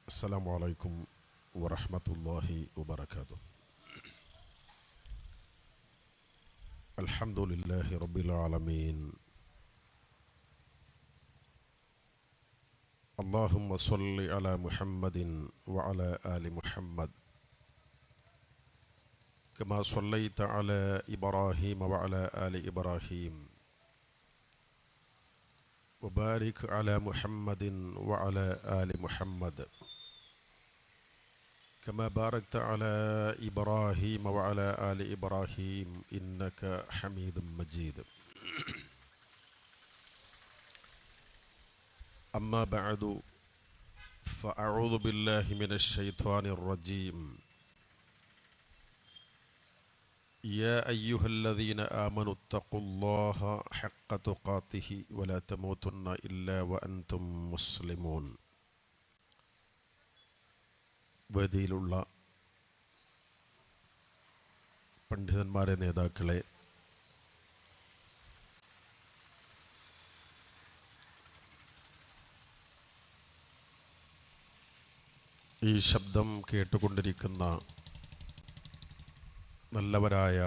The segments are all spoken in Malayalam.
السلام عليكم ورحمة الله وبركاته. الحمد لله رب العالمين. اللهم صل على محمد وعلى آل محمد كما صليت على إبراهيم وعلى آل إبراهيم وبارك على محمد وعلى آل محمد كما باركت على إبراهيم وعلى آل إبراهيم إنك حميد مجيد. أما بعد فأعوذ بالله من الشيطان الرجيم. يا أيها الذين آمنوا اتقوا الله حق تقاته ولا تموتن إلا وأنتم مسلمون. വേദിയിലുള്ള പണ്ഡിതന്മാരെ, നേതാക്കളെ, ഈ ശബ്ദം കേട്ടുകൊണ്ടിരിക്കുന്ന നല്ലവരായ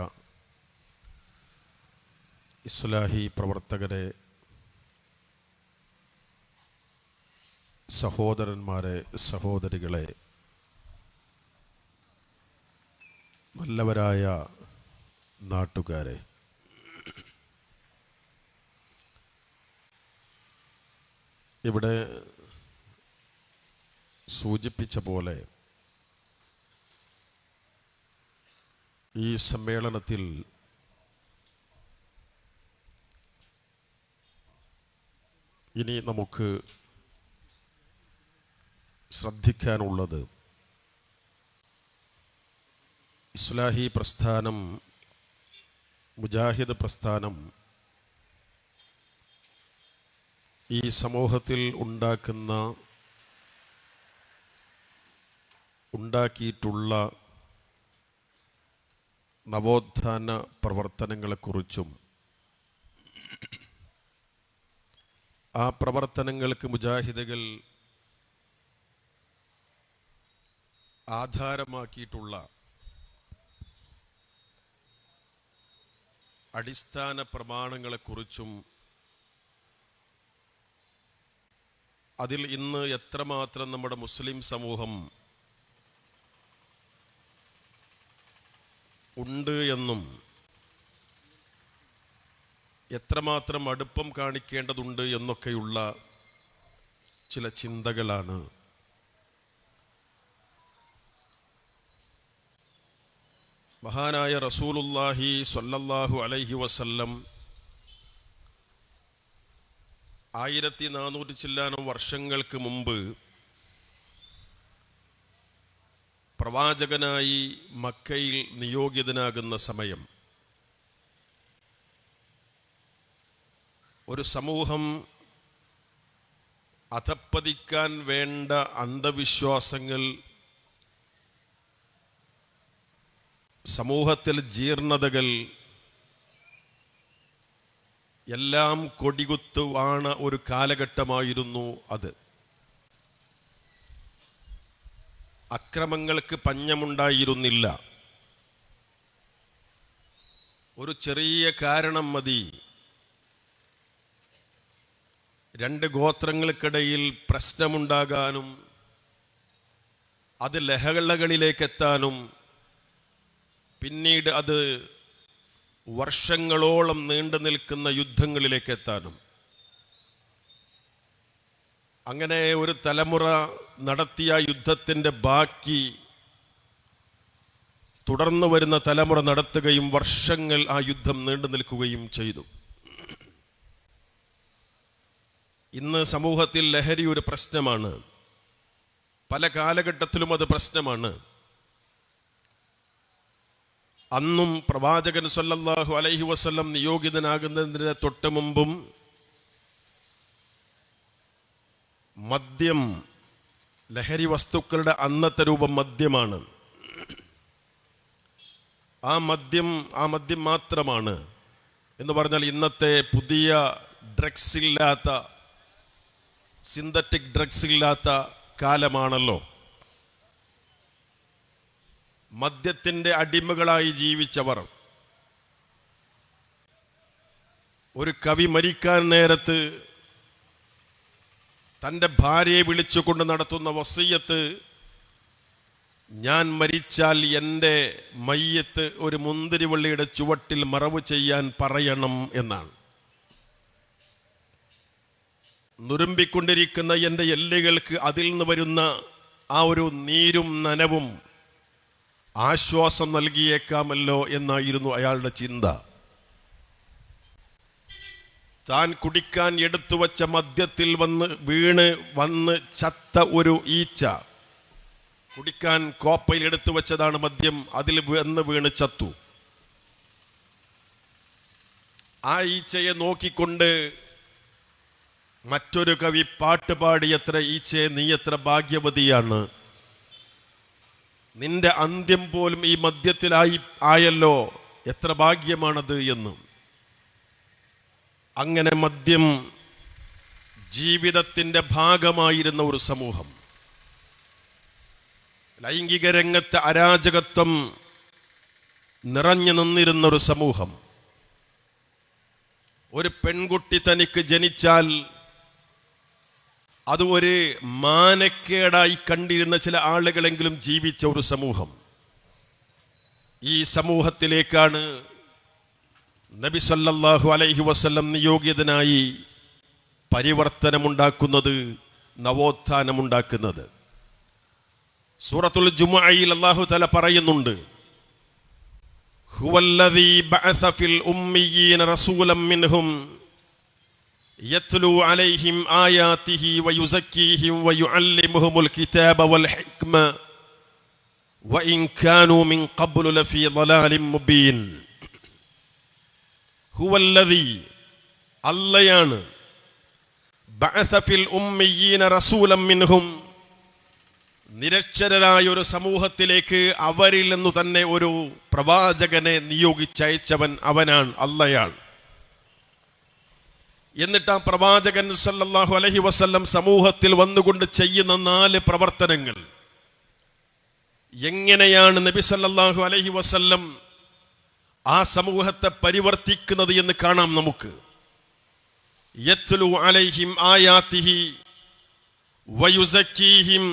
ഇസ്ലാഹി പ്രവർത്തകരെ, സഹോദരന്മാരെ, സഹോദരികളെ, നല്ലവരായ നാട്ടുകാരെ, ഇവിടെ സൂചിപ്പിച്ച പോലെ ഈ സമ്മേളനത്തിൽ ഇനി നമുക്ക് ശ്രദ്ധിക്കാനുള്ളത് ഇസ്ലാഹി പ്രസ്ഥാനം, മുജാഹിദ് പ്രസ്ഥാനം ഈ സമൂഹത്തിൽ ഉണ്ടാക്കിയിട്ടുള്ള നവോത്ഥാന പ്രവർത്തനങ്ങളെക്കുറിച്ചും ആ പ്രവർത്തനങ്ങൾക്ക് മുജാഹിദുകൾ ആധാരമാക്കിയിട്ടുള്ള അടിസ്ഥാന പ്രമാണങ്ങളെക്കുറിച്ചും അതിൽ ഇന്ന് എത്രമാത്രം നമ്മുടെ മുസ്ലിം സമൂഹം ഉണ്ട് എന്നും എത്രമാത്രം അടുപ്പം കാണിക്കേണ്ടതുണ്ട് എന്നൊക്കെയുള്ള ചില ചിന്തകളാണ് മഹാനായ റസൂലുള്ളാഹി സ്വല്ലല്ലാഹു അലൈഹി വസല്ലം 1400 ചില്ലാനം വർഷങ്ങൾക്ക് മുമ്പ് പ്രവാചകനായി മക്കയിൽ നിയോഗിതനാകുന്ന സമയം ഒരു സമൂഹം അധപ്പതിക്കാൻ വേണ്ട അന്ധവിശ്വാസങ്ങൾ, സമൂഹത്തിൽ ജീർണതകൾ എല്ലാം കൊടികുത്തു വാണ ഒരു കാലഘട്ടമായിരുന്നു അത്. അക്രമങ്ങൾക്ക് പഞ്ഞമുണ്ടായിരുന്നില്ല. ഒരു ചെറിയ കാരണം മതി രണ്ട് ഗോത്രങ്ങൾക്കിടയിൽ പ്രശ്നമുണ്ടാകാനും അത് ലഹളകളിലേക്കെത്താനും പിന്നീട് അത് വർഷങ്ങളോളം നീണ്ടു നിൽക്കുന്ന യുദ്ധങ്ങളിലേക്ക് എത്താനും. അങ്ങനെ ഒരു തലമുറ നടത്തിയ യുദ്ധത്തിൻ്റെ ബാക്കി തുടർന്നു വരുന്ന തലമുറ നടത്തുകയും വർഷങ്ങൾ ആ യുദ്ധം നീണ്ടു നിൽക്കുകയും ചെയ്തു. ഇന്ന് സമൂഹത്തിൽ ലഹരി ഒരു പ്രശ്നമാണ്. പല കാലഘട്ടത്തിലും അത് പ്രശ്നമാണ്. അന്നും പ്രവാചകൻ സല്ലല്ലാഹു അലൈഹി വസല്ലം നിയോഗിതനാകുന്നതിന് തൊട്ട് മുമ്പും മദ്യം, ലഹരി വസ്തുക്കളുടെ അന്നത്തെ രൂപം മദ്യമാണ്. ആ മദ്യം മാത്രമാണ് എന്ന് പറഞ്ഞാൽ ഇന്നത്തെ പുതിയ ഡ്രഗ്സ് ഇല്ലാത്ത, സിന്തറ്റിക് ഡ്രഗ്സ് ഇല്ലാത്ത കാലമാണല്ലോ. മദ്യത്തിൻ്റെ അടിമകളായി ജീവിച്ചവർ. ഒരു കവി മരിക്കാൻ നേരത്ത് തൻ്റെ ഭാര്യയെ വിളിച്ചുകൊണ്ട് നടത്തുന്ന വസിയ്യത്ത്, ഞാൻ മരിച്ചാൽ എൻ്റെ മയ്യത്ത് ഒരു മുന്തിരിവള്ളിയുടെ ചുവട്ടിൽ മറവ് ചെയ്യാൻ പറയണം എന്നാണ്. നുരുമ്പിക്കൊണ്ടിരിക്കുന്ന എൻ്റെ എല്ലുകൾക്ക് അതിൽ നിന്ന് വരുന്ന ആ ഒരു നീരും നനവും ആശ്വാസം നൽകിയേക്കാമല്ലോ എന്നായിരുന്നു അയാളുടെ ചിന്ത. താൻ കുടിക്കാൻ എടുത്തു വച്ച മദ്യത്തിൽ വന്ന് ചത്ത ഒരു ഈച്ച, കുടിക്കാൻ കോപ്പയിൽ എടുത്തു വെച്ചതാണ് മദ്യം, അതിൽ വീണ് ചത്തു. ആ ഈച്ചയെ നോക്കിക്കൊണ്ട് മറ്റൊരു കവി പാട്ട് പാടി, എത്ര ഈച്ചയെ നീ എത്ര ഭാഗ്യവതിയാണ്, നിന്റെ അന്ത്യം പോലും ഈ മദ്യത്തിലായല്ലോ, എത്ര ഭാഗ്യമാണത് എന്ന്. അങ്ങനെ മദ്യം ജീവിതത്തിൻ്റെ ഭാഗമായിരുന്ന ഒരു സമൂഹം. ലൈംഗിക രംഗത്ത് അരാജകത്വം നിറഞ്ഞു നിന്നിരുന്ന ഒരു സമൂഹം. ഒരു പെൺകുട്ടി തനിക്ക് ജനിച്ചാൽ അത് ഒരു മാനക്കേടായി കണ്ടിരുന്ന ചില ആളുകളെങ്കിലും ജീവിച്ച ഒരു സമൂഹം. ഈ സമൂഹത്തിലേക്കാണ് നബി സല്ലല്ലാഹു അലൈഹി വസല്ലം നിയോഗിതനായി പരിവർത്തനമുണ്ടാക്കുന്നത്, നവോത്ഥാനമുണ്ടാക്കുന്നത്. സൂറത്തുൽ ജുമുഅയിൽ അല്ലാഹു തആല പറയുന്നുണ്ട്, ഹുവല്ലദീ ബഅസ ഫിൽ ഉമ്മിയീന റസൂലൻ മിൻഹും യത്ലു അലൈഹിം ആയാതിഹി വയുസക്കീഹിം വയുഅല്ലിമുഹുൽ കിതാബ വൽ ഹിക്മ വഇൻ കാനൂ മിൻ ഖബ്ലു ലഫീ ളലാലിൻ മുബീൻ. ഹുവല്ലദീ, അല്ലാഹയാണ്, ബഅസ ഫിൽ ഉമ്മിയീന റസൂലൻ മിൻഹും, നിരക്ഷരരായ ഒരു സമൂഹത്തിലേക്ക് അവരിൽ നിന്നു തന്നെ ഒരു പ്രവാചകനെ നിയോഗിച്ചയച്ചവൻ അവനാണ്, അല്ലാഹയാണ്. എന്നിട്ട് ആ പ്രവാചകൻ സല്ലല്ലാഹു അലൈഹി വസല്ലം സമൂഹത്തിൽ വന്നുകൊണ്ട് ചെയ്യുന്ന 4 പ്രവർത്തനങ്ങൾ, എങ്ങനെയാണ് നബി സല്ലല്ലാഹു അലൈഹി വസല്ലം ആ സമൂഹത്തെ പരിവർത്തിക്കുന്നത് എന്ന് കാണാം നമുക്ക്. യത്ലു അലൈഹിം ആയാതിഹി വയുസക്കീഹിം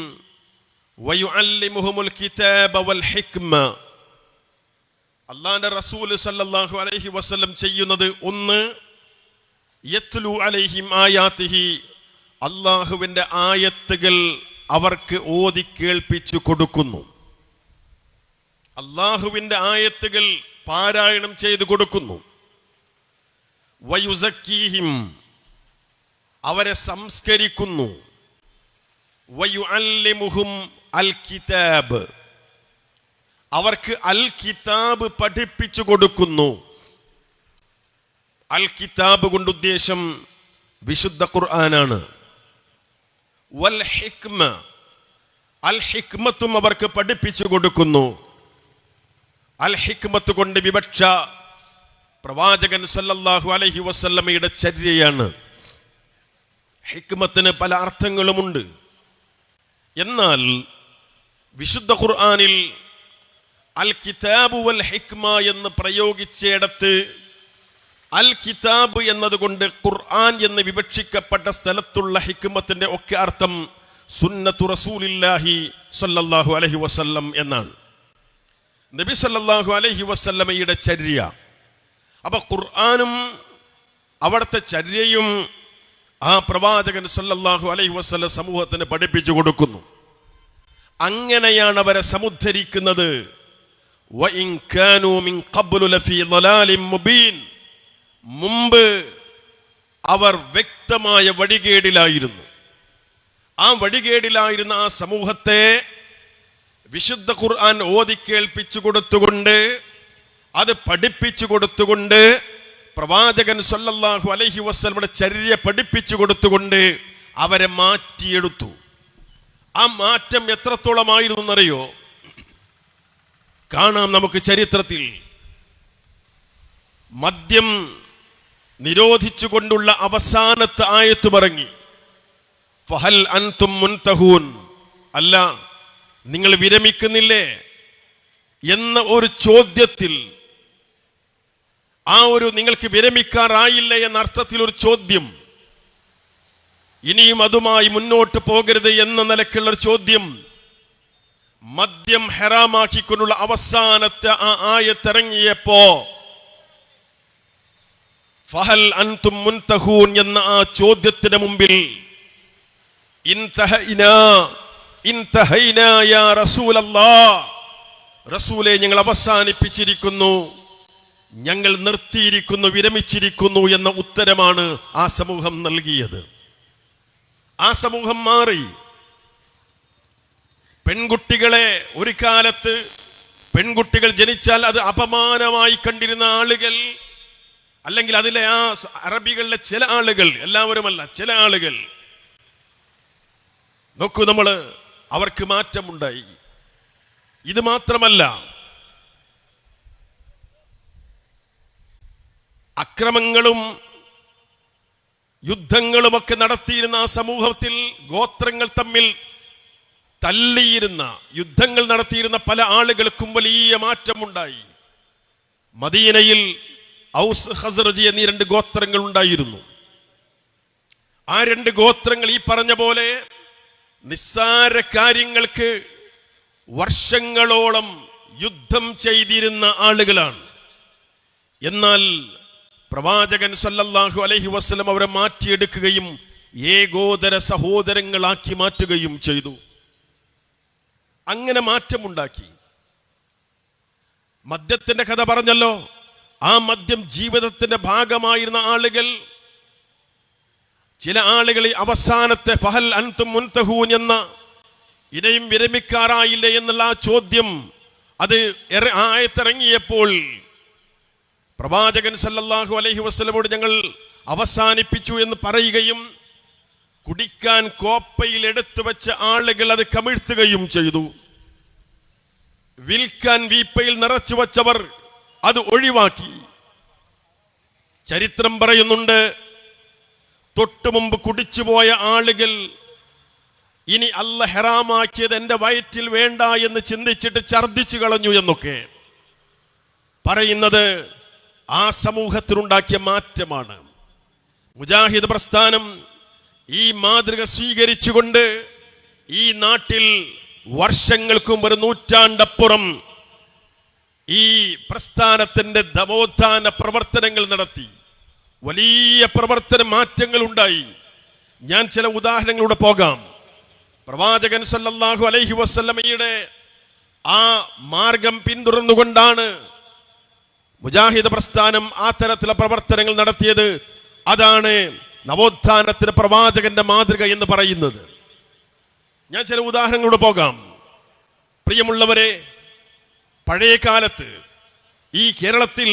വയുഅല്ലിമുഹുൽ കിതാബ വൽ ഹിക്മ. അല്ലാഹുവിന്റെ റസൂൽ സല്ലല്ലാഹു അലൈഹി വസല്ലം ചെയ്യുന്നത്, ഒന്ന്, യത്ലു അലൈഹിം ആയാതിഹി, അല്ലാഹുവിന്റെ ആയത്തുകൾ അവർക്ക് ഓതി കേൾപ്പിച്ചു കൊടുക്കുന്നു. അല്ലാഹുവിന്റെ ആയത്തുകൾ പാരായണം ചെയ്തു കൊടുക്കുന്നു. വയുസക്കീഹിം, അവരെ സംസ്കരിക്കുന്നു. വയുഅല്ലിമുഹും അൽ കിതാബ്, അവർക്ക് അൽ കിതാബ് പഠിപ്പിച്ചു കൊടുക്കുന്നു. അൽ കിതാബ് കൊണ്ട് ഉദ്ദേശം വിശുദ്ധ ഖുർആനാണ്. വൽ ഹിക്മ, അൽ ഹിക്മത്തും അവർക്ക് പഠിപ്പിച്ചു കൊടുക്കുന്നു. അൽ ഹിക്മത്ത് കൊണ്ട് വിവക്ഷ പ്രവാചകൻ സല്ലല്ലാഹു അലൈഹി വസല്ലമയുടെ ചര്യയാണ്. ഹിക്മത്തിന് പല അർത്ഥങ്ങളുമുണ്ട്. എന്നാൽ വിശുദ്ധ ഖുർആനിൽ അൽ കിതാബ് വൽ ഹിക്മ എന്ന് പ്രയോഗിച്ചിടത്ത് അൽ കിതാബ് എന്നതുകൊണ്ട് ഖുർആൻ എന്ന് വിവക്ഷിക്കപ്പെട്ട സ്ഥലത്തുള്ള ഹിക്മത്തിന്റെ ഒക്കെ അർത്ഥം സുന്നത്തു റസൂലില്ലാഹി സ്വല്ലല്ലാഹു അലൈഹി വസല്ലം എന്നാണ്, നബി സല്ലല്ലാഹു അലൈഹി വസല്ലമയുടെ ചര്യ. അപ്പൊ ഖുർആനും അവിടുത്തെ ചര്യയും ആ പ്രവാചകൻ സല്ലല്ലാഹു അലൈഹി വസല്ലം സമൂഹത്തിന് പഠിപ്പിച്ചു കൊടുക്കുന്നു. അങ്ങനെയാണ് അവരെ സമുദ്ധരിക്കുന്നത്. വഇൻ കാനൂ മിൻ ഖബ്ലു ലഫീ ളലാലിൻ മുബീൻ, മുമ്പ് അവർ വ്യക്തമായ വഴികേടിലായിരുന്നു. ആ വഴികേടിലായിരുന്ന ആ സമൂഹത്തെ വിശുദ്ധ ഖുർആൻ ഓതി കേൾപ്പിച്ചു കൊടുത്തുകൊണ്ട്, അത് പഠിപ്പിച്ചു കൊടുത്തുകൊണ്ട്, പ്രവാചകൻ സല്ലല്ലാഹു അലൈഹി വസല്ലമയുടെ ചര്യ പഠിപ്പിച്ചു കൊടുത്തുകൊണ്ട് അവരെ മാറ്റിയെടുത്തു. ആ മാറ്റം എത്രത്തോളമായിരുന്നു എന്നറിയോ? കാണാം നമുക്ക് ചരിത്രത്തിൽ. മദ്യം നിരോധിച്ചുകൊണ്ടുള്ള അവസാനത്തെ ആയത്ത് ഇറങ്ങി. ഫഹൽ അൻതും മുൻതഹൂൻ, അല്ല, നിങ്ങൾ വിരമിക്കുന്നില്ലേ എന്ന ഒരു ചോദ്യത്തിൽ, ആ ഒരു നിങ്ങൾക്ക് വിരമിക്കാറായില്ല എന്ന അർത്ഥത്തിൽ ഒരു ചോദ്യം, ഇനിയും അതുമായി മുന്നോട്ട് പോകരുത് എന്ന നിലക്കുള്ള ഒരു ചോദ്യം, മദ്യം ഹറാമാക്കിക്കൊണ്ടുള്ള അവസാനത്തെ ആ ആയത്തിറങ്ങിയപ്പോ ഫഹൽ അൻതും മുൻതഹൂൻ എന്ന ആ ചോദ്യത്തിന് മുമ്പിൽ ഇൻതഹൈനാ യാ റസൂലല്ലാഹ്, റസൂലേ ഞങ്ങൾ അവസാനിപ്പിച്ചിരിക്കുന്നു, ഞങ്ങൾ നിർത്തിയിരിക്കുന്നു, വിരമിച്ചിരിക്കുന്നു എന്ന ഉത്തരമാണ് ആ സമൂഹം നൽകിയത്. ആ സമൂഹം മാറി. പെൺകുട്ടികളെ ഒരു കാലത്ത് പെൺകുട്ടികൾ ജനിച്ചാൽ അത് അപമാനമായി കണ്ടിരുന്ന ആളുകൾ, അല്ലെങ്കിൽ അതിലെ ആ അറബികളിലെ ചില ആളുകൾ, എല്ലാവരുമല്ല, ചില ആളുകൾ, നോക്കൂ, അവർക്ക് മാറ്റമുണ്ടായി. ഇത് മാത്രമല്ല, അക്രമങ്ങളും യുദ്ധങ്ങളുമൊക്കെ നടത്തിയിരുന്ന ആ സമൂഹത്തിൽ ഗോത്രങ്ങൾ തമ്മിൽ തല്ലിയിരുന്ന, യുദ്ധങ്ങൾ നടത്തിയിരുന്ന പല ആളുകൾക്കും വലിയ മാറ്റമുണ്ടായി. മദീനയിൽ ഔസ് ഖസ്റജ് എന്നീ 2 ഗോത്രങ്ങൾ ഉണ്ടായിരുന്നു. ആ 2 ഗോത്രങ്ങൾ ഈ പറഞ്ഞ പോലെ നിസ്സാര കാര്യങ്ങൾക്ക് വർഷങ്ങളോളം യുദ്ധം ചെയ്തിരുന്ന ആളുകളാണ്. എന്നാൽ പ്രവാചകൻ സല്ലല്ലാഹു അലൈഹി വസല്ലം അവരെ മാറ്റിയെടുക്കുകയും ഏകോദര സഹോദരങ്ങളാക്കി മാറ്റുകയും ചെയ്തു. അങ്ങനെ മാറ്റമുണ്ടാക്കി. മദ്യത്തിന്റെ കഥ പറഞ്ഞല്ലോ. ആ മദ്യം ജീവിതത്തിന്റെ ഭാഗമായിരുന്ന ആളുകൾ, ചില ആളുകൾ അവസാനത്തെ ഫഹൽ അൻതും മുൻതഹൂൻ എന്ന ഇനിയും വിരമിക്കാറായില്ല എന്നുള്ള ആ ചോദ്യം, അത് ആയത്തിറങ്ങിയപ്പോൾ പ്രവാചകൻ സല്ലല്ലാഹു അലൈഹി വസല്ലമോട് ഞങ്ങൾ അവസാനിപ്പിച്ചു എന്ന് പറയുകയും കുടിക്കാൻ കോപ്പയിൽ എടുത്തു വെച്ച ആളുകൾ അത് കമിഴ്ത്തുകയും ചെയ്തു. വിൽക്കാൻ വീപ്പയിൽ നിറച്ചു വച്ചവർ അത് ഒഴിവാക്കി. ചരിത്രം പറയുന്നുണ്ട്, തൊട്ടു മുമ്പ് കുടിച്ചുപോയ ആളുകൾ ഇനി അല്ലാഹ് ഹറാമാക്കിയത് എന്റെ വയറ്റിൽ വേണ്ട എന്ന് ചിന്തിച്ചിട്ട് ഛർദ്ദിച്ചു കളഞ്ഞു എന്നൊക്കെ പറയുന്നത് ആ സമൂഹത്തിനുണ്ടാക്കിയ മാറ്റമാണ്. മുജാഹിദ് പ്രസ്ഥാനം ഈ മാതൃക സ്വീകരിച്ചുകൊണ്ട് ഈ നാട്ടിൽ വർഷങ്ങൾക്കും ഒരു നൂറ്റാണ്ടപ്പുറം ഈ പ്രസ്ഥാനത്തിന്റെ നവോത്ഥാന പ്രവർത്തനങ്ങൾ നടത്തി. വലിയ പ്രവർത്തന മാറ്റങ്ങൾ ഉണ്ടായി. ഞാൻ ചില ഉദാഹരണങ്ങളിലൂടെ പോകാം. പ്രവാചകൻ സല്ലല്ലാഹു അലൈഹി വസല്ലമയുടെ ആ മാർഗം പിന്തുടർന്നുകൊണ്ടാണ് മുജാഹിദ് പ്രസ്ഥാനം ആ തരത്തിലുള്ള പ്രവർത്തനങ്ങൾ നടത്തിയത്. അതാണ് നവോത്ഥാനത്തിന് പ്രവാചകന്റെ മാതൃക എന്ന് പറയുന്നത്. ഞാൻ ചില ഉദാഹരണങ്ങളിലൂടെ പോകാം. പ്രിയമുള്ളവരെ, പഴയ കാലത്ത് ഈ കേരളത്തിൽ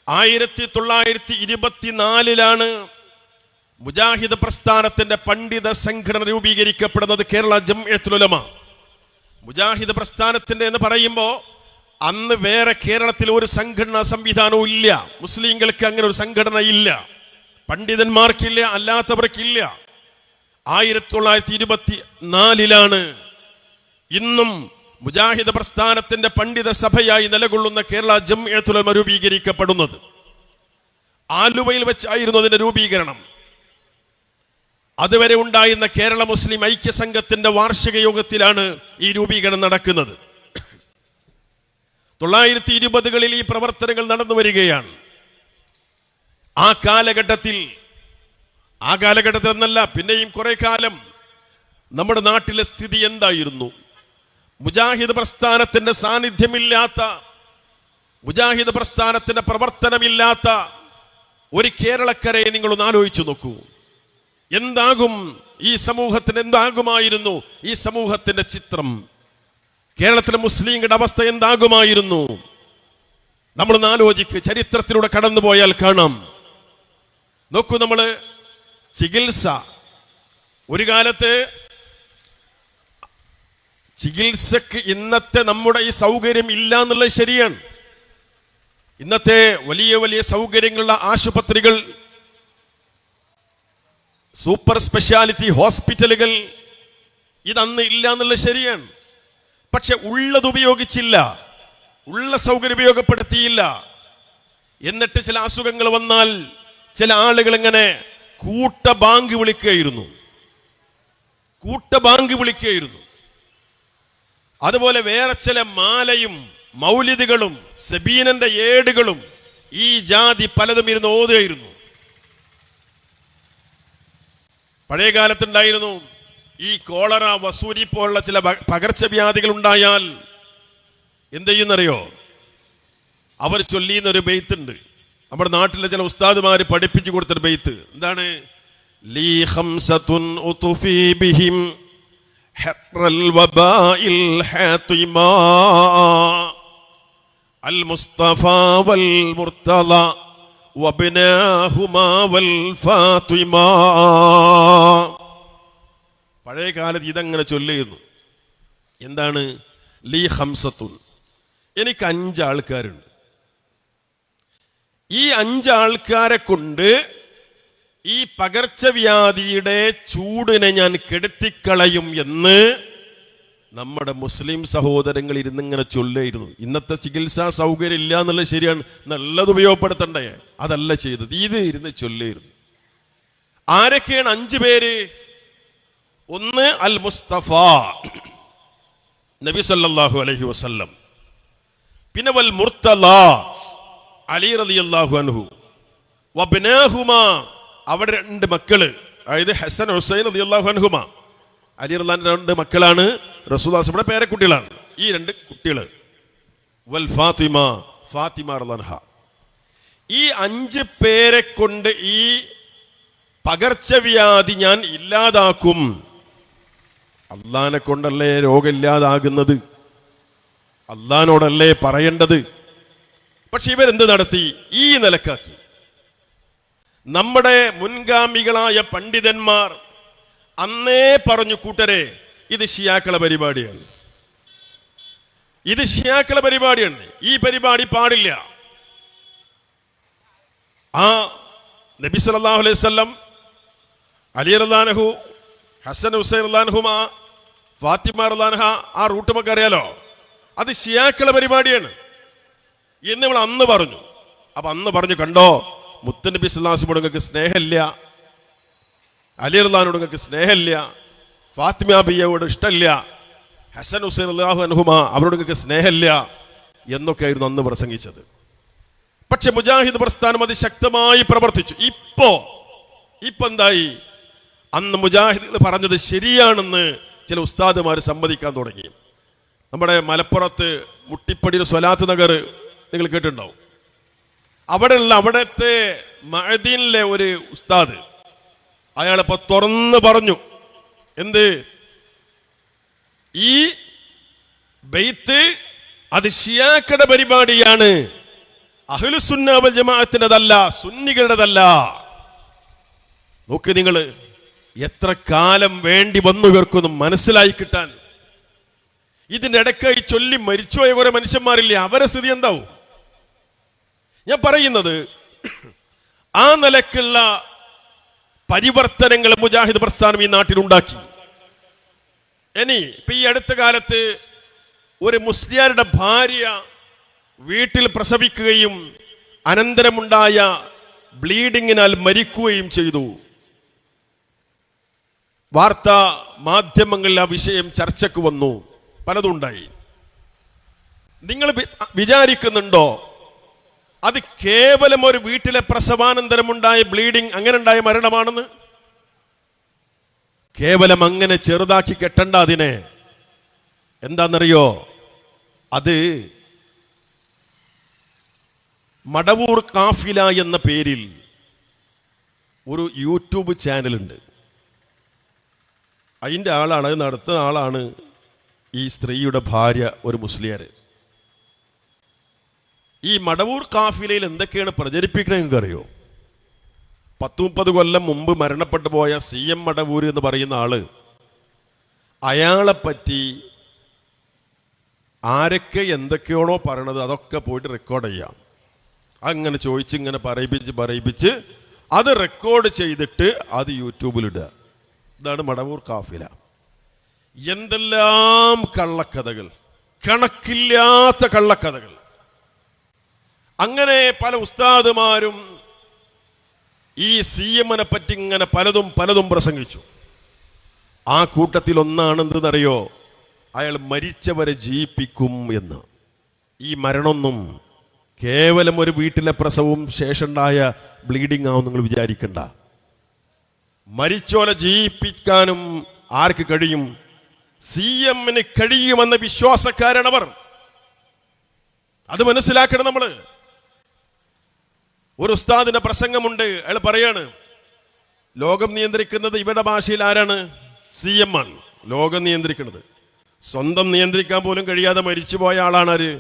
1924 മുജാഹിദ് പ്രസ്ഥാനത്തിന്റെ പണ്ഡിത സംഘടന രൂപീകരിക്കപ്പെടുന്നത്. കേരള ജംഇയ്യത്തുൽ ഉലമ മുജാഹിദ് പ്രസ്ഥാനത്തിന്റെ എന്ന് പറയുമ്പോൾ അന്ന് വേറെ കേരളത്തിൽ ഒരു സംഘടനാ സംവിധാനവും ഇല്ല. മുസ്ലിങ്ങൾക്ക് അങ്ങനെ ഒരു സംഘടന ഇല്ല, പണ്ഡിതന്മാർക്കില്ല, അല്ലാത്തവർക്കില്ല. 1924 ഇന്നും മുജാഹിദ് പ്രസ്ഥാനത്തിന്റെ പണ്ഡിത സഭയായി നിലകൊള്ളുന്ന കേരള ജംഇയ്യത്തുൽ ഉലമ രൂപീകരിക്കപ്പെടുന്നത്. ആലുവയിൽ വെച്ചായിരുന്നു അതിന്റെ രൂപീകരണം. അതുവരെ ഉണ്ടായിരുന്ന കേരള മുസ്ലിം ഐക്യ സംഘത്തിന്റെ വാർഷിക യോഗത്തിലാണ് ഈ രൂപീകരണം നടക്കുന്നത്. 1920കളിൽ ഈ പ്രവർത്തനങ്ങൾ നടന്നു വരികയാണ്. ആ കാലഘട്ടത്തിൽ എന്നല്ല, പിന്നെയും കുറെ കാലം നമ്മുടെ നാട്ടിലെ സ്ഥിതി എന്തായിരുന്നു? മുജാഹിദ് പ്രസ്ഥാനത്തിന്റെ സാന്നിധ്യമില്ലാത്ത, മുജാഹിദ് പ്രസ്ഥാനത്തിന്റെ പ്രവർത്തനമില്ലാത്ത ഒരു കേരളക്കരയെ നിങ്ങളൊന്ന് ആലോചിച്ചു നോക്കൂ. എന്താകും ഈ സമൂഹത്തിന്, എന്താകുമായിരുന്നു ഈ സമൂഹത്തിന്റെ ചിത്രം? കേരളത്തിലെ മുസ്ലിങ്ങളുടെ അവസ്ഥ എന്താകുമായിരുന്നു? നമ്മളൊന്ന് ആലോചിക്ക്. ചരിത്രത്തിലൂടെ കടന്നുപോയാൽ കാണാം. നോക്കൂ, ചികിത്സ, ഒരു കാലത്ത് ചികിത്സക്ക് ഇന്നത്തെ നമ്മുടെ ഈ സൗകര്യം ഇല്ല എന്നുള്ളത് ശരിയാണ്. ഇന്നത്തെ വലിയ വലിയ സൗകര്യങ്ങളുള്ള ആശുപത്രികൾ, സൂപ്പർ സ്പെഷ്യാലിറ്റി ഹോസ്പിറ്റലുകൾ, ഇതന്ന് ഇല്ല എന്നുള്ളത് ശരിയാണ്. പക്ഷെ ഉള്ളത് ഉപയോഗിച്ചില്ല, ഉള്ള സൗകര്യം ഉപയോഗപ്പെടുത്തിയില്ല. എന്നിട്ട് ചില അസുഖങ്ങൾ വന്നാൽ ചില ആളുകൾ ഇങ്ങനെ കൂട്ടബാങ്ക് വിളിക്കുകയായിരുന്നു. അതുപോലെ വേറെ ചില മാലയും മൗലിദുകളും സബീനന്റെ ഏടുകളും ഈ ജാതി പലതും ഇരുന്ന് ഓതുകയായിരുന്നു. പഴയ കാലത്തുണ്ടായിരുന്നു ഈ കോളറ, വസൂരി പോലുള്ള ചില പകർച്ചവ്യാധികൾ ഉണ്ടായാൽ എന്ത് ചെയ്യുന്നറിയോ? അവർ ചൊല്ലിയുന്നൊരു ബെയ്ത്തുണ്ട്. നമ്മുടെ നാട്ടിലെ ചില ഉസ്താദുമാര് പഠിപ്പിച്ചു കൊടുത്തൊരു ബെയ്ത്ത്. എന്താണ്? ലീ ഖംസതുൻ ഉതുഫി ബിഹിം ഹറൽ വബാഇൽ ഹാതിമാ അൽ മുസ്തഫ വൽ മുർതള വബ്നാഹുമാ വൽ ഫാത്തിമാ. പഴയ കാലത്ത് ഇതങ്ങനെ ചൊല്ലുന്നു. എന്താണ്? ലീ ഖംസത്തുൻ, എനിക്ക് 5 ആൾക്കാരുണ്ട്. ഈ 5 ആൾക്കാരെ കൊണ്ട് ഈ പകർച്ചവ്യാധിയുടെ ചൂടിനെ ഞാൻ കെടുത്തിക്കളയും എന്ന് നമ്മുടെ മുസ്ലിം സഹോദരങ്ങൾ ഇരുന്നിങ്ങനെ ചൊല്ലായിരുന്നു. ഇന്നത്തെ ചികിത്സാ സൗകര്യം ഇല്ല എന്നുള്ളത് ശരിയാണ്, നല്ലത് ഉപയോഗപ്പെടുത്തണ്ടേ, അതല്ല ചെയ്തത്. ഇത് ഇരുന്ന് ചൊല്ലായിരുന്നു. ആരൊക്കെയാണ് 5 പേര്? ഒന്ന് അൽ മുസ്തഫ, നബി സല്ലല്ലാഹു അലൈഹി വസല്ലം. പിന്നെ വൽ മുർത്തള, അലി റളിയല്ലാഹു അൻഹു. വബ്നാഹുമാ, അവരുടെ 2 മക്കള്, അതായത് ഹസൻ ഹുസൈൻ റളിയല്ലാഹു അൻഹുമാ. അലി റളിയല്ലാഹുവിന്റെ 2 മക്കളാണ് റസൂലുള്ളാഹിയുടെ പേരക്കുട്ടികളാണ് ഈ 2 കുട്ടികള്. വൽ ഫാത്തിമ, ഫാത്തിമ റളിയല്ലാഹു അൻഹ. ഈ 5 പേരെ കൊണ്ട് ഈ പകർച്ചവ്യാധി ഞാൻ ഇല്ലാതാക്കും. അള്ളാനെ കൊണ്ടല്ലേ രോഗമില്ലാതാകുന്നത്, അള്ളാനോടല്ലേ പറയേണ്ടത്. പക്ഷെ ഇവരെന്ത് നടത്തി? ഈ നിലക്കാക്കി. നമ്മുടെ മുൻഗാമികളായ പണ്ഡിതന്മാർ അന്നേ പറഞ്ഞു, കൂട്ടരെ, ഇത് ശിയാക്കളെ പരിപാടിയാണ്, ഇത് ശിയാക്കളെ പരിപാടിയാണ്, ഈ പരിപാടി പാടില്ല. ആ നബി സല്ലല്ലാഹു അലൈഹി വസല്ലം, അലി റളിയല്ലാഹു അൻഹു, ഹസൻ ഹുസൈൻ റളിയല്ലാഹു അൻഹുമാ, ഫാത്തിമ റളിയല്ലാഹു അൻഹ, ആ റൂട്ട് നമുക്ക് അറിയാലോ, അത് ശിയാക്കളെ പരിപാടിയാണ് എന്ന് നമ്മൾ അന്ന് പറഞ്ഞു. അപ്പൊ അന്ന് പറഞ്ഞു, കണ്ടോ, മുത്തനബി സല്ലല്ലാഹു അലൈഹി വസല്ലം നിങ്ങൾക്ക് സ്നേഹമില്ല, അലി റളിയല്ലാഹു നിങ്ങൾക്ക് സ്നേഹമില്ല, ഫാത്തിമ ബിയ്യയോട് ഇഷ്ടമില്ല, ഹസൻ ഹുസൈൻ റളിയല്ലാഹു അൻഹുമാ അവരോട് നിങ്ങൾക്ക് സ്നേഹമില്ല എന്നൊക്കെ ആയിരുന്നു അന്ന് പ്രസംഗിച്ചത്. പക്ഷെ മുജാഹിദ് പ്രസ്ഥാനം അതിശക്തമായി പ്രവർത്തിച്ചു. ഇപ്പൊ എന്തായി? അന്ന് മുജാഹിദുകൾ പറഞ്ഞത് ശരിയാണെന്ന് ചില ഉസ്താദുമാർ സമ്മതിക്കാൻ തുടങ്ങി. നമ്മുടെ മലപ്പുറത്ത് മുട്ടിപ്പടിയിൽ സ്വലാത്ത് നഗർ നിങ്ങൾ കേട്ടിട്ടുണ്ടാവും. അവിടുത്തെ മഅദീനിലെ ഒരു ഉസ്താദ്, അയാളിപ്പോ തുറന്ന് പറഞ്ഞു, എന്ത്? ഈ ബൈത്ത് അത് ഷിയാക്കളുടെ പരിപാടിയാണ്, അഹ്ലുസുന്ന വൽ ജമാഅത്തിൻ്റെതല്ല, സുന്നികളുടേതല്ല. നോക്ക് നിങ്ങൾ, എത്ര കാലം വേണ്ടി വന്നു ഇവർക്കൊന്നും മനസ്സിലായി കിട്ടാൻ. ഇതിന്റെ ഇടയ്ക്കായി ചൊല്ലി മരിച്ചുപോയ കുറെ മനുഷ്യന്മാരില്ലേ, അവരെ സ്ഥിതി എന്താവും? ഞാൻ പറയുന്നത്, ആ നിലക്കുള്ള പരിവർത്തനങ്ങൾ മുജാഹിദ് പ്രസ്ഥാനം ഈ നാട്ടിലുണ്ടാക്കി. ഇനി ഇപ്പൊ ഈ അടുത്ത കാലത്ത് ഒരു മുസ്ലിയാരുടെ ഭാര്യ വീട്ടിൽ പ്രസവിക്കുകയും അനന്തരമുണ്ടായ ബ്ലീഡിങ്ങിനാൽ മരിക്കുകയും ചെയ്തു. വാർത്താ മാധ്യമങ്ങളിൽ ആ വിഷയം ചർച്ചയ്ക്ക് വന്നു, പലതുണ്ടായി. നിങ്ങൾ വിചാരിക്കുന്നുണ്ടോ അത് കേവലം ഒരു വീട്ടിലെ പ്രസവാനന്തരമുണ്ടായ ബ്ലീഡിങ്, അങ്ങനെ ഉണ്ടായ മരണമാണെന്ന്? കേവലം അങ്ങനെ ചെറുതാക്കി കെട്ടണ്ട അതിനെ. എന്താണെന്നറിയോ? അത് മടവൂർ കാഫില എന്ന പേരിൽ ഒരു യൂട്യൂബ് ചാനലുണ്ട്. അതിൻ്റെ ആളാണ്, അത് നടത്തുന്ന ആളാണ് ഈ സ്ത്രീയുടെ ഭാര്യ, ഒരു മുസ്ലിയാർ. ഈ മടവൂർ കാഫിലയിൽ എന്തൊക്കെയാണ് പ്രചരിപ്പിക്കണത് നിങ്ങൾക്കറിയോ? 10-30 കൊല്ലം മുമ്പ് മരണപ്പെട്ടു പോയ CM മടവൂർ എന്ന് പറയുന്ന ആള്, അയാളെപ്പറ്റി ആരൊക്കെ എന്തൊക്കെയാണോ പറയണത് അതൊക്കെ പോയിട്ട് റെക്കോർഡ് ചെയ്യാം. അങ്ങനെ ചോദിച്ചിങ്ങനെ പറയിപ്പിച്ച് അത് റെക്കോർഡ് ചെയ്തിട്ട് അത് യൂട്യൂബിലിടുക. ഇതാണ് മടവൂർ കാഫില. എന്തെല്ലാം കള്ളക്കഥകൾ, കണക്കില്ലാത്ത കള്ളക്കഥകൾ. അങ്ങനെ പല ഉസ്താദുമാരും ഈ CM-നെ പറ്റി ഇങ്ങനെ പലതും പ്രസംഗിച്ചു. ആ കൂട്ടത്തിൽ ഒന്നാണ് എന്തെന്നറിയോ, അയാൾ മരിച്ചവരെ ജീവിപ്പിക്കും എന്ന്. ഈ മരണമൊന്നും കേവലം ഒരു വീട്ടിലെ പ്രസവവും ശേഷമുണ്ടായ ബ്ലീഡിംഗ് ആവും നിങ്ങൾ വിചാരിക്കണ്ട. മരിച്ചോലെ ജീവിപ്പിക്കാനും ആർക്ക് കഴിയും? CM-ന് കഴിയുമെന്ന വിശ്വാസക്കാരാണവർ. അത് മനസ്സിലാക്കണം നമ്മൾ. ഒരു ഉസ്താദിന്റെ പ്രസംഗമുണ്ട്. അയാൾ പറയാണ്, ലോകം നിയന്ത്രിക്കുന്നത് ഇവരുടെ ഭാഷയിൽ ആരാണ്? CM ആണ് ലോകം നിയന്ത്രിക്കുന്നത്. സ്വന്തം നിയന്ത്രിക്കാൻ പോലും കഴിയാതെ മരിച്ചുപോയ ആളാണ് ആര്?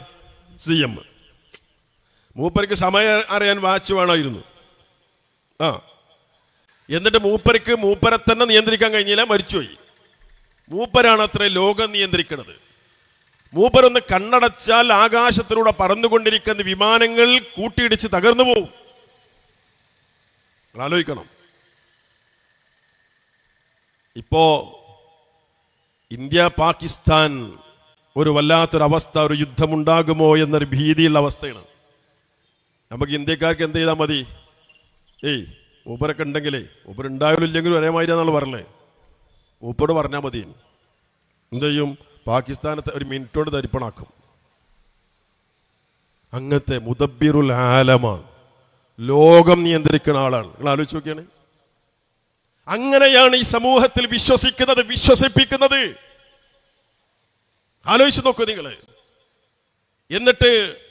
CM. മൂപ്പർക്ക് സമയം അറിയാൻ വാച്ച് വേണമായിരുന്നു. എന്നിട്ട് മൂപ്പരെ തന്നെ നിയന്ത്രിക്കാൻ കഴിഞ്ഞില്ല, മരിച്ചുപോയി. മൂപ്പരാണ് അത്ര ലോകം നിയന്ത്രിക്കുന്നത്. മൂപ്പരൊന്ന് കണ്ണടച്ചാൽ ആകാശത്തിലൂടെ പറന്നുകൊണ്ടിരിക്കുന്ന വിമാനങ്ങൾ കൂട്ടിയിടിച്ച് തകർന്നു പോകും. ആലോചിക്കണം. ഇപ്പോ ഇന്ത്യ പാകിസ്ഥാൻ ഒരു വല്ലാത്തൊരവസ്ഥ, ഒരു യുദ്ധമുണ്ടാകുമോ എന്നൊരു ഭീതിയുള്ള അവസ്ഥയാണ്. നമുക്ക് ഇന്ത്യക്കാർക്ക് എന്ത് ചെയ്താൽ മതി? മൂപ്പരൊക്കെ ഉണ്ടെങ്കിലേ, മൂപ്പരുണ്ടായാലും ഇല്ലെങ്കിലും ഒരേമാതിരി എന്നാണ് പറഞ്ഞേ. മൂപ്പരോട് പറഞ്ഞാൽ മതി. എന്ത് ചെയ്യും? പാകിസ്ഥാനത്തെ ഒരു മിനിറ്റോട് തരിപ്പണാക്കും. അങ്ങനത്തെ മുദബ്ബിറുൽ ആലമാണ്, ലോകം നിയന്ത്രിക്കുന്ന ആളാണ്. നിങ്ങൾ ആലോചിച്ച് നോക്കിയാണ്. അങ്ങനെയാണ് ഈ സമൂഹത്തിൽ വിശ്വസിപ്പിക്കുന്നത്. ആലോചിച്ച് നോക്കൂ നിങ്ങൾ. എന്നിട്ട്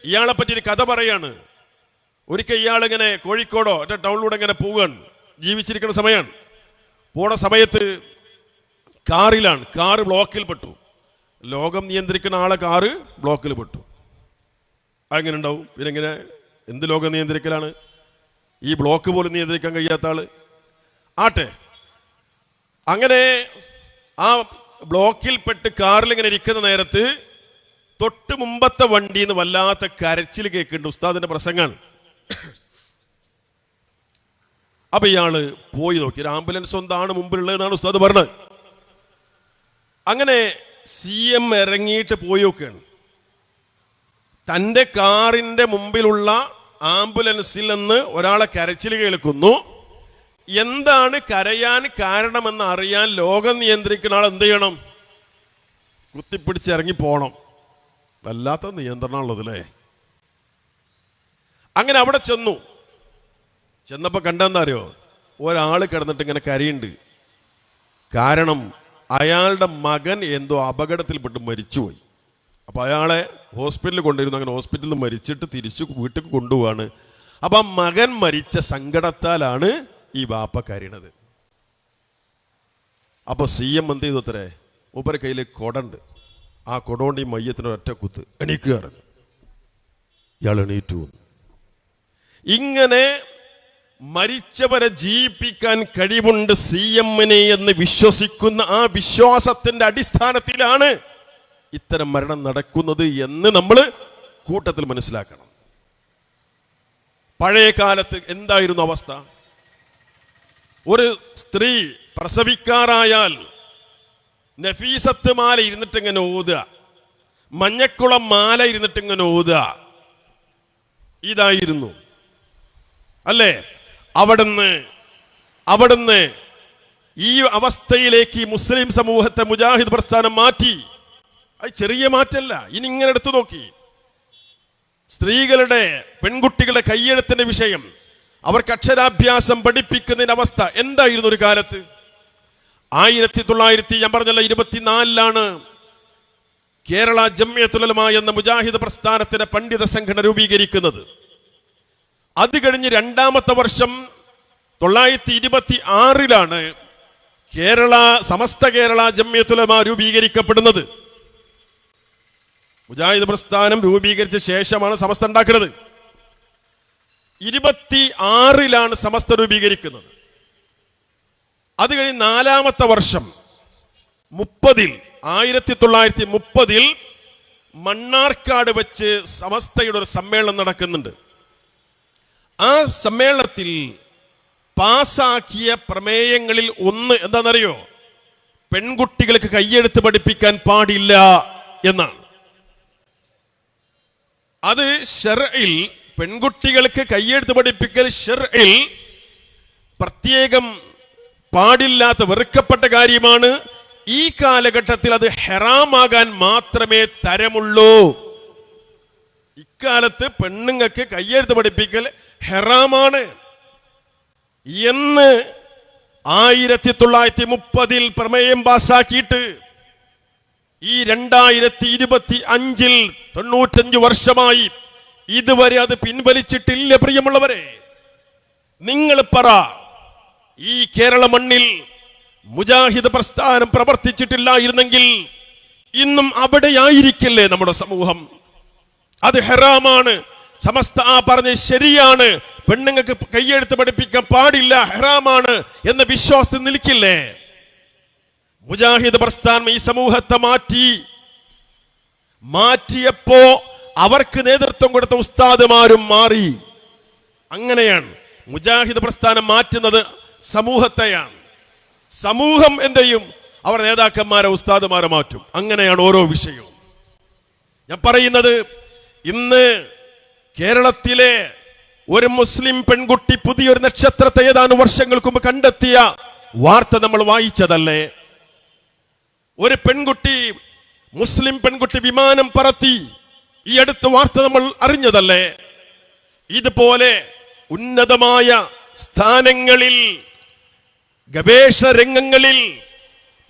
ഇയാളെ പറ്റി ഒരു കഥ പറയാണ്. ഒരിക്കൽ ഇയാളിങ്ങനെ കോഴിക്കോടോ ടൗണിലൂടെ ഇങ്ങനെ പോവുകയാണ്, ജീവിച്ചിരിക്കുന്ന സമയമാണ്. പോണ സമയത്ത് കാറിലാണ്, കാറ് ബ്ലോക്കിൽ പെട്ടു. ലോകം നിയന്ത്രിക്കുന്ന ആളെ കാറ് ബ്ലോക്കിൽ പെട്ടു. അങ്ങനെ ഉണ്ടാവും. പിന്നെ ഇങ്ങനെ എന്ത് ലോകം നിയന്ത്രിക്കലാണ്? ഈ ബ്ലോക്ക് പോലും നിയന്ത്രിക്കാൻ കഴിയാത്ത ആള് ആട്ടെ. അങ്ങനെ ആ ബ്ലോക്കിൽപ്പെട്ട് കാറിൽ ഇങ്ങനെ ഇരിക്കുന്ന നേരത്ത് തൊട്ട് മുമ്പത്തെ വണ്ടിയിൽ നിന്ന് വല്ലാത്ത കരച്ചിൽ കേൾക്കുന്നുണ്ട്. ഉസ്താദിന്റെ പ്രസംഗമാണ്. അപ്പൊ ഇയാള് പോയി നോക്കി. ഒരു ആംബുലൻസ് ഒന്നാണ് മുമ്പിലുള്ളതെന്നാണ് ഉസ്താദ് പറഞ്ഞത്. അങ്ങനെ CM ഇറങ്ങിയിട്ട് പോയി നോക്കുകയാണ്. തൻ്റെ കാറിന്റെ മുമ്പിലുള്ള ആംബുലൻസിൽ നിന്ന് ഒരാളെ കരച്ചിൽ കേൾക്കുന്നു. എന്താണ് കരയാൻ കാരണമെന്ന് അറിയാൻ ലോകം നിയന്ത്രിക്കുന്ന ആൾ എന്ത് ചെയ്യണം? കുത്തിപ്പിടിച്ച് ഇറങ്ങി പോണം. വല്ലാത്ത നിയന്ത്രണമുള്ളത് അല്ലേ? അങ്ങനെ അവിടെ ചെന്നപ്പോ കണ്ടെന്താ അറിയോ? ഒരാൾ കിടന്നിട്ട് ഇങ്ങനെ കരയുണ്ട്. കാരണം അയാളുടെ മകൻ എന്തോ അപകടത്തിൽപ്പെട്ട് മരിച്ചുപോയി. അപ്പൊ അയാളെ ഹോസ്പിറ്റലിൽ കൊണ്ടുവരുന്നു. അങ്ങനെ ഹോസ്പിറ്റലിൽ മരിച്ചിട്ട് തിരിച്ചു വീട്ടിൽ കൊണ്ടുപോവാണ്. അപ്പൊ ആ മകൻ മരിച്ച സങ്കടത്താലാണ് ഈ ബാപ്പ കരയണത്. അപ്പൊ CM എന്ത് ചെയ്തു അത്രേ? മൂപ്പരെ കയ്യിൽ കൊടണ്ട്. ആ കൊടോണ്ട് ഈ മയ്യത്തിന് ഒറ്റ കുത്ത്, എണീക്കുകയാണ്. ഇയാൾ എണീറ്റു. ഇങ്ങനെ മരിച്ചവരെ ജീവിപ്പിക്കാൻ കഴിവുണ്ട് CM-നെ എന്ന് വിശ്വസിക്കുന്ന ആ വിശ്വാസത്തിന്റെ അടിസ്ഥാനത്തിലാണ് ഇത്തരം മരണം നടക്കുന്നത് എന്ന് നമ്മൾ കൂട്ടത്തിൽ മനസ്സിലാക്കണം. പഴയ കാലത്ത് എന്തായിരുന്നു അവസ്ഥ? ഒരു സ്ത്രീ പ്രസവിക്കാറായാൽ നഫീസത്ത് മാല ഇരുന്നിട്ടിങ്ങനെ ഓതുക, മഞ്ഞക്കുളം മാല ഇരുന്നിട്ടിങ്ങനെ ഓതുക. ഇതായിരുന്നു അല്ലേ? അവിടുന്ന് ഈ അവസ്ഥയിലേക്ക് മുസ്ലിം സമൂഹത്തെ മുജാഹിദ് പ്രസ്ഥാനം മാറ്റി. അത് ചെറിയ മാറ്റല്ല. ഇനി ഇങ്ങനെ എടുത്തു നോക്കി, സ്ത്രീകളുടെ പെൺകുട്ടികളുടെ കയ്യെഴുത്തിന്റെ വിഷയം, അവർക്ക് അക്ഷരാഭ്യാസം പഠിപ്പിക്കുന്നതിന്റെ അവസ്ഥ എന്തായിരുന്നു ഒരു കാലത്ത്? 1924 കേരള ജംഇയ്യത്തുൽ ഉലമ എന്ന മുജാഹിദ് പ്രസ്ഥാനത്തിന്റെ പണ്ഡിത സംഘടന രൂപീകരിക്കുന്നത്. അത് കഴിഞ്ഞ് രണ്ടാമത്തെ വർഷം 1926 സമസ്ത കേരള ജംഇയ്യത്തുൽ ഉലമ രൂപീകരിക്കപ്പെടുന്നത്. മുജാഹിദ് പ്രസ്ഥാനം രൂപീകരിച്ച ശേഷമാണ് സമസ്ത ഉണ്ടാക്കുന്നത്. 26 സമസ്ത രൂപീകരിക്കുന്നത്. അത് കഴിഞ്ഞ് നാലാമത്തെ വർഷം 1930 മണ്ണാർക്കാട് വെച്ച് സമസ്തയുടെ ഒരു സമ്മേളനം നടക്കുന്നുണ്ട്. ആ സമ്മേളനത്തിൽ പാസാക്കിയ പ്രമേയങ്ങളിൽ ഒന്ന് എന്താണെന്നറിയോ? പെൺകുട്ടികൾക്ക് കയ്യെഴുത്ത് പഠിപ്പിക്കാൻ പാടില്ല എന്നാണ്. അത് ശർഇൽ പെൺകുട്ടികൾക്ക് കയ്യെഴുത്ത് പഠിപ്പിക്കൽ ശർഇൽ പ്രത്യേകം പാടില്ലാത്ത വെറുക്കപ്പെട്ട കാര്യമാണ്. ഈ കാലഘട്ടത്തിൽ അത് ഹറാമാകാൻ മാത്രമേ തരമുള്ളൂ. ഇക്കാലത്ത് പെണ്ണുങ്ങൾക്ക് കയ്യെഴുത്ത് പഠിപ്പിക്കൽ ഹറാമാണ് എന്ന് 1930 പ്രമേയം പാസാക്കിയിട്ട് ഈ 2025 95 വർഷമായി ഇതുവരെ അത് പിൻവലിച്ചിട്ടില്ല. പ്രിയമുള്ളവരെ, നിങ്ങൾ പറ, ഈ കേരള മണ്ണിൽ മുജാഹിദ് പ്രസ്ഥാനം പ്രവർത്തിച്ചിട്ടില്ലായിരുന്നെങ്കിൽ ഇന്നും അവിടെയായിരിക്കില്ലേ നമ്മുടെ സമൂഹം? അത് ഹറാമാണ്. സമസ്ത പറഞ്ഞ് ശരിയാണ്, പെണ്ണുങ്ങൾക്ക് കയ്യെഴുത്ത് പഠിപ്പിക്കാൻ പാടില്ല, ഹറാമാണ് എന്ന വിശ്വാസത്തിൽ നിൽക്കില്ലേ? മുജാഹിദ് പ്രസ്ഥാനം ഈ സമൂഹത്തെ മാറ്റിയപ്പോ അവർക്ക് നേതൃത്വം കൊടുത്ത ഉസ്താദുമാരും മാറി. അങ്ങനെയാണ് മുജാഹിദ് പ്രസ്ഥാനം മാറ്റുന്നത് സമൂഹത്തെയാണ്. സമൂഹം എന്ത് ചെയ്യും? അവർ നേതാക്കന്മാരെ ഉസ്താദുമാരെ മാറ്റും. അങ്ങനെയാണ് ഓരോ വിഷയവും. ഞാൻ പറയുന്നത്, ഇന്ന് കേരളത്തിലെ ഒരു മുസ്ലിം പെൺകുട്ടി പുതിയൊരു നക്ഷത്രത്തെ ഏതാനും വർഷങ്ങൾക്ക് മുമ്പ് കണ്ടെത്തിയ വാർത്ത നമ്മൾ വായിച്ചതല്ലേ? ഒരു പെൺകുട്ടി, മുസ്ലിം പെൺകുട്ടി വിമാനം പറത്തി, ഈ അടുത്ത വാർത്ത നമ്മൾ അറിഞ്ഞതല്ലേ? ഇതുപോലെ ഉന്നതമായ സ്ഥാനങ്ങളിൽ, ഗവേഷണ രംഗങ്ങളിൽ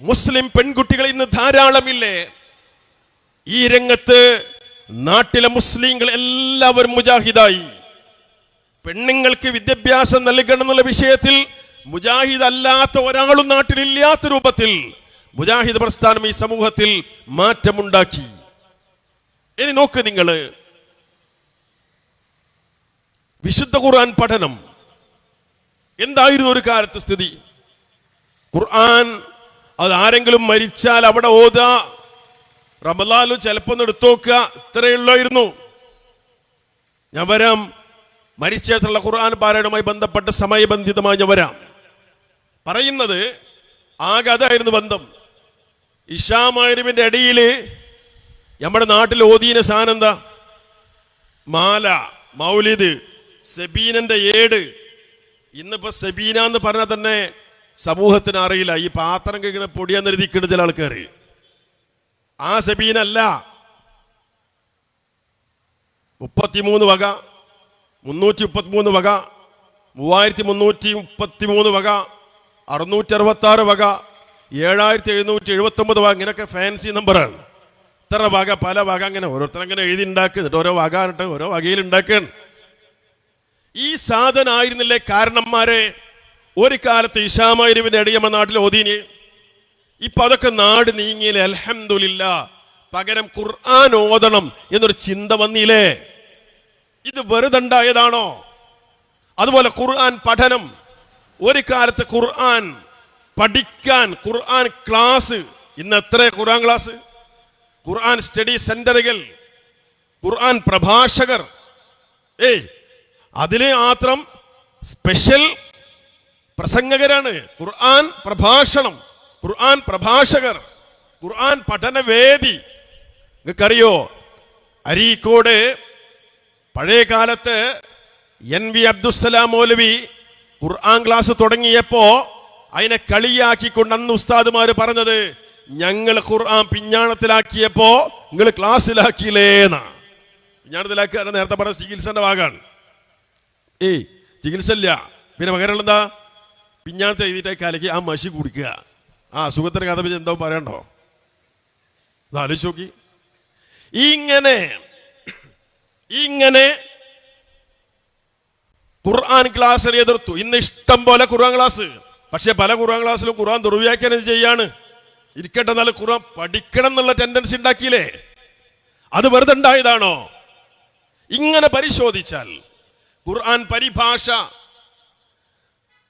മുസ്ലിം പെൺകുട്ടികൾ ഇന്ന് ധാരാളമില്ലേ? ഈ രംഗത്ത് നാട്ടിലെ മുസ്ലിങ്ങൾ എല്ലാവരും മുജാഹിദായി. പെണ്ണുങ്ങൾക്ക് വിദ്യാഭ്യാസം നൽകണം എന്നുള്ള വിഷയത്തിൽ മുജാഹിദ് അല്ലാത്ത ഒരാളും നാട്ടിലില്ലാത്ത രൂപത്തിൽ മുജാഹിദ് പ്രസ്ഥാനം ഈ സമൂഹത്തിൽ മാറ്റമുണ്ടാക്കി. ഇനി നോക്ക് നിങ്ങൾ, വിശുദ്ധ ഖുർആൻ പഠനം എന്തായിരുന്നു ഒരു കാലത്ത് സ്ഥിതി? ഖുർആൻ അത് ആരെങ്കിലും മരിച്ചാൽ അവിടെ ഓതാ, റമളാനിലും ചിലപ്പോൾ ഒന്ന് എടുത്തു നോക്കുക, ഇത്രയുള്ളായിരുന്നു. ഞാൻ വരാം, മരിച്ചേത്തുള്ള ഖുർആൻ പാരായണവുമായി ബന്ധപ്പെട്ട സമയബന്ധിതമായി ഞാൻ വരാം. പറയുന്നത് ആകെ അതായിരുന്നു ബന്ധം. ഇശാ മഗ്‌രിബിന്റെ ഇടയിൽ നമ്മുടെ നാട്ടിൽ ഓതീന സാധനം എന്താ? മാല, മൗലിദ്, സബീനന്റെ ഏട്. ഇന്നിപ്പോ സബീന എന്ന് പറഞ്ഞാൽ തന്നെ സമൂഹത്തിന് അറിയില്ല. ഈ പാത്രം കഴിക്കുന്ന പൊടിയാന്ന് എഴുതിക്കുന്ന ചില ആൾക്കാർ. ആ സബീനല്ല. 33 വക, 333 വക, 3333 വക, 666 വക, 7779 വക, ഇങ്ങനെയൊക്കെ ഫാൻസി നമ്പറാണ്. ഇത്ര വക, പല വക, അങ്ങനെ ഓരോരുത്തരങ്ങനെ എഴുതി ഉണ്ടാക്കുക. എന്നിട്ട് ഓരോ വക എന്നിട്ട് ഓരോ വകയിൽ ഉണ്ടാക്കാൻ. ഈ സാധനമായിരുന്നില്ലേ കാരണന്മാരെ ഒരു കാലത്ത് ഇശാ മഗ്‌രിബിന്റെ ഇടയിൽ നമ്മുടെ നാട്ടിൽ ഓതീന്? ഇപ്പൊ അതൊക്കെ നാട് നീങ്ങിയില്ലേ? അൽഹംദുലില്ലാ. പകരം ഖുർആൻ ഓതണം എന്നൊരു ചിന്ത വന്നില്ലേ? ഇത് വെറുതെ ഉണ്ടായതാണോ? അതുപോലെ ഖുർആൻ പഠനം, ഒരു കാലത്ത് ഖുർആൻ പഠിക്കാൻ ഖുർആൻ ക്ലാസ്, ഇന്ന് എത്ര ഖുർആൻ ക്ലാസ്, ഖുർആൻ സ്റ്റഡി സെന്ററുകൾ, ഖുർആൻ പ്രഭാഷകർ. അതിന് മാത്രം സ്പെഷ്യൽ പ്രസംഗകരാണ്. ഖുർആൻ പ്രഭാഷണം, ഖുർആൻ പ്രഭാഷകർ, ഖുർആൻ പഠനവേദി. നിങ്ങൾക്കറിയോ, അരീക്കോട് പഴയ കാലത്ത് NV അബ്ദുസ്സലാം മൗലവി ഖുർആൻ ക്ലാസ് തുടങ്ങിയപ്പോ അതിനെ കളിയാക്കിക്കൊണ്ട് അന്ന് ഉസ്താദുമാര് പറഞ്ഞത്, ഞങ്ങൾ ഖുർആൻ പിഞ്ഞാണത്തിലാക്കിയപ്പോ നിങ്ങൾ ക്ലാസ്സിലാക്കിയില്ലേന്നാ. പിഞ്ഞാണത്തിലാക്കുക നേരത്തെ പറഞ്ഞ ചികിത്സന്റെ ഭാഗമാണ്. ചികിത്സ ഇല്ല, പിന്നെ പകരം എന്താ? പിഞ്ഞാണത്തിൽ എഴുതിയിട്ട് കലക്കി ആ മഷി കുടിക്കുക. ആ അസുഖത്തിന് കഥ പിന്നെ എന്താ പറയണ്ടോ? ആലോചിച്ച് നോക്കി. ഇങ്ങനെ ഖുർആൻ ക്ലാസ്സിൽ എതിർത്തു. ഇന്ന് ഇഷ്ടം പോലെ ഖുർആൻ ക്ലാസ്. പക്ഷെ പല ഖുർആൻ ക്ലാസ്സിലും ഖുർആൻ ദുർവ്യാഖ്യാനം ചെയ്യാണ്. ഇരിക്കട്ടെ, നല്ല ഖുർആൻ പഠിക്കണം എന്നുള്ള ടെൻഡൻസി ഉണ്ടാക്കിയില്ലേ? അത് വെറുതെ ഉണ്ടായതാണോ? ഇങ്ങനെ പരിശോധിച്ചാൽ ഖുർആൻ പരിഭാഷ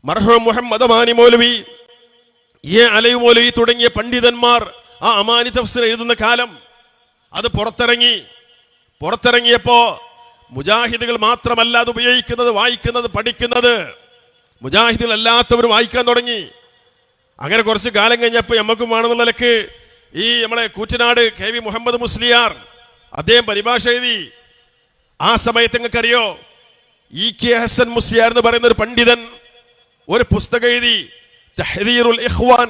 മർഹൂം മുഹമ്മദ് അമാനി മൗലവി, അലൈ മൗലവി തുടങ്ങിയ പണ്ഡിതന്മാർ ആ അമാനി തഫ്സീർ എഴുതുന്ന കാലം അത് പുറത്തിറങ്ങിയപ്പോ മുജാഹിദുകൾ മാത്രമല്ല അത് ഉപയോഗിക്കുന്നത്, വായിക്കുന്നത്, പഠിക്കുന്നത്. മുജാഹിദുകൾ അല്ലാത്തവർ വായിക്കാൻ തുടങ്ങി. അങ്ങനെ കുറച്ച് കാലം കഴിഞ്ഞപ്പോൾ നമുക്കും വേണമെന്നുള്ള നിലക്ക് ഈ നമ്മളെ കൂറ്റനാട് KV മുഹമ്മദ് മുസ്ലിയാർ അദ്ദേഹം പരിഭാഷ എഴുതി. ആ സമയത്ത് നിങ്ങൾക്കറിയോ EK ഹസൻ മുസ്ലിയാർ എന്ന് പറയുന്ന ഒരു പണ്ഡിതൻ ഒരു പുസ്തകം എഴുതി, തഹ്ദീറുൽ ഇഖ്വാൻ.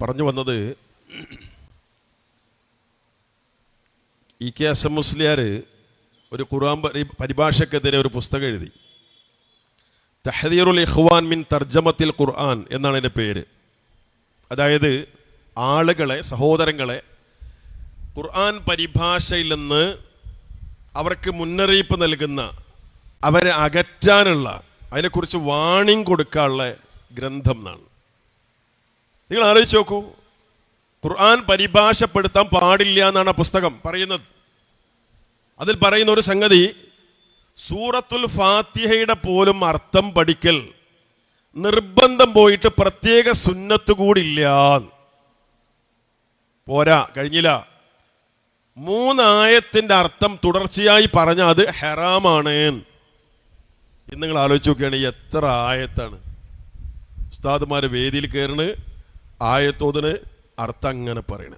പറഞ്ഞു വന്നത്, EK ഹസൻ മുസ്ലിയാർ ഒരു ഖുർആൻ പരിഭാഷക്കെതിരെ ഒരു പുസ്തകം എഴുതി. തഹ്ദീറുൽ ഇഖ്വാൻ മിൻ തർജമത്തിൽ ഖുർആൻ എന്നാണ് അതിൻ്റെ പേര്. അതായത് ആളുകളെ, സഹോദരങ്ങളെ ഖുർആൻ പരിഭാഷയിൽ നിന്ന് അവർക്ക് മുന്നറിയിപ്പ് നൽകുന്ന, അവരെ അകറ്റാനുള്ള, അതിനെക്കുറിച്ച് വാണിംഗ് കൊടുക്കാനുള്ള ഗ്രന്ഥം എന്നാണ്. നിങ്ങൾ ആലോചിച്ച് നോക്കൂ, ഖുർആൻ പരിഭാഷപ്പെടുത്താൻ പാടില്ല എന്നാണ് ആ പുസ്തകം പറയുന്നത്. അതിൽ പറയുന്ന ഒരു സംഗതി, സൂറത്തുൽ ഫാത്തിഹയുടെ പോലും അർത്ഥം പഠിക്കൽ നിർബന്ധം പോയിട്ട് പ്രത്യേക സുന്നത്ത് കൂടില്ല. പോരാ, കഴിഞ്ഞില്ല. 3 ആയത്തിന്റെ അർത്ഥം തുടർച്ചയായി പറഞ്ഞാൽ അത് ഹറാമാണ്. ഇന്ന് നിങ്ങൾ ആലോചിച്ച് നോക്കുകയാണെങ്കിൽ എത്ര ആയത്താണ് ഉസ്താദുമാരെ വേദിയിൽ കയറണ്, ആയത്തോതിന് അർത്ഥം അങ്ങനെ പറയണ.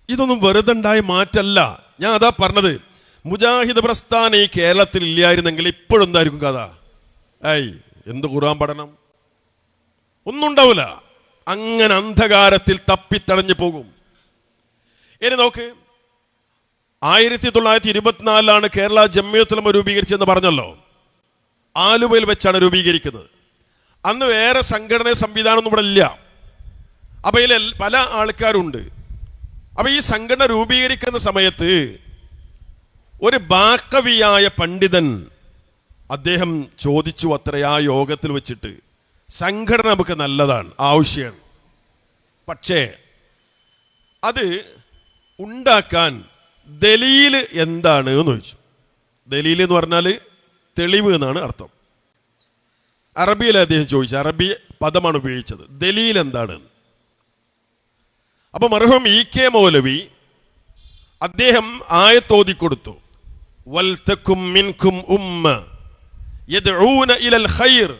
ഇതൊന്നും വെറുതെ ഉണ്ടായ മാറ്റല്ല. ഞാൻ അതാ പറഞ്ഞത്, മുജാഹിദ് പ്രസ്ഥാനം ഈ കേരളത്തിൽ ഇല്ലായിരുന്നെങ്കിൽ ഇപ്പോഴെന്തായിരിക്കും കഥ? എന്ത് ഖുർആൻ പഠനം, ഒന്നും ഉണ്ടാവില്ല. അങ്ങനെ അന്ധകാരത്തിൽ തപ്പിത്തടഞ്ഞു പോകും. ഇനി നോക്ക്, 1924 കേരള ജംഇയ്യത്തുൽ ഉലമ രൂപീകരിച്ചെന്ന് പറഞ്ഞല്ലോ. ആലുവയിൽ വെച്ചാണ് രൂപീകരിക്കുന്നത്. അന്ന് വേറെ സംഘടന സംവിധാനമൊന്നും ഇവിടെ ഇല്ല. അപ്പൊ ഇതിൽ പല ആൾക്കാരുണ്ട്. അപ്പൊ ഈ സംഘടന രൂപീകരിക്കുന്ന സമയത്ത് ഒരു ബാക്കവിയായ പണ്ഡിതൻ അദ്ദേഹം ചോദിച്ചു അത്ര ആ യോഗത്തിൽ വെച്ചിട്ട്, സംഘടന നമുക്ക് നല്ലതാണ്, ആവശ്യമാണ്, പക്ഷേ അത് ഉണ്ടാക്കാൻ ദലീൽ എന്താണ് എന്ന് ചോദിച്ചു. ദലീൽ എന്ന് പറഞ്ഞാൽ തെളിവ് എന്നാണ് അർത്ഥം. അറബിയിൽ അദ്ദേഹം ചോദിച്ചു, അറബി പദമാണ് ഉപയോഗിച്ചത്. ദലീൽ എന്താണ്? അപ്പൊ മർഹൂം EK മൗലവി അദ്ദേഹം ആയത്തോതി കൊടുത്തു. വൽതകും മിൻകും ഉമ്മ യദ്ഊന ഇലൽ ഖൈർ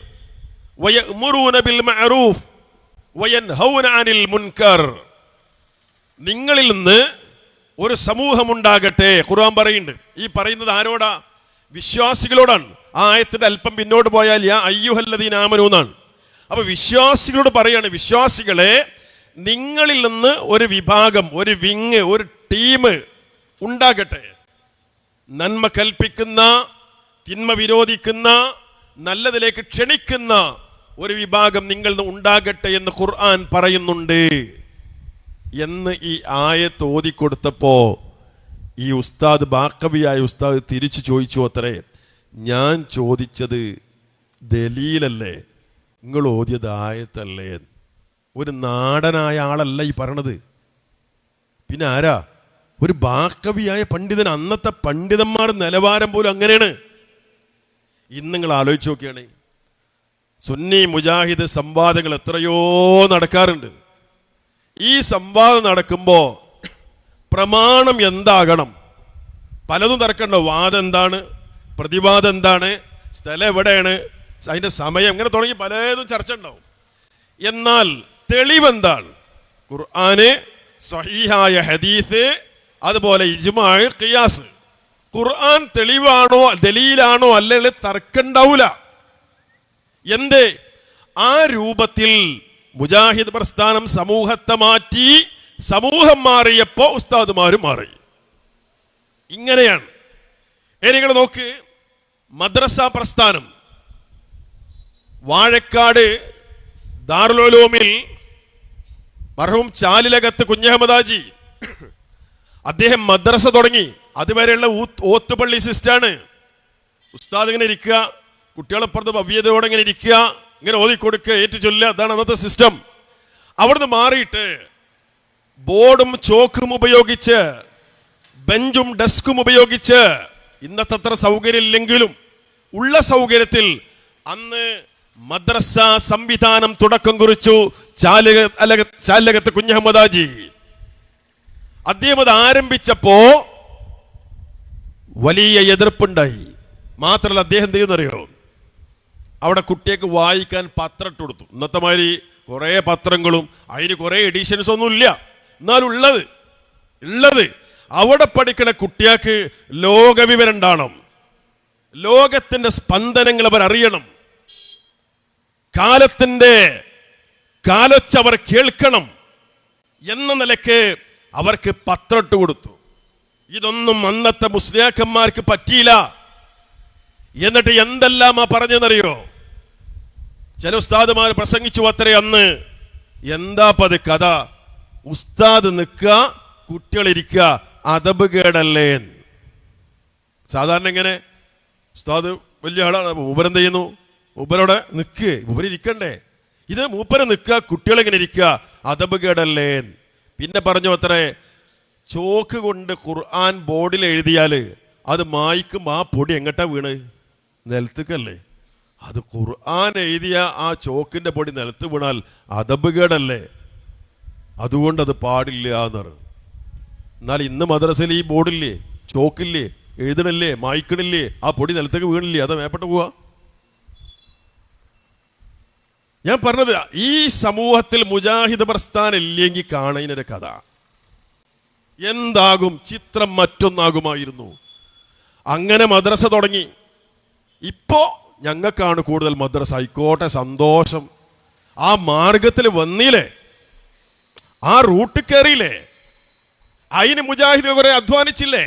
വയഅ്മുറൂന ബിൽ മഅറൂഫ് വയൻഹൗന അനിൽ മുൻകർ. നിങ്ങളിൽ നിന്ന് ഒരു സമൂഹം ഉണ്ടാകട്ടെ. ഖുർആൻ പറയുന്നുണ്ട്. ഈ പറയുന്നത് ആരോടാ? വിശ്വാസികളോടാണ്. ആ ആയത്തിന്റെ അല്പം പിന്നോട്ട് പോയാൽ യാ അയ്യുഹല്ലദീന ആമനൂ എന്നാണ്. അപ്പൊ വിശ്വാസികളോട് പറയാണ്, വിശ്വാസികളെ, നിങ്ങളിൽ നിന്ന് ഒരു വിഭാഗം, ഒരു വിങ്, ഒരു ടീം ഉണ്ടാകട്ടെ. നന്മ കൽപ്പിക്കുന്ന, തിന്മ വിരോധിക്കുന്ന, നല്ലതിലേക്ക് ക്ഷണിക്കുന്ന ഒരു വിഭാഗം നിങ്ങളിൽ നിന്ന് ഉണ്ടാകട്ടെ എന്ന് ഖുർആൻ പറയുന്നുണ്ട് എന്ന് ഈ ആയത്ത് ഓതിക്കൊടുത്തപ്പോ ഈ ഉസ്താദ്, ബാക്കവിയായ ഉസ്താദ് തിരിച്ചു ചോദിച്ചു അത്രേ, ഞാൻ ചോദിച്ചത് ദലീലല്ലേ, നിങ്ങൾ ഓതിയത് ആയത്തല്ലേ? ഒരു നാടനായ ആളല്ല ഈ പറയണത്, പിന്നെ ആരാ? ഒരു ബാക്കവിയായ പണ്ഡിതൻ. അന്നത്തെ പണ്ഡിതന്മാർ നിലവാരം പോലും അങ്ങനെയാണ്. ഇന്ന് നിങ്ങൾ ആലോചിച്ച് നോക്കിയാണ്, സുന്നി മുജാഹിദ് സംവാദങ്ങൾ എത്രയോ നടക്കാറുണ്ട്. ഈ സംവാദം നടക്കുമ്പോൾ പ്രമാണം എന്താകണം? പലതും തർക്കമുണ്ടോ? വാദം എന്താണ്, പ്രതിവാദം എന്താണ്, സ്ഥലം എവിടെയാണ്, അതിൻ്റെ സമയം, ഇങ്ങനെ തുടങ്ങി പലതും ചർച്ച ഉണ്ടാവും. എന്നാൽ തെളിവെന്താണ്? ഖുർആന്, സ്വഹീഹായ ഹദീസ്, അതുപോലെ ഇജ്മാ, ഖിയാസ്. ഖുർആൻ തെളിവാണോ ദലീലാണോ അല്ലെങ്കിൽ തർക്കമുണ്ടാവൂല. എന്തേ? ആ രൂപത്തിൽ മുജാഹിദ് പ്രസ്ഥാനം സമൂഹത്തെ മാറ്റി. സമൂഹം മാറിയപ്പോ ഉസ്താദുമാരും മാറി. ഇങ്ങനെയാണ്. നിങ്ങൾ നോക്ക്, മദ്രസ പ്രസ്ഥാനം വാഴക്കാട് ദാറുൽ ഉലൂമിൽ മർഹൂം ചാലിലകത്ത് കുഞ്ഞഹമ്മദാജി അദ്ദേഹം മദ്രസ തുടങ്ങി. അതുവരെയുള്ള ഓത്തുപള്ളി സിസ്റ്റാണ്. ഉസ്താദ് ഇങ്ങനെ ഇരിക്കുക, കുട്ടികളപ്പുറത്ത് ഭവ്യതയോടെ ഇങ്ങനെ ഇരിക്കുക, ഇങ്ങനെ ഓതിക്കൊടുക്കുക, ഏറ്റുചൊല്ലുക. അതാണ് അന്നത്തെ സിസ്റ്റം. അവിടുന്ന് മാറിയിട്ട് ബോർഡും ചോക്കും ഉപയോഗിച്ച്, ബെഞ്ചും ഡെസ്കും ഉപയോഗിച്ച്, ഇന്നത്തെ അത്ര സൗകര്യം ഇല്ലെങ്കിലും ഉള്ള സൗകര്യത്തിൽ അന്ന് മദ്രസ സംവിധാനം തുടക്കം കുറിച്ചു ചാലകത്ത് കുഞ്ഞഹമ്മദാജി. അദ്ദേഹം അത് ആരംഭിച്ചപ്പോ വലിയ എതിർപ്പുണ്ടായി. മാത്രമല്ല, അദ്ദേഹം എന്ത് ചെയ്യുന്നറിയോ? അവിടെ കുട്ടികൾക്ക് വായിക്കാൻ പത്രം ഇട്ട് കൊടുത്തു. ഇന്നത്തെ മാതിരി കുറേ പത്രങ്ങളും അതിന് കുറേ എഡിഷൻസ് ഒന്നും ഇല്ല. എന്നാലും ഉള്ളത് അവിടെ പഠിക്കുന്ന കുട്ടികൾക്ക് ലോകവിവരം ഉണ്ടാവണം, ലോകത്തിന്റെ സ്പന്ദനങ്ങൾ അവർ അറിയണം, കാലൊച്ച അവർ കേൾക്കണം എന്ന നിലയ്ക്ക് അവർക്ക് പത്രം ഇട്ട് കൊടുത്തു. ഇതൊന്നും അന്നത്തെ മുസ്ലിയാക്കന്മാർക്ക് പറ്റിയില്ല. എന്നിട്ട് എന്തെല്ലാമാ പറഞ്ഞെന്നറിയോ? ചില ഉസ്താദുമാർ പ്രസംഗിച്ചു അത്രേ അന്ന്. എന്താപ്പത് കഥ? ഉസ്താദ് നിൽക്കുക, കുട്ടികളിരിക്കുക, അദബ് കേടല്ലേ? സാധാരണ എങ്ങനെ? ഉസ്താദ് വലിയ ആളാണ്, മൂപ്പരെന്ത് ചെയ്യുന്നു? മൂപ്പരോടെ നിൽക്കുക, മൂപ്പരിക്കണ്ടേ? ഇത് മൂപ്പരെ നിൽക്കുക, കുട്ടികളെങ്ങനെ ഇരിക്കുക, അദബ് കേടല്ലേ? പിന്നെ പറഞ്ഞു അത്രേ, ചോക്ക് കൊണ്ട് ഖുർആൻ ബോർഡിൽ എഴുതിയാൽ അത് മായ്ക്കും, ആ പൊടി എങ്ങട്ടാ വീണ്? നിലത്തേക്കല്ലേ. അത് ഖുർആൻ എഴുതിയ ആ ചോക്കിന്റെ പൊടി നിലത്ത് വീണാൽ അദബ് കേടല്ലേ? അതുകൊണ്ട് അത് പാടില്ല എന്ന് പറഞ്ഞു. എന്നാൽ ഇന്ന് മദ്രസയിൽ ഈ ബോർഡില്ലേ, ചോക്കില്ലേ, എഴുതണില്ലേ, മായ്ക്കണില്ലേ, ആ പൊടി നിലത്തേക്ക് വീണില്ലേ, അത് മേപ്പെട്ട് പോവാ. ഞാൻ പറഞ്ഞത്, ഈ സമൂഹത്തിൽ മുജാഹിദ് പ്രസ്ഥാനം ഇല്ലെങ്കിൽ കാണുന്നതിനൊരു കഥ എന്താകും? ചിത്രം മറ്റൊന്നാകുമായിരുന്നു. അങ്ങനെ മദ്രസ തുടങ്ങി. ഇപ്പോ ഞങ്ങൾക്കാണ് കൂടുതൽ മദ്രസ. ആയിക്കോട്ടെ, സന്തോഷം. ആ മാർഗത്തിൽ വന്നില്ലേ, ആ റൂട്ട് കയറിയില്ലേ, അതിന് മുജാഹിദ് കുറെ അധ്വാനിച്ചില്ലേ?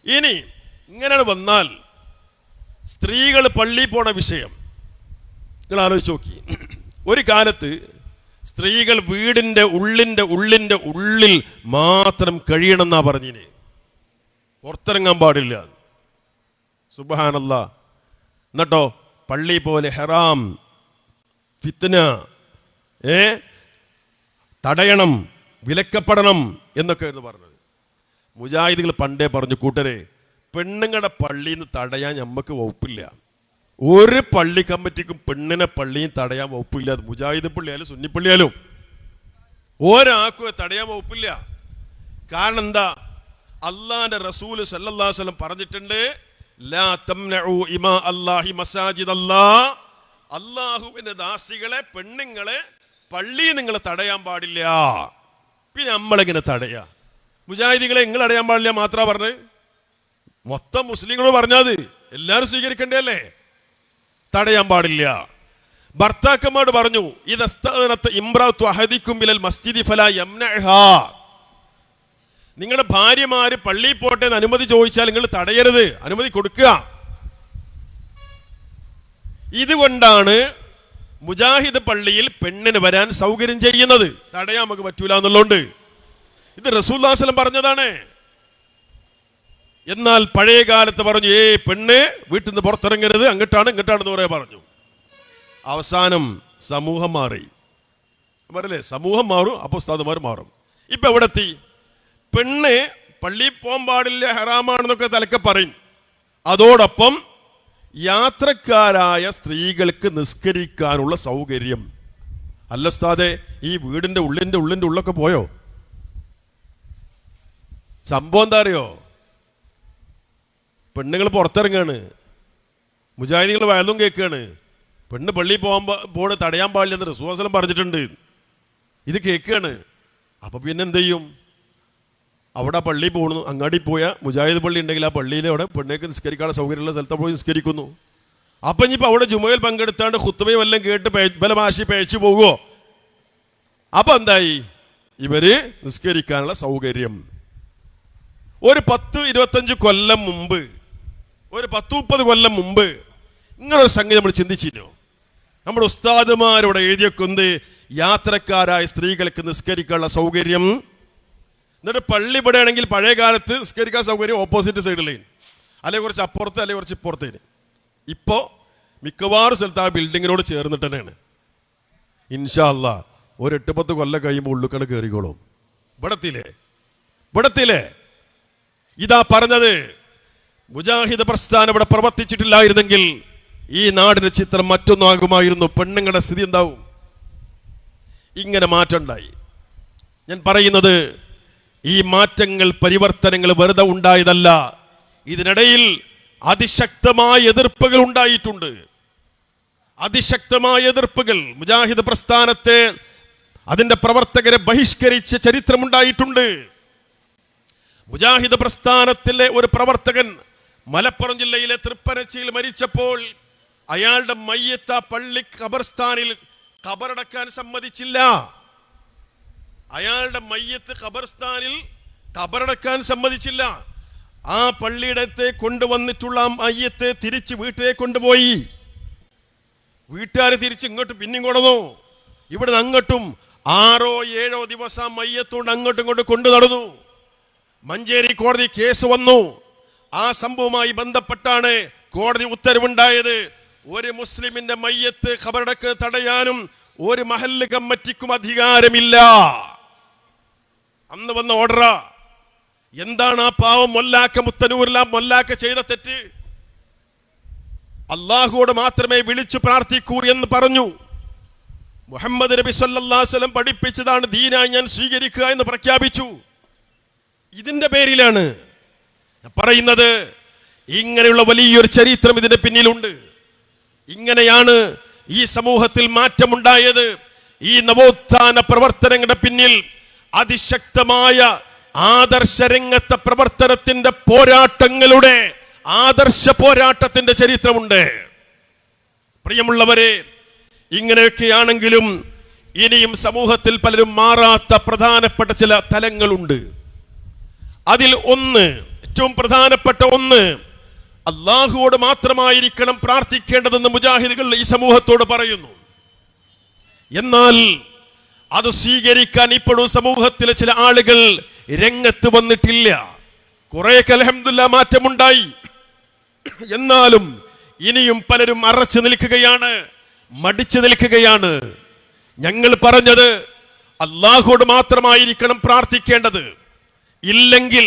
ഇനി ഇങ്ങനെ വന്നാൽ സ്ത്രീകൾ പള്ളിയിൽ പോണ വിഷയം നിങ്ങൾ ആലോചിച്ച് നോക്കി. ഒരു കാലത്ത് സ്ത്രീകൾ വീടിന്റെ ഉള്ളിൽ മാത്രം കഴിയണമെന്നാ പറഞ്ഞിന്, പുറത്തിറങ്ങാൻ പാടില്ല. സുബ്ഹാനല്ലാഹ്. എന്നിട്ടോ പള്ളി പോലെ ഹറാം, ഫിത്ന, തടയണം, വിലക്കപ്പെടണം എന്നൊക്കെയായിരുന്നു പറഞ്ഞത്. മുജാഹിദുകൾ പണ്ടേ പറഞ്ഞു, കൂട്ടരെ, പെണ്ണുങ്ങളുടെ പള്ളിയിൽ നിന്ന് തടയാൻ നമുക്ക് വകുപ്പില്ല. ഒരു പള്ളി കമ്മിറ്റിക്കും പെണ്ണിനെ പള്ളിയും തടയാൻ വകുപ്പില്ല. അത് മുജാഹിദ് പള്ളിയാലും സുന്നിപ്പള്ളിയാലും ഒരാൾക്കും തടയാൻ വകുപ്പില്ല. കാരണം എന്താ? അള്ളാന്റെ റസൂല് സല്ലല്ലാഹു അലൈഹി വസല്ലം പറഞ്ഞിട്ടുണ്ട്, ലാ തംനഉ ഇമാ അല്ലാഹി മസാജിദ് അല്ലാഹ്. അള്ളാഹുവിന്റെ ദാസികളെ, പെണ്ണുങ്ങളെ പള്ളി നിങ്ങൾ തടയാൻ പാടില്ല. പിന്നെ നമ്മളെങ്ങനെ തടയാ? മുജാഹിദികളെ നിങ്ങൾ അടയാൻ പാടില്ല മാത്രാ പറഞ്ഞത്? മൊത്തം മുസ്ലിങ്ങളോട് പറഞ്ഞത് എല്ലാവരും സ്വീകരിക്കണ്ടേ? തടയാൻ പാടില്ല. ഭർത്താക്കന്മാരോട് പറഞ്ഞു, നിങ്ങളുടെ ഭാര്യമാര് പള്ളിയിൽ പോട്ടെ എന്ന് അനുമതി ചോദിച്ചാൽ നിങ്ങൾ തടയരുത്, അനുമതി കൊടുക്കുക. ഇതുകൊണ്ടാണ് മുജാഹിദ് പള്ളിയിൽ പെണ്ണിന് വരാൻ സൗകര്യം ചെയ്യുന്നത്. തടയാൻ നമുക്ക് പറ്റൂല എന്നുള്ളതുകൊണ്ട്. ഇത് റസൂലുള്ളാഹി സ്വല്ലല്ലാഹു അലൈഹി വസല്ലം പറഞ്ഞതാണ്. എന്നാൽ പഴയ കാലത്ത് പറഞ്ഞു, പെണ്ണ് വീട്ടിൽ നിന്ന് പുറത്തിറങ്ങരുത്, അങ്ങോട്ടാണ് ഇങ്ങോട്ടാണെന്ന് പറയാൻ പറഞ്ഞു. അവസാനം സമൂഹം മാറി. പറയല്ലേ, സമൂഹം മാറും, അപ്പോൾ ഉസ്താദുമാർ മാറും. ഇപ്പൊ എവിടെ എത്തി? പെണ്ണ് പള്ളിയിൽ പോകാൻ പാടില്ല, ഹറാമാണെന്നൊക്കെ തലക്കെ പറയും. അതോടൊപ്പം യാത്രക്കാരായ സ്ത്രീകൾക്ക് നിസ്കരിക്കാനുള്ള സൗകര്യം. അല്ല ഉസ്താദേ, ഈ വീടിന്റെ ഉള്ളിന്റെ ഉള്ളൊക്കെ പോയോ? സംഭവം എന്താ അറിയോ? പെണ്ണുങ്ങൾ പുറത്തിറങ്ങാണ്, മുജാഹിദികൾ വയലും കേൾക്കുകയാണ്. പെണ്ണ് പള്ളിയിൽ പോകാൻ തടയാൻ പാടില്ലെന്ന് റസൂലുള്ളാഹി സ്വല്ലല്ലാഹു അലൈഹി വസല്ലം പറഞ്ഞിട്ടുണ്ട്. ഇത് കേൾക്കുകയാണ്. അപ്പൊ പിന്നെ എന്ത് ചെയ്യും? അവിടെ പള്ളി പോകുന്നു, അങ്ങാടി പോയ മുജാഹിദ് പള്ളി ഉണ്ടെങ്കിൽ ആ പള്ളിയിൽ അവിടെ പെണ്ണേക്ക് നിസ്കരിക്കാനുള്ള സൗകര്യമുള്ള സ്ഥലത്ത് പോയി നിസ്കരിക്കുന്നു. അപ്പൊ ഇനിയിപ്പോൾ അവിടെ ജുമയിൽ പങ്കെടുത്താണ്ട് ഖുത്ബയും എല്ലാം കേട്ട് ബലമാശി പേച്ചു പോകുമോ? അപ്പൊ എന്തായി? ഇവര് നിസ്കരിക്കാനുള്ള സൗകര്യം. ഒരു 10-25 കൊല്ലം മുമ്പ്, ഒരു 10-30 കൊല്ലം മുമ്പ് ഇങ്ങനൊരു സംഗതി നമ്മൾ ചിന്തിച്ചിരുന്നു. നമ്മുടെ ഉസ്താദുമാരോട് എഴുതിയൊക്കെ യാത്രക്കാരായ സ്ത്രീകൾക്ക് നിസ്കരിക്കാനുള്ള സൗകര്യം. എന്നിട്ട് പള്ളി ഇവിടെ ആണെങ്കിൽ പഴയ കാലത്ത് നിസ്കരിക്കാൻ സൗകര്യം ഓപ്പോസിറ്റ് സൈഡിലേ, അല്ലെങ്കിൽ കുറച്ച് അപ്പുറത്ത്, അല്ലെങ്കിൽ കുറച്ച് ഇപ്പുറത്തേന്. ഇപ്പോൾ മിക്കവാറും സ്ഥലത്ത് ആ ബിൽഡിങ്ങിനോട് ചേർന്നിട്ട് തന്നെയാണ്. ഇൻഷാ അല്ലാഹ് ഒരു 8-10 കൊല്ലം കഴിയുമ്പോൾ ഉള്ളിക്കണ് കയറിക്കോളും. ഇവിടത്തില്ലേ ഇതാ പറഞ്ഞത്. മുജാഹിദ് പ്രസ്ഥാനം ഇവിടെ പ്രവർത്തിച്ചിട്ടില്ലായിരുന്നെങ്കിൽ ഈ നാടിന്റെ ചിത്രം മറ്റൊന്നാകുമായിരുന്നു. പെണ്ണുങ്ങളുടെ സ്ഥിതി എന്താവും? ഇങ്ങനെ മാറ്റമുണ്ടായി. ഞാൻ പറയുന്നത്, ഈ മാറ്റങ്ങൾ, പരിവർത്തനങ്ങൾ വെറുതെ ഉണ്ടായതല്ല. ഇതിനിടയിൽ അതിശക്തമായ എതിർപ്പുകൾ ഉണ്ടായിട്ടുണ്ട്. അതിശക്തമായ എതിർപ്പുകൾ. മുജാഹിദ് പ്രസ്ഥാനത്തെ, അതിന്റെ പ്രവർത്തകരെ ബഹിഷ്കരിച്ച ചരിത്രമുണ്ടായിട്ടുണ്ട്. മുജാഹിദ് പ്രസ്ഥാനത്തിലെ ഒരു പ്രവർത്തകൻ മലപ്പുറം ജില്ലയിലെ തൃപ്പനച്ചിയിൽ മരിച്ചപ്പോൾ അയാളുടെ മയ്യത്ത് പള്ളി ഖബർസ്ഥാനിൽ ഖബറടക്കാൻ സമ്മതിച്ചില്ല. അയാളുടെ മയ്യത്ത് ഖബർസ്ഥാനിൽ ഖബറടക്കാൻ സമ്മതിച്ചില്ല. ആ പള്ളിയിടത്തെ കൊണ്ടുവന്നിട്ടുള്ള മയ്യത്ത് തിരിച്ച് വീട്ടിലേക്ക് കൊണ്ടുപോയി. വീട്ടുകാർ തിരിച്ച് ഇങ്ങോട്ട് പിന്നെയും കൊണ്ടുവന്നു. ഇവിടെ അങ്ങോട്ടും 6-7 ദിവസം മയ്യത്തോണ്ട് അങ്ങോട്ടും ഇങ്ങോട്ടും കൊണ്ടു നടന്നു. മഞ്ചേരി കോടതി കേസ് വന്നു. ആ സംഭവവുമായി ബന്ധപ്പെട്ടാണ് കോടതി ഉത്തരവുണ്ടായത്. ഒരു മുസ്ലിമിന്റെ മയ്യത്ത് ഖബറടക്ക് തടയാനും ഒരു മഹല്ല് കമ്മിറ്റിക്കും അധികാരമില്ല. അന്ന് വന്ന ഓർഡറാ. എന്താണ് ആ പാവം മൊല്ലാക്ക മുത്തനൂരിലാ മൊല്ലാക്ക ചെയ്ത തെറ്റ്? അള്ളാഹുവോട് മാത്രമേ വിളിച്ചു പ്രാർത്ഥിക്കൂ എന്ന് പറഞ്ഞു. മുഹമ്മദ് നബി സല്ലല്ലാഹു അലൈഹി വസല്ലം പഠിപ്പിച്ചതാണ് ദീനായി ഞാൻ സ്വീകരിക്കുക എന്ന് പ്രഖ്യാപിച്ചു. ഇതിന്റെ പേരിലാണ് പറയുന്നത്. ഇങ്ങനെയുള്ള വലിയൊരു ചരിത്രം ഇതിന്റെ പിന്നിലുണ്ട്. ഇങ്ങനെയാണ് ഈ സമൂഹത്തിൽ മാറ്റമുണ്ടായത്. ഈ നവോത്ഥാന പ്രവർത്തനങ്ങളുടെ പിന്നിൽ അതിശക്തമായ ആദർശരംഗത്തെ പ്രവർത്തനത്തിന്റെ പോരാട്ടങ്ങളുടെ, ആദർശ പോരാട്ടത്തിന്റെ ചരിത്രമുണ്ട്. പ്രിയമുള്ളവരെ, ഇങ്ങനെയൊക്കെയാണെങ്കിലും ഇനിയും സമൂഹത്തിൽ പലരും മാറാത്ത പ്രധാനപ്പെട്ട ചില തലങ്ങളുണ്ട്. അതിൽ ഒന്ന്, ഏറ്റവും പ്രധാനപ്പെട്ട ഒന്ന്, അള്ളാഹുവോട് മാത്രമായിരിക്കണം പ്രാർത്ഥിക്കേണ്ടതെന്ന് മുജാഹിദുകൾ ഈ സമൂഹത്തോട് പറയുന്നു. എന്നാൽ അത് സ്വീകരിക്കാൻ ഇപ്പോഴും സമൂഹത്തിലെ ചില ആളുകൾ രംഗത്ത് വന്നിട്ടില്ല. കുറേയൊക്കെ അൽഹംദുലില്ലാഹ് മാറ്റമുണ്ടായി. എന്നാലും ഇനിയും പലരും അറച്ചു നിൽക്കുകയാണ്, മടിച്ചു നിൽക്കുകയാണ്. ഞങ്ങൾ പറഞ്ഞത് അള്ളാഹുവോട് മാത്രമായിരിക്കണം പ്രാർത്ഥിക്കേണ്ടത്. ഇല്ലെങ്കിൽ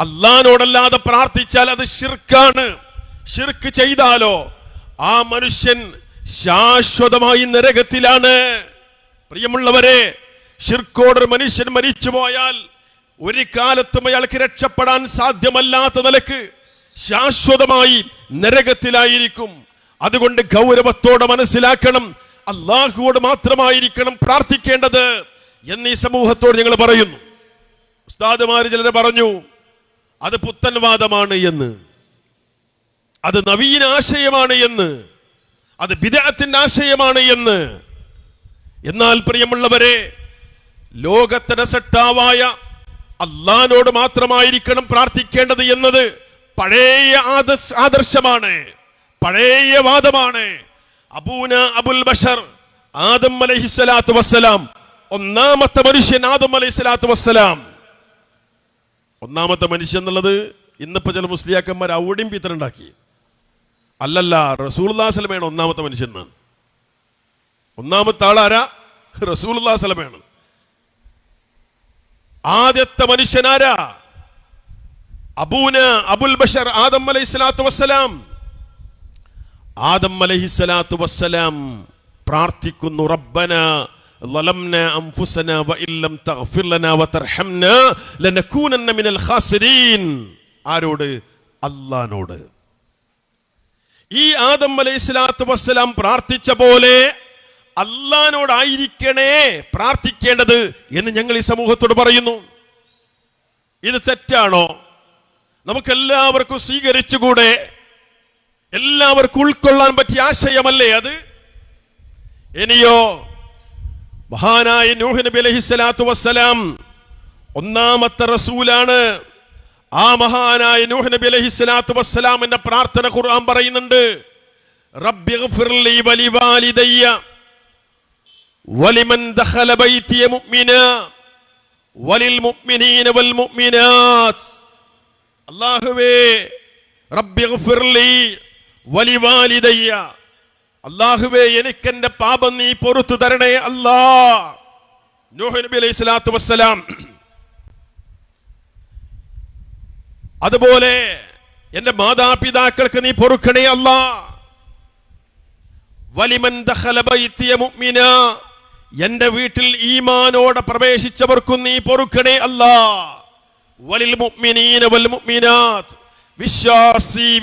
അള്ളാഹിനോടല്ലാതെ പ്രാർത്ഥിച്ചാൽ അത് ശിർക്കാണ്. ശിർക്ക് ചെയ്താലോ ആ മനുഷ്യൻ ശാശ്വതമായി നരകത്തിലാണ്. പ്രിയമുള്ളവരെ, ശിർക്കോടൊരു മനുഷ്യൻ മരിച്ചു പോയാൽ ഒരു കാലത്തും അയാൾക്ക് രക്ഷപ്പെടാൻ സാധ്യമല്ലാത്ത നിലക്ക് ശാശ്വതമായി നരകത്തിലായിരിക്കും. അതുകൊണ്ട് ഗൗരവത്തോടെ മനസ്സിലാക്കണം, അള്ളാഹുവോട് മാത്രമായിരിക്കണം പ്രാർത്ഥിക്കേണ്ടത് എന്നീ സമൂഹത്തോട് ഞങ്ങൾ പറയുന്നു. ഉസ്താദുമാര് ചിലർ പറഞ്ഞു അത് പുത്തൻവാദമാണ് എന്ന്, അത് നവീന ആശയമാണ് എന്ന്, അത് ബിദ്അത്തിന്റെ ആശയമാണ് എന്ന്. എന്നാൽ പ്രിയമുള്ളവരെ, ലോകത്തിന്റെ സട്ടാവായ അല്ലാഹുവോട് മാത്രമായിരിക്കണം പ്രാർത്ഥിക്കേണ്ടത് എന്നത് പഴയ ആദർശമാണ്, പഴയ വാദമാണ്. അബൂന അബുൽ ബഷർ ആദം അലൈഹിസ്സലാത്തു വസ്സലാം, ഒന്നാമത്തെ മനുഷ്യൻ ആദം അലൈഹിസ്സലാത്തു വസ്സലാം. ഒന്നാമത്തെ മനുഷ്യൻ എന്നുള്ളത് ഇന്നിപ്പോ ചില മുസ്ലിയാക്കന്മാർ അവിടെയും പിത്തറുണ്ടാക്കി. അല്ലല്ല, റസൂലുള്ളാഹി സ്വല്ലല്ലാഹു അലൈഹി വസല്ലമയാണ് ഒന്നാമത്തെ മനുഷ്യൻ എന്നാണ്. ഒന്നാമത്തെ ആളാരാ? റസൂലുള്ളാഹി സ്വല്ലല്ലാഹു അലൈഹി വസല്ലമയാണ്. ആദ്യത്തെ മനുഷ്യനാരാ? അബൂന അബുൽ ബഷർ ആദം അലൈഹിസ്സലാത്തു വസ്സലാം. ആദം അലൈഹിസ്സലാത്തു വസ്സലാം പ്രാർത്ഥിക്കുന്നു, റബ്ബന ളലംനാ അൻഫുസനാ വഇൻ ലം തഗ്ഫിർ ലനാ വതർഹംനാ ലനകൂനന്ന മിനൽ ഖാസിരീൻ. ആരോട്? അല്ലാഹുവോട്. ഈ ആദം അലൈഹിസ്സലാത്തു വസ്സലാം പ്രാർത്ഥിച്ച പോലെ അല്ലാഹുവോടായിരിക്കണേ പ്രാർത്ഥിക്കേണ്ടത് എന്ന് ഞങ്ങൾ ഈ സമൂഹത്തോട് പറയുന്നു. ഇത് തെറ്റാണോ? നമുക്കെല്ലാവർക്കും സ്വീകരിച്ചുകൂടെ? എല്ലാവർക്കും ഉൾക്കൊള്ളാൻ പറ്റിയ ആശയമല്ലേ അത്? ഇനിയോ, മഹാനായ നൂഹ് നബി അലൈഹിസ്സലാത്തു വസ്സലാം ഒന്നാമത്തെ റസൂലാണ്. ആ മഹാനായ നൂഹ് നബി അലൈഹിസ്സലാത്തു വസ്സലാമിന്റെ പ്രാർത്ഥന ഖുർആൻ പറയുന്നുണ്ട്, റബ്ബിഗ്ഫിർലി വലിവാലിദയ്യ വലിമൻ ദഖല ബൈതിയ മുഅ്മിനാ വലിൽ മുഅ്മിനീന വൽ മുഅ്മിനാത്ത്. അല്ലാഹുവേ, റബ്ബിഗ്ഫിർലി വലിവാലിദയ്യ, അല്ലാഹുവേ എനിക്കെന്റെ പാപം നീ പൊറുത്തു തരണേ അല്ലാ. നൂഹ് നബി അലൈഹിസ്സലാത്തു വസ്സലാം. അതുപോലെ എന്റെ മാതാപിതാക്കൾക്ക് നീ പൊറുക്കണേ അല്ലാ. വലിമൻ ദഖല ബൈതിയ മുഅ്മിനാ, എന്റെ വീട്ടിൽ ഈമാനോടെ പ്രവേശിച്ചവർക്കും നീ പൊറുക്കണേ അല്ലാ. വലിൽ മുഅ്മിനീന വൽ മുഅ്മിനാത്ത്,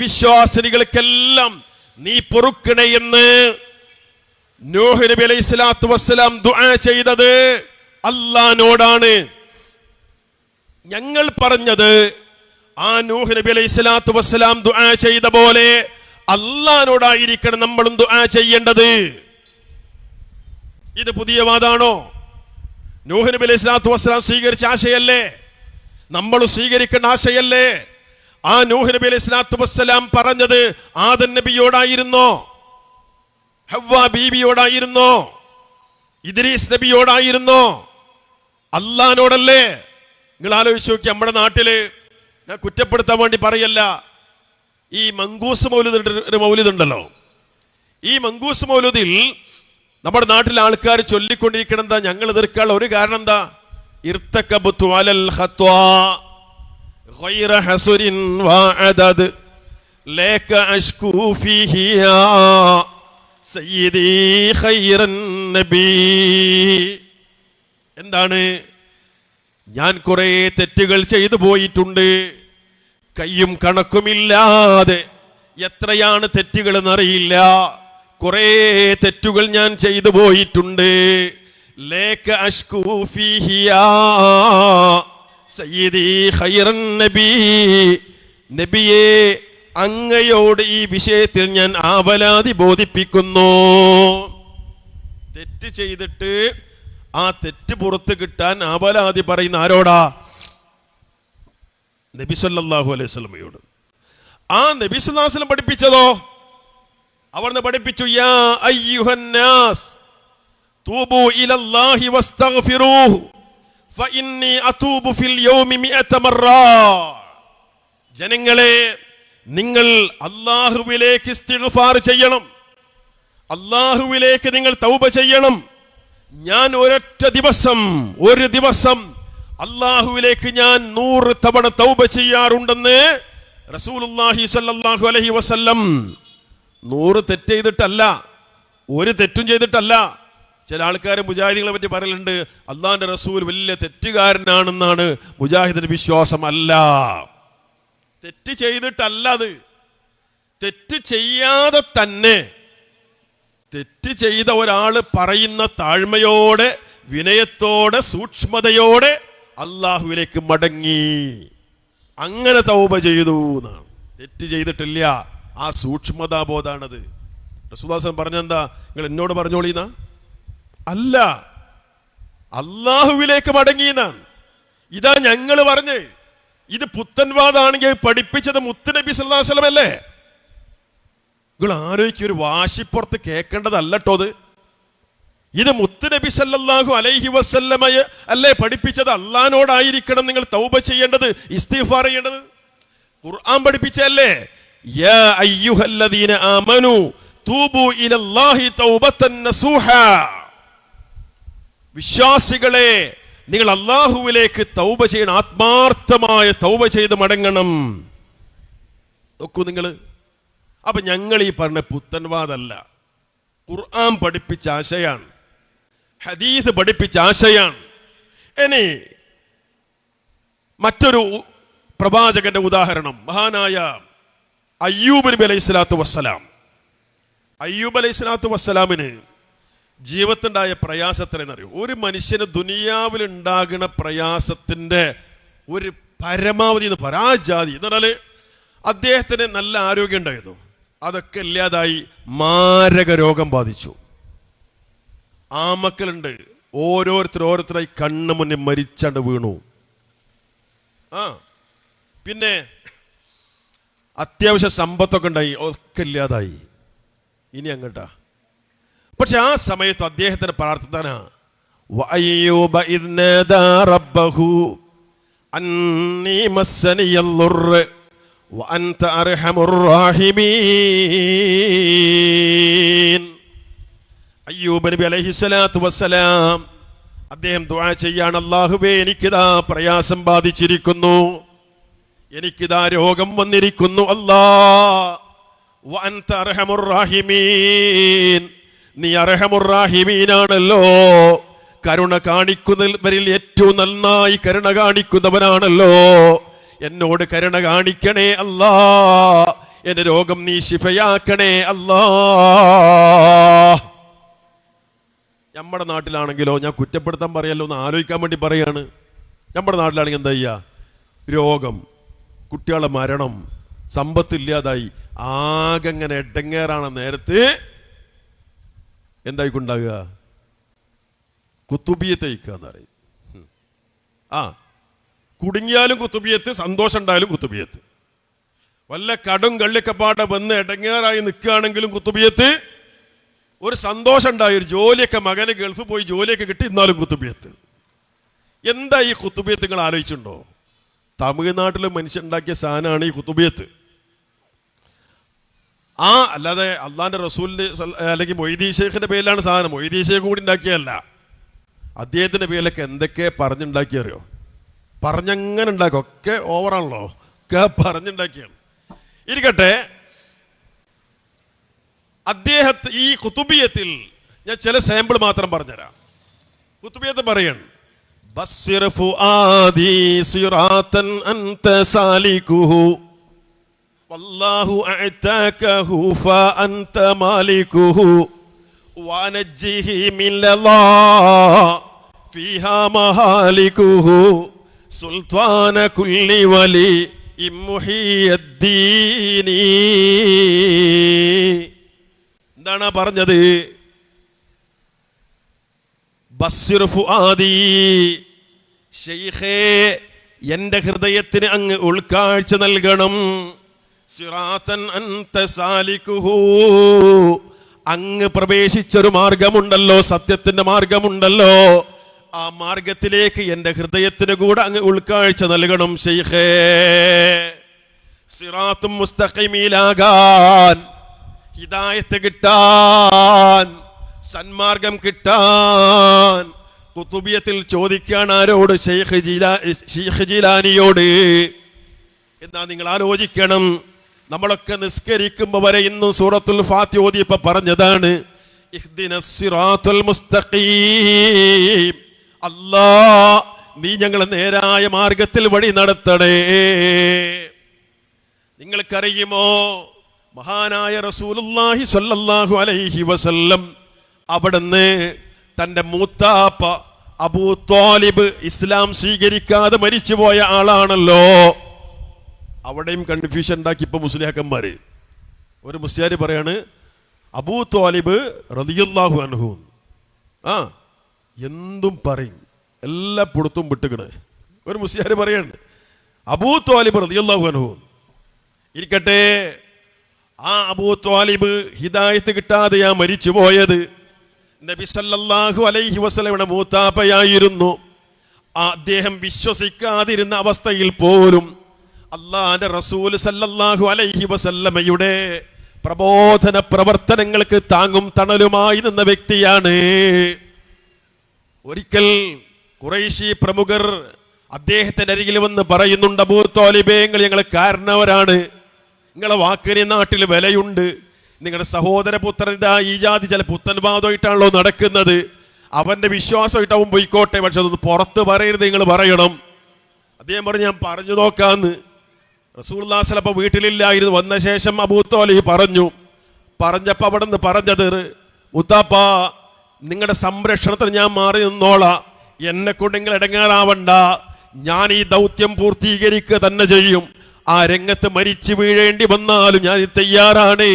വിശ്വാസിനികൾക്കെല്ലാം നീ പൊറുക്കണേ എന്ന് നൂഹ് നബി അലൈഹിസ്സലാത്തു വസ്സലാം ദുആ ചെയ്തത് അല്ലാഹുവോടാണ്. ഞങ്ങൾ പറഞ്ഞത് ആ നൂഹ് നബി അലൈഹിസ്സലാത്തു വസ്സലാം ദുആ ചെയ്ത പോലെ അല്ലാഹുവോടായിരിക്കണം നമ്മളും ദുആ ചെയ്യേണ്ടത്. ഇത് പുതിയ വാദാണോ? നൂഹ് നബി അലൈഹിസ്സലാത്തു വസ്സലാം സ്വീകരിച്ച ആശയല്ലേ? നമ്മൾ സ്വീകരിക്കേണ്ട ആശയല്ലേ? ആ നൂഹ് നബി അലൈഹിസ്സലാത്തു വസ്സലാം പറഞ്ഞത് ആദം നബിയോടായിരുന്നോ? ഹവ്വാ ബീവിയോടായിരുന്നോ? ഇദ്രീസ് നബിയോടായിരുന്നോ? അല്ലാഹുവോടല്ലേ? നിങ്ങൾ ആലോചിച്ച് നോക്കി. നമ്മുടെ നാട്ടില്, ഞാൻ കുറ്റപ്പെടുത്താൻ വേണ്ടി പറയല്ല, ഈ മങ്കൂസ് മൗലിദ് ഉണ്ടല്ലോ. ഈ മങ്കൂസ് മൗലിദിൽ നമ്മുടെ നാട്ടിലെ ആൾക്കാർ ചൊല്ലിക്കൊണ്ടിരിക്കണം എന്താ? ഞങ്ങൾ എതിർക്കാനുള്ള ഒരു കാരണം എന്താ? ഇർതകബതു അലൽ ഖത്വാ ഗൈറ ഹസുരിൻ വഅദദ് ലക അഷ്കൂ ഫീഹി യാ സയ്യിദി ഖൈറൻ നബി. എന്താണ്? ഞാൻ കുറെ തെറ്റുകൾ ചെയ്തു പോയിട്ടുണ്ട്, കയ്യും കണക്കുമില്ലാതെ. എത്രയാണ് തെറ്റുകൾ എന്നറിയില്ല, കുറെ തെറ്റുകൾ ഞാൻ ചെയ്തു പോയിട്ടുണ്ട്. ലേക അഷ്കൂ ഫീഹി യാ സയ്യിദി ഖൈറൻ നബി. നബിയെ, അങ്ങയോട് ഈ വിഷയത്തിൽ ഞാൻ ആവലാതി ബോധിപ്പിക്കുന്നു. തെറ്റ് ചെയ്തിട്ട് ആ തെറ്റ് പുറത്ത് കിട്ടാൻ ആവലാതി പറയുന്ന ആരോടാ? നബി സല്ലല്ലാഹു അലൈഹി വസല്ലമയോട്. ആ നബി സല്ലല്ലാഹു അലൈഹി വസല്ലം പഠിപ്പിച്ചതോ? അവിടുന്ന് പഠിപ്പിച്ചു, യാ അയ്യുഹന്നാസ് തൂബു ഇലല്ലാഹി വസ്തഗ്ഫിറൂഹു ഫഇന്നി അതൂബു ഫിൽ യൗമി 100 മറ. ജനങ്ങളെ, നിങ്ങൾ അല്ലാഹുവിലേക്ക് ഇസ്തിഗ്ഫാർ ചെയ്യണം, അല്ലാഹുവിലേക്ക് നിങ്ങൾ തൗബ ചെയ്യണം. ഞാൻ ഒരു ദിവസം അല്ലാഹുവിലേക്ക് ഞാൻ 100 തവണ തൗബ ചെയ്യാറുണ്ടെന്ന് റസൂലുള്ളാഹി സ്വല്ലല്ലാഹു അലൈഹി വസല്ലം. 100 തെറ്റ് ചെയ്തിട്ടല്ല, ഒരു തെറ്റും ചെയ്തിട്ടല്ല. ചില ആൾക്കാർ മുജാഹിദികളെ പറ്റി പറയലുണ്ട്, അള്ളാഹിന്റെ റസൂൽ വലിയ തെറ്റുകാരനാണെന്നാണ് മുജാഹിദിന്റെ വിശ്വാസം. അല്ല, തെറ്റ് ചെയ്തിട്ടല്ല. അത് തെറ്റ് ചെയ്യാതെ തന്നെ തെറ്റ് ചെയ്ത ഒരാൾ പറയുന്ന താഴ്മയോടെ, വിനയത്തോടെ, സൂക്ഷ്മതയോടെ അള്ളാഹുവിലേക്ക് മടങ്ങി, അങ്ങനെ തൗബ ചെയ്തു എന്നാണ്. തെറ്റ് ചെയ്തിട്ടില്ല. ആ സൂക്ഷ്മതാബോധാണത്. റസൂലുള്ളാഹി പറഞ്ഞെന്താ? നിങ്ങൾ എന്നോട് പറഞ്ഞോളീന്നാ? അല്ല, അള്ളാഹുവിലേക്ക് മടങ്ങിയെന്നാണ്. ഇതാ ഞങ്ങൾ പറഞ്ഞ്. ഇത് പുത്തൻവാദാണെങ്കിൽ പഠിപ്പിച്ചത് മുത്തുനബി സല്ലല്ലാഹു അലൈഹി വസല്ലം അല്ലേ? നിങ്ങൾ ആലോചിക്കുക, ഒരു വാശിപ്പുറത്ത് കേൾക്കേണ്ടതല്ലോ ഇത്. ഇത് മുത്തുനബി സല്ലല്ലാഹു അലൈഹി വസല്ലമയെ അല്ലേ പഠിപ്പിച്ചത്? അള്ളാഹിനോടായിരിക്കണം നിങ്ങൾ തൗബ ചെയ്യേണ്ടത്, ഇസ്തിഗ്ഫാർ ചെയ്യേണ്ടത്. ഖുർആൻ പഠിപ്പിച്ചല്ലേ? യാ അയ്യുഹല്ലദീന ആമനു തൂബു ഇലല്ലാഹി തൗബതൻ നസൂഹ. വിശ്വാസികളെ, നിങ്ങൾ അള്ളാഹുവിലേക്ക് തൗബ ചെയ്യണം, ആത്മാർത്ഥമായ തൗബ ചെയ്ത് മടങ്ങണം. നോക്കൂ നിങ്ങൾ. അപ്പൊ ഞങ്ങൾ ഈ പറഞ്ഞ പുത്തൻവാദല്ല, ഖുർആൻ പഠിപ്പിച്ച ആശയാണ്, ഹദീസ് പഠിപ്പിച്ച ആശയാണ്. ഇനി മറ്റൊരു പ്രവാചകന്റെ ഉദാഹരണം, മഹാനായ അയ്യൂബ് നബി അലൈഹി സ്വലാത്തു വസ്സലാം. അയ്യൂബ് അലൈഹി സ്വലാത്തു വസ്സലാമിന് ജീവിതത്തിലുണ്ടായ പ്രയാസത്തിനെന്നറിയോ? ഒരു മനുഷ്യന് ദുനിയാവിൽ ഉണ്ടാകുന്ന പ്രയാസത്തിന്റെ ഒരു പരമാവധി എന്ന് പറയാ ജാതി എന്ന് പറഞ്ഞാല്, അദ്ദേഹത്തിന് നല്ല ആരോഗ്യം ഉണ്ടായിരുന്നു, അതൊക്കെ ഇല്ലാതായി, മാരക രോഗം ബാധിച്ചു. ആമക്കളുണ്ട്, ഓരോരുത്തരായി കണ്ണു മുന്നിൽ മരിച്ചാണ്ട് വീണു. പിന്നെ അത്യാവശ്യ സമ്പത്തൊക്കെ ഉണ്ടായി, ഒക്കെ ഇല്ലാതായി. ഇനി അങ്ങട്ടാ. പക്ഷെ ആ സമയത്ത് അദ്ദേഹത്തിന്റെ പ്രാർത്ഥന, വഅയ്യൂബ ഇദ് നാദാ റബ്ബഹു അന്നീ മസ്സനിയൽ ദുർർ വഅൻത അർഹമുർ റഹീമീൻ. അയ്യൂബ് നബി അലൈഹി സ്വലാത്തു വസ്സലാം അദ്ദേഹം ദുആ ചെയ്യാണ്, അല്ലാഹുവേ എനിക്കിതാ പ്രയാസം ബാധിച്ചിരിക്കുന്നു, എനിക്കിതാ രോഗം വന്നിരിക്കുന്നു. അല്ലാഹ് വഅൻത അർഹമുർ റഹീമീൻ, നീ അർഹമുർ റഹീമീനാണല്ലോ, കരുണ കാണിക്കുന്നവരിൽ ഏറ്റവും നന്നായി കരുണ കാണിക്കുന്നവനാണല്ലോ, എന്നോട് കരുണ കാണിക്കണേ അല്ലാ, എന്റെ രോഗം നീ ശിഫയാക്കണേ അല്ലാ. നമ്മുടെ നാട്ടിലാണെങ്കിലോ, ഞാൻ കുറ്റപ്പെടുത്താൻ പറയല്ലോ, ഒന്ന് ആലോചിക്കാൻ വേണ്ടി പറയാണ്. നമ്മുടെ നാട്ടിലാണെങ്കിൽ എന്താ ചെയ്യുക? രോഗം, കുട്ടികളുടെ മരണം, സമ്പത്തില്ലാതായി, ആകെ അങ്ങനെ എടങ്ങേറാണ് നേരത്ത് എന്തായിക്കൊണ്ടാകുക? കുത്തുബിയത്ത് അയക്കുക എന്ന് പറയും. കുടുങ്ങിയാലും കുത്തുബിയത്ത്, സന്തോഷം ഉണ്ടായാലും കുത്തുബിയത്ത്. വല്ല കടും കള്ളിയൊക്കെ പാടെ വന്ന് എടങ്ങേറായി നിൽക്കുകയാണെങ്കിലും കുത്തുബിയത്ത്. ഒരു സന്തോഷം ഉണ്ടായി, ഒരു ജോലിയൊക്കെ, മകന് ഗൾഫ് പോയി ജോലിയൊക്കെ കിട്ടി, എന്നാലും കുത്തുബിയത്ത്. എന്താ ഈ കുത്തുബിയത്ത്? നിങ്ങൾ ആലോചിച്ചിട്ടുണ്ടോ? തമിഴ്നാട്ടിലെ മനുഷ്യനുണ്ടാക്കിയ സാധനമാണ് ഈ കുത്തുബിയത്ത്. അല്ലാതെ അള്ളാന്റെ റസൂലിന്റെ അല്ലെങ്കിൽ മൊയ്തീൻ ശേഖിന്റെ പേരിലാണ് സാധനം. മൊയ്തീൻ ശേഖ് കൂടി ഉണ്ടാക്കിയല്ല, അദ്ദേഹത്തിന്റെ പേരിലൊക്കെ എന്തൊക്കെ പറഞ്ഞുണ്ടാക്കിയറിയോ? പറഞ്ഞങ്ങനെ ഉണ്ടാക്കും, ഒക്കെ ഓവറാണല്ലോ, ഒക്കെ പറഞ്ഞുണ്ടാക്കിയാണ്. ഇരിക്കട്ടെ, അദ്ദേഹത്തെ ഈ കുത്തുബിയത്തിൽ ഞാൻ ചില സാമ്പിൾ മാത്രം പറഞ്ഞുതരാം. കുത്തുബിയത്ത് പറയണം, ബസ്സിർ ഫുആദി സിറാത്തൻ അൻത സാലികുഹു വല്ലാഹു അഅതാകഹു ഫഅൻത മാലികുഹു വനജ്ജിഹി മിൻ ലളാ ഫീഹാ മഹാലികുഹു സുൽത്താന കുല്ലി വലി ഇമ്മുഹിയദ്ദീനി. എന്താണ് പറഞ്ഞത്? ബസ്സിർ ഫുആദി, ശൈഖേ എന്റെ ഹൃദയത്തിന് അങ്ങ് ഉൾക്കാഴ്ച നൽകണം. സിറാത്തൻ അൻത സാലികുഹു, അങ്ങ് പ്രവേശിച്ചൊരു മാർഗമുണ്ടല്ലോ, സത്യത്തിന്റെ മാർഗമുണ്ടല്ലോ, ആ മാർഗത്തിലേക്ക് എന്റെ ഹൃദയത്തിന് കൂടെ അങ്ങ് ഉൾക്കാഴ്ച നൽകണം ശൈഖേ. സിറാത്തും മുസ്തഖീമിലാകാൻ, ഹിദായത്ത് കിട്ടാൻ, സന്മാർഗം കിട്ടാൻ കുത്തുബിയത്തിൽ ചോദിക്കാൻ ആരോട്? ശൈഖ് ജീലാനിയോട്. എന്താ നിങ്ങൾ ആലോചിക്കണം. നമ്മളൊക്കെ നിസ്കരിക്കുമ്പോൾ വരെ ഇന്നും സൂറത്തുൽ ഫാത്തിഹ ഓതിയപ്പോൾ പറഞ്ഞതാണ്, ഇഹ്ദിനസ് സിറാത്തുൽ മുസ്തഖീം, അല്ലാ നീ ഞങ്ങളെ നേരായ മാർഗത്തിൽ വഴി നടത്തണേ. നിങ്ങൾക്കറിയുമോ, മഹാനായ റസൂലുള്ളാഹി സ്വല്ലല്ലാഹു അലൈഹി വസല്ലം അവിടുന്ന് തൻ്റെ മൂത്താപ്പ അബൂ ത്വാലിബ് ഇസ്ലാം സ്വീകരിക്കാതെ മരിച്ചുപോയ ആളാണല്ലോ. അവിടെയും കൺഫ്യൂഷൻ ഉണ്ടാക്കി ഇപ്പൊ മുസ്ലിയാക്കന്മാര്. ഒരു മുസ്ലിയാർ പറയാണ് അബൂ ത്വാലിബ് റളിയല്ലാഹു അൻഹു എന്തും പറയും, എല്ലാ പുറത്തും വിട്ടുകണ്. ഒരു മുസ്ലിയാർ പറയാണ് അബൂ ത്വാലിബ് റളിയല്ലാഹു അൻഹു ഇരിക്കട്ടെ. ആ അബൂ ത്വാലിബ് ഹിദായത്ത് കിട്ടാതെയാ മരിച്ചു പോയത്. നബി സല്ലല്ലാഹു അലൈഹി വസല്ലമയുടെ മൂത്താപ്പയായിരുന്നു. അദ്ദേഹം വിശ്വസിക്കാതിരുന്ന അവസ്ഥയിൽ പോലും അല്ലാഹുവിന്റെ റസൂൽ സല്ലല്ലാഹു അലൈഹി വസല്ലമയുടെ പ്രബോധന പ്രവർത്തനങ്ങൾക്ക് താങ്ങും തണലുമായി നിന്ന വ്യക്തിയാണ്. ഒരിക്കൽ ഖുറൈശി പ്രമുഖർ അദ്ദേഹത്തിന്റെ അരികിൽ വന്ന് പറയുന്നുണ്ട്, അബൂ ത്വാലിബേ, നിങ്ങൾ ഞങ്ങളെ കാരണവരാണ്, നിങ്ങളെ വാക്കിന് നാട്ടിൽ വിലയുണ്ട്, നിങ്ങളുടെ സഹോദരപുത്രൻ ഇതാ ഈ ജാതി ചില പുത്തൻവാദമായിട്ടാണല്ലോ നടക്കുന്നത്, അവന്റെ വിശ്വാസമായിട്ട് അവൻ പോയിക്കോട്ടെ, പക്ഷെ അതൊന്ന് പുറത്ത് പറയരുത്, നിങ്ങൾ പറയണം. അദ്ദേഹം പറഞ്ഞു ഞാൻ പറഞ്ഞു നോക്കാന്ന്. റസൂലുള്ളാഹി സ്വല്ലല്ലാഹു അലൈഹി വീട്ടിലില്ലായിരുന്നു. വന്ന ശേഷം അബൂ ത്വാലിബ് പറഞ്ഞപ്പോ അവിടെ നിന്ന് പറഞ്ഞത്, മുത്താപ്പ നിങ്ങളുടെ സംരക്ഷണത്തിന് ഞാൻ മാറി നിന്നോളാം, എന്നെ കൊണ്ട് നിങ്ങൾ ഇടങ്ങാറാവണ്ട, ഞാൻ ഈ ദൗത്യം പൂർത്തീകരിക്കുക തന്നെ ചെയ്യും, ആ രംഗത്ത് മരിച്ചു വീഴേണ്ടി വന്നാലും ഞാൻ തയ്യാറാണ്.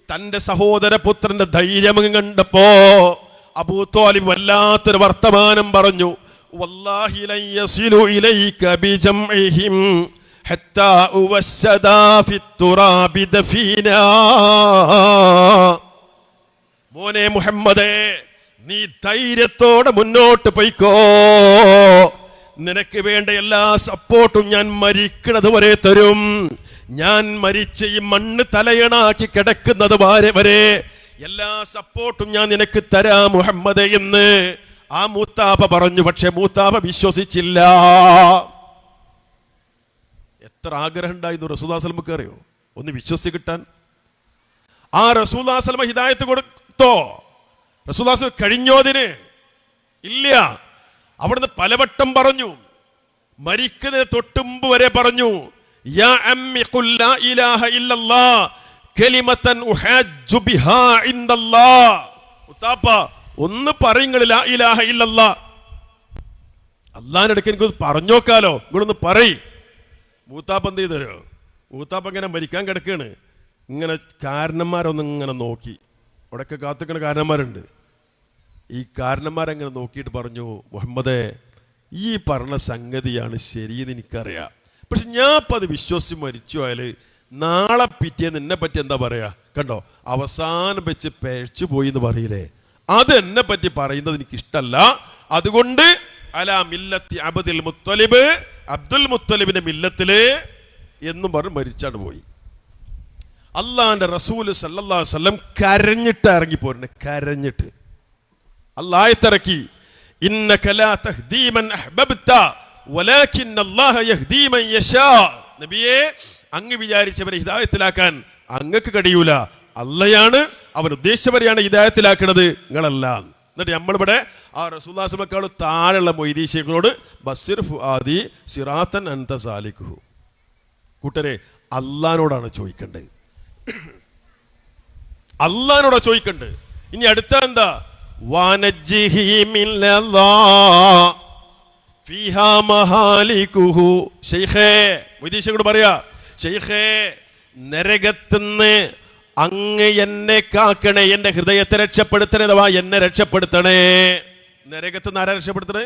തന്റെ സഹോദരപുത്രന്റെ ധൈര്യം കണ്ടപ്പോ അബൂ ത്വാലിബ് വല്ലാത്തൊരു വർത്തമാനം പറഞ്ഞു, വല്ലാഹി ലൻ യസിലു ഇലൈക ബിജംഇഹിം ഹത്താ ഉവസ്സദാ ഫിത്തുറാബി ദഫീനാ. മോനെ മുഹമ്മദേ, നീ ധൈര്യത്തോടെ മുന്നോട്ട് പോയിക്കോ, നിനക്ക് വേണ്ട എല്ലാ സപ്പോർട്ടും ഞാൻ മരിക്കുന്നത് വരെ തരും, ഞാൻ മരിച്ച് ഈ മണ്ണ് തലയണാക്കി കിടക്കുന്നത് വരെ എല്ലാ സപ്പോർട്ടും ഞാൻ നിനക്ക് തരാം മുഹമ്മദ് എന്ന് ആ മൂത്താപ്പ പറഞ്ഞു. പക്ഷെ മൂത്താപ്പ വിശ്വസിച്ചില്ല. എത്ര ആഗ്രഹം ഉണ്ടായിരുന്നു റസൂലുള്ളാഹി സ്വല്ലല്ലാഹു അലൈഹി വസല്ലം, അറിയോ ഒന്ന് വിശ്വസിച്ച് കിട്ടാൻ. ആ റസൂലുള്ളാഹി സ്വല്ലല്ലാഹു അലൈഹി വസല്ലം ഹിദായത്ത് കൊടുത്തോ? റസൂലുള്ളാഹി സ്വല്ലല്ലാഹു അലൈഹി വസല്ലം കഴിഞ്ഞോതിന് ഇല്ല. അവിടുന്ന് പലവട്ടം പറഞ്ഞു, മരിക്കുന്നതിന് തൊട്ടുമ്പ് വരെ പറഞ്ഞു, യാ അമ്മി ഖുൽ ലാ ഇലാഹ ഇല്ലല്ലാഹ് കലിമതൻ ഉഹജ്ജു ബിഹാ ഇൻദല്ലാഹ്. മുത്താപ്പ ഒന്ന് പറയുങ്ങൾ ലാ ഇലാഹ ഇല്ലല്ലാഹ്, അല്ലാഹുവിന്റെ അടുക്കൽ എനിക്ക് പറഞ്ഞു നോക്കാലോ, നിങ്ങളൊന്ന് പറയ്. മൂത്താപ്പ എന്ത് ചെയ്തരോ? മൂത്താപ്പ ഇങ്ങനെ മരിക്കാൻ കിടക്കാണ്, ഇങ്ങനെ കാരണന്മാരൊന്നും ഇങ്ങനെ നോക്കി, അവിടെയൊക്കെ കാത്തിക്കണ കാരണന്മാരുണ്ട്. ഈ കാരണന്മാരെങ്ങനെ നോക്കിയിട്ട് പറഞ്ഞു, മുഹമ്മദേ ഈ പറഞ്ഞ സംഗതിയാണ് ശരിയെന്ന് എനിക്കറിയാം, പക്ഷെ ഞാൻ ഇപ്പം അത് വിശ്വസിച്ച് മരിച്ചു പോയാൽ നാളെ പിറ്റേന്ന് എന്നെ പറ്റി എന്താ പറയാ? കണ്ടോ, അവസാനം വെച്ച് പേഴ്ച്ചു പോയി എന്ന് പറയില്ലേ, അത് എന്നെ പറ്റി പറയുന്നത് എനിക്കിഷ്ടല്ല. അതുകൊണ്ട് അലാ മില്ലത്തി അബ്ദുൽ മുത്തലിബ്, അബ്ദുൽ മുത്തലിബിന്റെ മില്ലത്തില് എന്നും പറഞ്ഞ് മരിച്ചാണ് പോയി. അള്ളാന്റെ റസൂൽ സല്ലല്ലാഹു അലൈഹി വസല്ലം കരഞ്ഞിട്ട് ഇറങ്ങിപ്പോരുന്നു. കരഞ്ഞിട്ട് അല്ലാഹയത്തിറക്കി, ഇന്നക ലാ തഹ്ദീ മൻ അഹ്ബബ്ത വലാകിൻ അല്ലാഹ യഹ്ദീ മൻ യശാ. നബിയേ, അങ്ങ് വിചാരിച്ചവരെ ഹിദായത്തിലാക്കാൻ അങ്ങക്ക് കഴിയൂല, അള്ളയാണ് അവൻ ഉദ്ദേശിച്ചവരെയാണ് ഹിദായത്തിലാക്കുന്നത്, നിങ്ങളല്ല. എന്നിട്ട് നമ്മളിവിടെ ആ റസൂലുള്ളാഹി സ്വല്ലല്ലാഹു അലൈഹി വസല്ലം താഴെയുള്ള മൊയ്‌ദി ശൈഖിനോട് ബസ്സിർ ഫുആദി സിറാത്തൻ അൻത സാലിക്കുഹു, കൂട്ടരെ അള്ളാഹിനോടാണ് ചോദിക്കേണ്ടത്, അള്ളാഹിനോടാ ചോദിക്കേണ്ടത്. ഇനി അടുത്ത എന്താ? വനജ്ജിഹി മിനല്ലാഹ് ഫീഹാ മഹാലികുഹു. ശൈഖേ, മൊയ്‌ദി ശൈഖിനോട് പറയാ, ശൈഖേ നരകത്തുനിന്ന് അങ്ങ് എന്നെ കാക്കണേ, എന്റെ ഹൃദയത്തെ രക്ഷപ്പെടുത്തണേ, അഥവാ എന്നെ രക്ഷപ്പെടുത്തണേ. നരകത്തുനിന്ന് ആരാ രക്ഷപ്പെടുത്തണേ?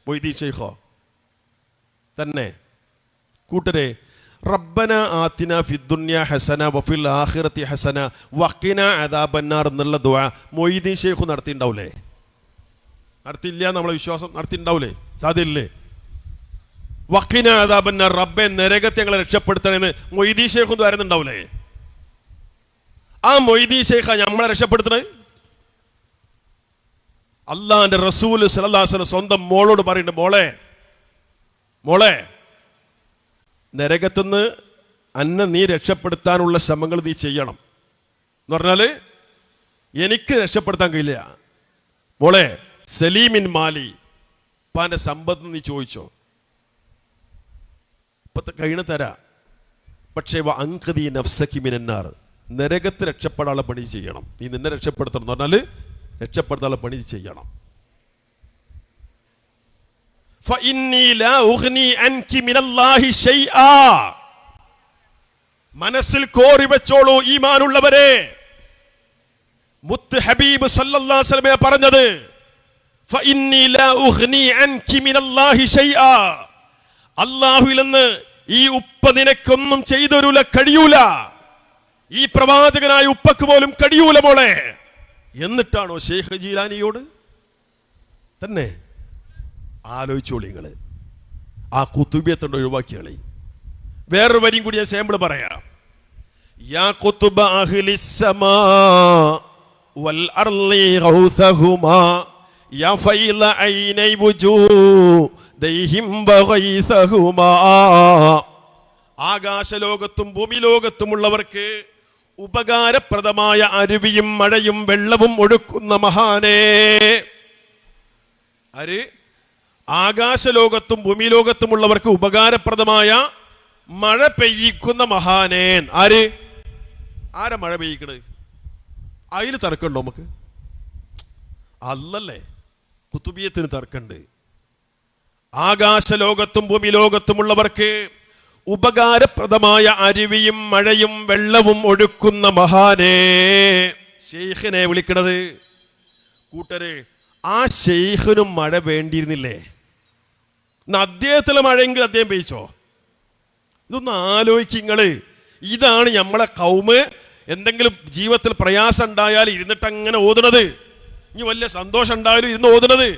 മൊയ്‌ദി ശൈഖോ തന്നെ. കൂട്ടരെ, റബ്ബന ആതിന ഫിദ്ദുനിയ ഹസന വഫിൽ ആഖിറതി ഹസന വഖിന അദാബന്നാർ എന്നുള്ള ദുആ മൊയ്‌ദി ശൈഖ് നടത്തിണ്ടാവൂലേ? നടത്തിയില്ല നമ്മളെ വിശ്വാസം? നടത്തിണ്ടാവൂലേ? സാധ്യല്ലേ? വഖിന അദാബന്നാർ, റബ്ബെ നരകത്തെ ഞങ്ങളെ രക്ഷപ്പെടുത്തണമെന്ന് മൊയ്‌ദി ശൈഖ് പറയുന്നുണ്ടാവൂലേ? ആ മൊയ്‌ദി ശൈഖ നമ്മളെ രക്ഷപ്പെടുത്തണേ? അള്ളാന്റെ റസൂൽ സല്ലല്ലാഹു അലൈഹി വസല്ലം സ്വന്തം മോളോട് പറയുന്നുണ്ട്, മോളെ മോളെ നരകത്തുനിന്ന് അന്നെ നീ രക്ഷപ്പെടുത്താനുള്ള ശ്രമങ്ങൾ നീ ചെയ്യണം എന്ന് പറഞ്ഞാല് എനിക്ക് രക്ഷപ്പെടുത്താൻ കഴിയില്ല. മോളെ, സലീമിൻ മാലി, പാന്റെ സമ്പത്ത് നീ ചോദിച്ചോ, ഇപ്പൊ കഴിയണ തരാ, പക്ഷേ അൻഖദി നഫ്സകി മിനന്നാർ, നരകത്ത് രക്ഷപ്പെടാനുള്ള പണി ചെയ്യണം. നീ നിന്നെ രക്ഷപ്പെടുത്തണം എന്ന് പറഞ്ഞാല് രക്ഷപ്പെടുത്താനുള്ള പണി ചെയ്യണം. ഫഇന്നി ലാ ഉഗ്നി അൻകി മിനല്ലാഹി ശൈആ. മനസ്സിൽ കോറി വെച്ചോളൂ ഈമാനുള്ളവരെ, മുത്ത് ഹബീബ് സല്ലല്ലാഹു അലൈഹി വസല്ലം പറഞ്ഞത് ഫഇന്നി ലാ ഉഗ്നി അൻകി മിനല്ലാഹി ശൈആ. അല്ലാഹുവിൽ നിന്ന് ഈ ഉപ്പ നിനക്കൊന്നും ചെയ്തൊരുല കഴിയൂല, ഈ പ്രവാചകനായ ഉപ്പക്ക് പോലും കഴിയൂല മോളെ. എന്നിട്ടാണോ ശൈഖ് ജീലാനിയോട് തന്നെ? ആലോചിച്ചോളി നിങ്ങള്, ആ കുത്തുബിയത്തോട് ഒഴിവാക്കിയാളി. വേറൊരു വരിയും കൂടി ഞാൻ സാമ്പിൾ പറയാം. യാ ഖുതുബ അഹ്ലിസ് സമാ വൽ അർളി ഗൗസഹുമാ യാ ഫൈല ഐനൈ വുജൂദൈഹിം വഗൈസഹുമാ. ആകാശലോകത്തും ഭൂമിലോകത്തുമുള്ളവർക്ക് ഉപകാരപ്രദമായ അരുവിയും മഴയും വെള്ളവും ഒഴുക്കുന്ന മഹാനേ. ആര്? ആകാശലോകത്തും ഭൂമിലോകത്തുമുള്ളവർക്ക് ഉപകാരപ്രദമായ മഴ പെയ്യിക്കുന്ന മഹാനേൻ. ആര്? ആരാ മഴ പെയ്യിക്കണത്? അതിന് തർക്കമുണ്ടോ നമുക്ക്? അല്ലല്ലേ, കുത്തുബിയത്തിന് തർക്കമുണ്ട്. ആകാശലോകത്തും ഭൂമിലോകത്തുമുള്ളവർക്ക് ഉപകാരപ്രദമായ അരുവിയും മഴയും വെള്ളവും ഒഴുക്കുന്ന മഹാനേ. ശൈഖിനെ വിളിക്കണത് കൂട്ടരെ, ആ ശൈഖിനും മഴ വേണ്ടിയിരുന്നില്ലേ? അദ്ദേഹത്തിലെ മഴയെങ്കിൽ അദ്ദേഹം പെയ്ച്ചോ? ഇതൊന്ന് ആലോചിങ്ങള്. ഇതാണ് നമ്മളെ കൗമ്. എന്തെങ്കിലും ജീവിതത്തിൽ പ്രയാസം ഉണ്ടായാൽ ഇരുന്നിട്ട് അങ്ങനെ ഓതുന്നത്, ഇനി വലിയ സന്തോഷം ഉണ്ടായാലും ഇരുന്ന് ഓതുന്നത്.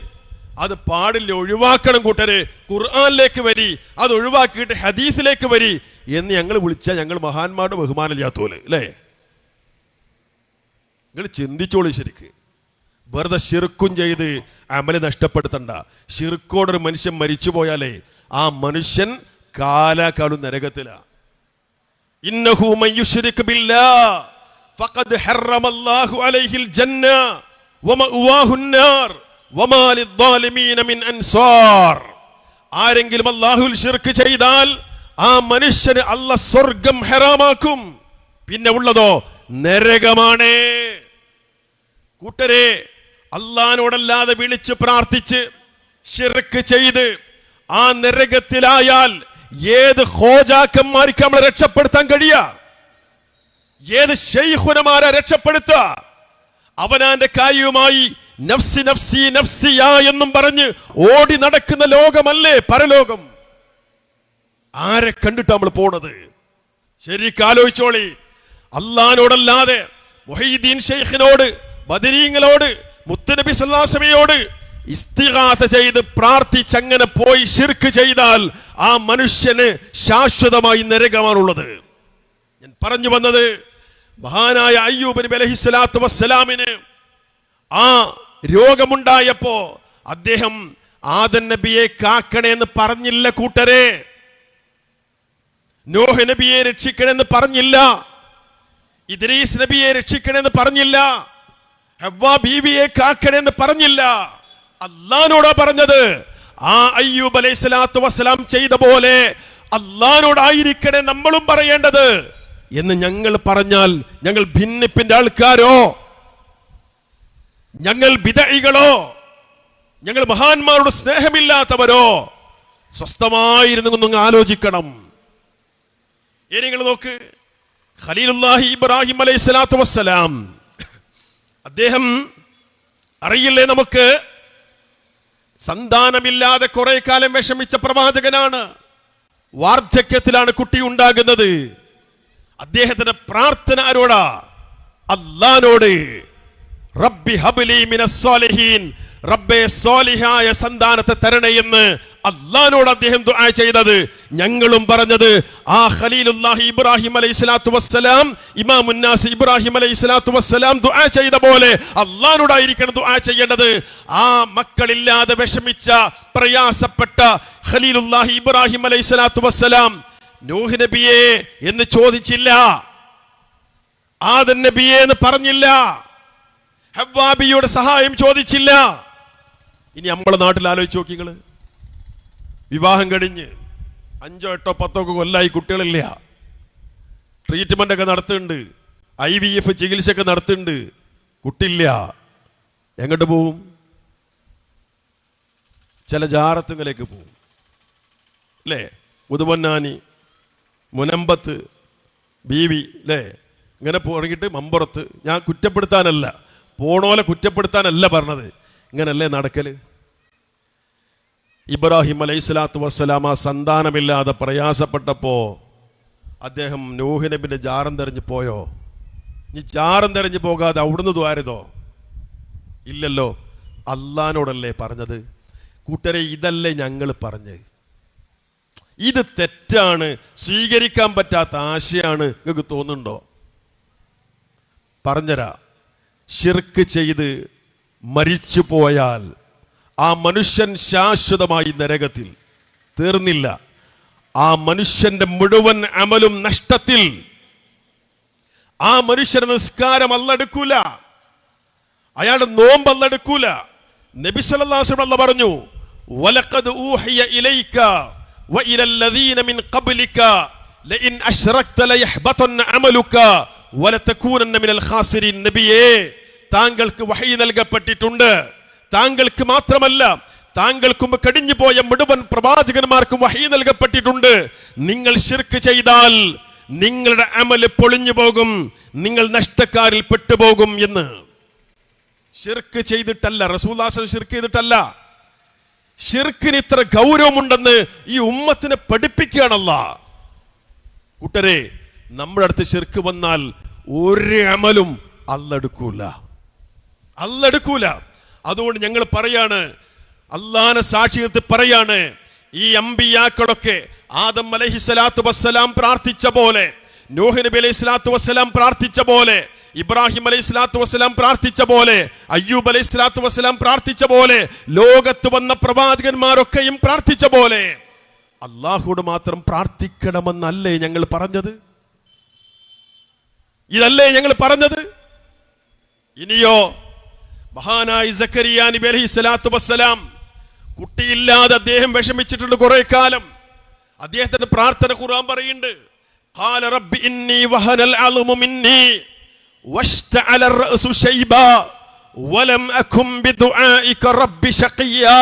അത് പാടില്ല, ഒഴിവാക്കണം കൂട്ടര്. ഖുർആനിലേക്ക് വരി, അത് ഒഴിവാക്കിയിട്ട് ഹദീസിലേക്ക് വരി എന്ന് ഞങ്ങൾ വിളിച്ചാൽ ഞങ്ങൾ മഹാന്മാരുടെ ബഹുമാനമില്ലാത്തോല് അല്ലേ? നിങ്ങൾ ചിന്തിച്ചോളൂ ശരിക്ക്. വെറുതെ ശിർക്കും ചെയ്ത് അമല് നഷ്ടപ്പെടുത്തണ്ട. ശിർക്കോടൊരു മനുഷ്യൻ മരിച്ചു പോയാലേ ആ മനുഷ്യൻ കാലാകാലം നരകത്തിലാ. ഇന്നഹു മൻ യുശ്രിക് ബില്ലാഹ് ഫഖദ് ഹറമല്ലാഹു അലൈഹിൽ ജന്ന വമഅവാഹുൻ നാർ വമാ ലിദ്ദാലിമീന മിൻ അൻസാർ. ആരെങ്കിലും അല്ലാഹുവിൽ ശിർക്ക് ചെയ്താൽ ആ മനുഷ്യന് അല്ലാഹ് സ്വർഗ്ഗം ഹറാമാക്കും, പിന്നെ ഉള്ളതോ നരകമാണ്. കൂട്ടരെ, അല്ലാഹുവോടല്ലാതെ വിളിച്ച് പ്രാർത്ഥിച്ച് ശിർക്ക് ചെയ്ത് ആ നരകത്തിലായാൽ ഏത് ഖോജാക്കന്മാർക്ക് നമ്മളെ രക്ഷപ്പെടുത്താൻ കഴിയാ? ഏത് ശൈഖുനമാരെ രക്ഷപ്പെടുത്തുക? അവനാന്റെ കാര്യവുമായി നഫ്സി നഫ്സി നഫ്സിയാ എന്നും പറഞ്ഞ് ഓടി നടക്കുന്ന ലോകമല്ലേ പരലോകം? ആരെ കണ്ടിട്ട് നമ്മൾ പോണത്? ശരിക്കാലോചിച്ചോളി. അല്ലാഹുവോടല്ലാതെ മുഹീദ്ദീൻ ശൈഖിനോട്, ബദരീങ്ങളോട്, മുത്തുനബി സല്ലല്ലാഹു അലൈഹി വസല്ലമയോട് ഇസ്തിഗാസ ചെയ്ത് പ്രാർത്ഥിച്ചങ്ങനെ പോയി ശിർക്ക് ചെയ്താൽ ആ മനുഷ്യന് ശാശ്വതമായി നരകമാണുള്ളത്. ഞാൻ പറഞ്ഞു വന്നത്, മഹാനായ അയ്യൂബ് നബി അലൈഹിസ്സലാത്തു വസ്സലാമിന് ആ രോഗമുണ്ടായപ്പോ അദ്ദേഹം ആദം നബിയെ കാക്കണേന്ന് പറഞ്ഞില്ല കൂട്ടരെ. നോഹ് നബിയെ രക്ഷിക്കണമെന്ന് പറഞ്ഞില്ല. ഇദ്രീസ് നബിയെ രക്ഷിക്കണമെന്ന് പറഞ്ഞില്ല. ഹവ്വാ ബീവിയെ കാക്കണമെന്ന് പറഞ്ഞില്ല. അല്ലാഹുവോടാ പറഞ്ഞത്. ആ അയ്യൂബ് അലൈഹിസ്സലാത്തു വസ്സലാം ചെയ്ത പോലെ അല്ലാഹുവോടായിരിക്കണേ നമ്മളും പറയേണ്ടത് എന്ന് ഞങ്ങൾ പറഞ്ഞാൽ ഞങ്ങൾ ഭിന്നിപ്പിന്റെ ആൾക്കാരോ, ഞങ്ങൾ ബിദഈകളോ, ഞങ്ങൾ മഹാന്മാരോട് സ്നേഹമില്ലാത്തവരോ? സ്വസ്ഥമായിരുന്നു ആലോചിക്കണം. ഇനി നിങ്ങൾ നോക്ക്, ഖലീലുല്ലാഹി ഇബ്രാഹിം അലൈഹിസ്സലാത്തു വസ്സലാം, അദ്ദേഹം അറിയില്ലേ നമുക്ക്, സന്താനമില്ലാതെ കുറെ കാലം വിഷമിച്ച പ്രവാചകനാണ്. വാർദ്ധക്യത്തിലാണ് കുട്ടി ഉണ്ടാകുന്നത്. അദ്ദേഹത്തിന്റെ പ്രാർത്ഥന ആരോടാ? അല്ലാഹുവോട്. റബ്ബി ഹബ്ലി മിനസ് സ്വാലിഹീൻ, റബ്ബേ സ്വാലിഹായ സന്താനത്തെ തരണേ എന്ന് അല്ലാഹുവോട് അദ്ദേഹം ദുആ ചെയ്തത്. ഞങ്ങളും പറഞ്ഞത് ആ ഖലീലുല്ലാഹി ഇബ്രാഹിം അലൈഹിസ്സലാത്തു വസ്സലാം, ഇമാമുൻ നാസ് ഇബ്രാഹിം അലൈഹിസ്സലാത്തു വസ്സലാം ദുആ ചെയ്ത പോലെ അല്ലാഹുവോടായിരിക്കണം ദുആ ചെയ്യേണ്ടത്. ആ മക്കളില്ലാതെ വിഷമിച്ച പ്രയാസപ്പെട്ട ഖലീലുല്ലാഹി ഇബ്രാഹിം അലൈഹിസ്സലാത്തു വസ്സലാം നൂഹ് നബിയെ എന്ന് ചോദിച്ചില്ല, ആദം നബിയെ എന്ന് പറഞ്ഞില്ല, ഹവ്വാബിയുടെ സഹായം ചോദിച്ചില്ല. ഇനി നമ്മളെ നാട്ടിൽ ആലോചിച്ച് നോക്കി നിങ്ങള്. വിവാഹം കഴിഞ്ഞ് 5, 8, 10 കൊല്ലായി കുട്ടികളില്ല. ട്രീറ്റ്മെന്റ് ഒക്കെ നടത്തുന്നുണ്ട്, IVF ചികിത്സയൊക്കെ നടത്തുന്നുണ്ട്, കുട്ടിയില്ല. എങ്ങോട്ട് പോവും? ചില ജാറത്തുങ്ങളിലേക്ക് പോകും അല്ലേ? ഉതുപൊന്നാനി, മുനമ്പത്ത്, ബീവി അല്ലേ? ഇങ്ങനെ പോറങ്ങിയിട്ട് മമ്പുറത്ത്. ഞാൻ കുറ്റപ്പെടുത്താനല്ല, പോണോലെ കുറ്റപ്പെടുത്താനല്ല പറഞ്ഞത്, ഇങ്ങനല്ലേ നടക്കല്. ഇബ്രാഹിം അലൈഹിസ്സലാത്തു വസ്സലാം സന്താനമില്ലാതെ പ്രയാസപ്പെട്ടപ്പോൾ അദ്ദേഹം നൂഹ് നബിന്റെ ജാറം തെരഞ്ഞു പോയോ? ഈ ജാറം തെരഞ്ഞു പോകാതെ അവിടുന്ന് ദ്വാരതോ? ഇല്ലല്ലോ. അള്ളാനോടല്ലേ പറഞ്ഞത്. കൂട്ടരെ, ഇതല്ലേ ഞങ്ങൾ പറഞ്ഞ്? ഇത് തെറ്റാണ്, സ്വീകരിക്കാൻ പറ്റാത്ത ആശയാണ്. നിങ്ങൾക്ക് തോന്നുന്നുണ്ടോ? പറഞ്ഞരാ. ശിർക്ക് ചെയ്ത് മരിച്ചു പോയാൽ ആ മനുഷ്യൻ ശാശ്വതമായി നരകത്തിൽ. തീർന്നില്ല, ആ മനുഷ്യന്റെ മുഴുവൻ അമലും നഷ്ടത്തിൽ. ആ മനുഷ്യന്റെ നിസ്കാരം അല്ലെടുക്കൂല, അയാളുടെ നോമ്പ് അല്ലെടുക്കൂല. നബി സല്ലല്ലാഹു അലൈഹി വസല്ലം പറഞ്ഞു, വലഖദ് ഊഹിയ ഇലൈക വഇലല്ലദീന മിൻ ഖബ്ലിക ലഇൻ അശ്റക്ത ലയഹ്ബതന്ന അമലുക വലതകൂനന്ന മിനൽ ഖാസിരീൻ. നബിയേ, താങ്കൾക്ക് വഹയി നൽകപ്പെട്ടിട്ടുണ്ട്. താങ്കൾക്ക് മാത്രമല്ല, താങ്കൾക്കും കഴിഞ്ഞു പോയ മുഴുവൻ പ്രവാചകന്മാർക്കും വഹയി നൽകപ്പെട്ടിട്ടുണ്ട്. നിങ്ങൾ ശിർക്ക് ചെയ്താൽ നിങ്ങളുടെ അമല് പൊളിഞ്ഞു പോകും, നിങ്ങൾ നഷ്ടക്കാരിൽ പെട്ടുപോകും എന്ന്. ശിർക്ക് ചെയ്തിട്ടല്ല, റസൂലുള്ളാഹി സ്വല്ലല്ലാഹു അലൈഹി വസല്ലം ശിർക്ക് ചെയ്തിട്ടല്ല. ശിർക്കിന് ഇത്ര ഗൗരവമുണ്ടെന്ന് ഈ ഉമ്മത്തിനെ പഠിപ്പിക്കുകയാണല്ല. കൂട്ടരെ, നമ്മുടെ അടുത്ത് ശിർക്ക് വന്നാൽ ഒരു അമലും അല്ലെടുക്കൂല. അതുകൊണ്ട് ഞങ്ങൾ പറയാണ്, അള്ളാനെ സാക്ഷി നിർത്തി പറയാണ്, ഈ അമ്പിയാക്കളൊക്കെ ആദം അലൈഹിസ്സലാത്തു വസ്സലാം പ്രാർത്ഥിച്ച പോലെ, നൂഹ് നബി അലൈഹിസ്സലാത്തു വസ്സലാം പ്രാർത്ഥിച്ച പോലെ, ഇബ്രാഹിം അലൈഹിസ്സലാത്തു വസ്സലാം പ്രാർത്ഥിച്ച പോലെ, അയ്യൂബ് അലൈഹിസ്സലാത്തു വസ്സലാം പ്രാർത്ഥിച്ച പോലെ, ലോകത്ത് വന്ന പ്രവാചകന്മാരൊക്കെയും പ്രാർത്ഥിച്ച പോലെ അള്ളാഹുവോട് മാത്രം പ്രാർത്ഥിക്കണമെന്നല്ലേ ഞങ്ങൾ പറഞ്ഞത്? ഇതല്ലേ ഞങ്ങൾ പറഞ്ഞത്? ഇനിയോ, മഹാനായ സക്കരിയ നബി അലൈഹിസ്സലാത്തു വസ്സലാം കുട്ടിയില്ലാതെ അദ്ദേഹം വിഷമിച്ചിട്ടുണ്ട് കുറെ കാലം. അദ്ദേഹത്തിന്റെ പ്രാർത്ഥന ഖുർആൻ പറയുന്നുണ്ട്, ഖാല റബ്ബി ഇന്നി വഹനൽ അൽമു മിന്നി വഷ്തഅല അർ-റഅസു ശൈബാ വലം അകും ബിദുആഇക റബ്ബി ശഖിയാ.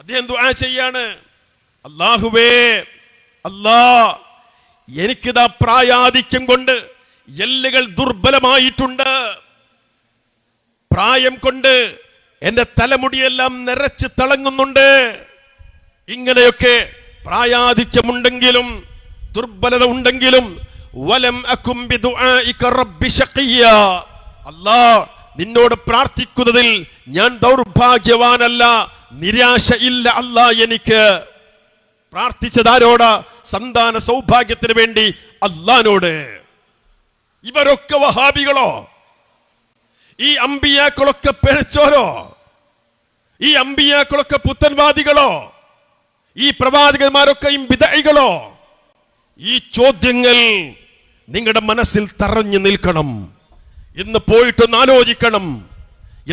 അദ്ദേഹം ദുആ ചെയ്യാണ്, അല്ലാഹുവേ, എനിക്കിതാ പ്രായാധിക്യം കൊണ്ട് എല്ലുകൾ ദുർബലമായിട്ടുണ്ട്, പ്രായം കൊണ്ട് എന്റെ തലമുടിയെല്ലാം നിറച്ച് തിളങ്ങുന്നുണ്ട്. ഇങ്ങനെയൊക്കെ പ്രായാധിക്യമുണ്ടെങ്കിലും ദുർബലത ഉണ്ടെങ്കിലും വലം അകും ബിദുആഇക റബ്ബി ശഖിയാ, അല്ലാഹ്, നിന്നോട് പ്രാർത്ഥിക്കുന്നതിൽ ഞാൻ ദൗർഭാഗ്യവാനല്ല, നിരാശ ഇല്ല അല്ലാഹ് എനിക്ക്. പ്രാർത്ഥിച്ചതാരോടാ? സന്താന സൗഭാഗ്യത്തിന് വേണ്ടി അല്ലാഹ്നോട്. ഇവരൊക്കെ വഹാബികളോ? ഈ അമ്പിയാക്കളൊക്കെ പിഴച്ചോരോ? ഈ അമ്പിയാക്കളൊക്കെ പുത്തൻവാദികളോ? ഈ പ്രവാചകന്മാരൊക്കെയും ബിദഈകളോ? ഈ ചോദ്യങ്ങൾ നിങ്ങളുടെ മനസ്സിൽ തറഞ്ഞു നിൽക്കണം. ഇന്ന് പോയിട്ടൊന്ന് ആലോചിക്കണം.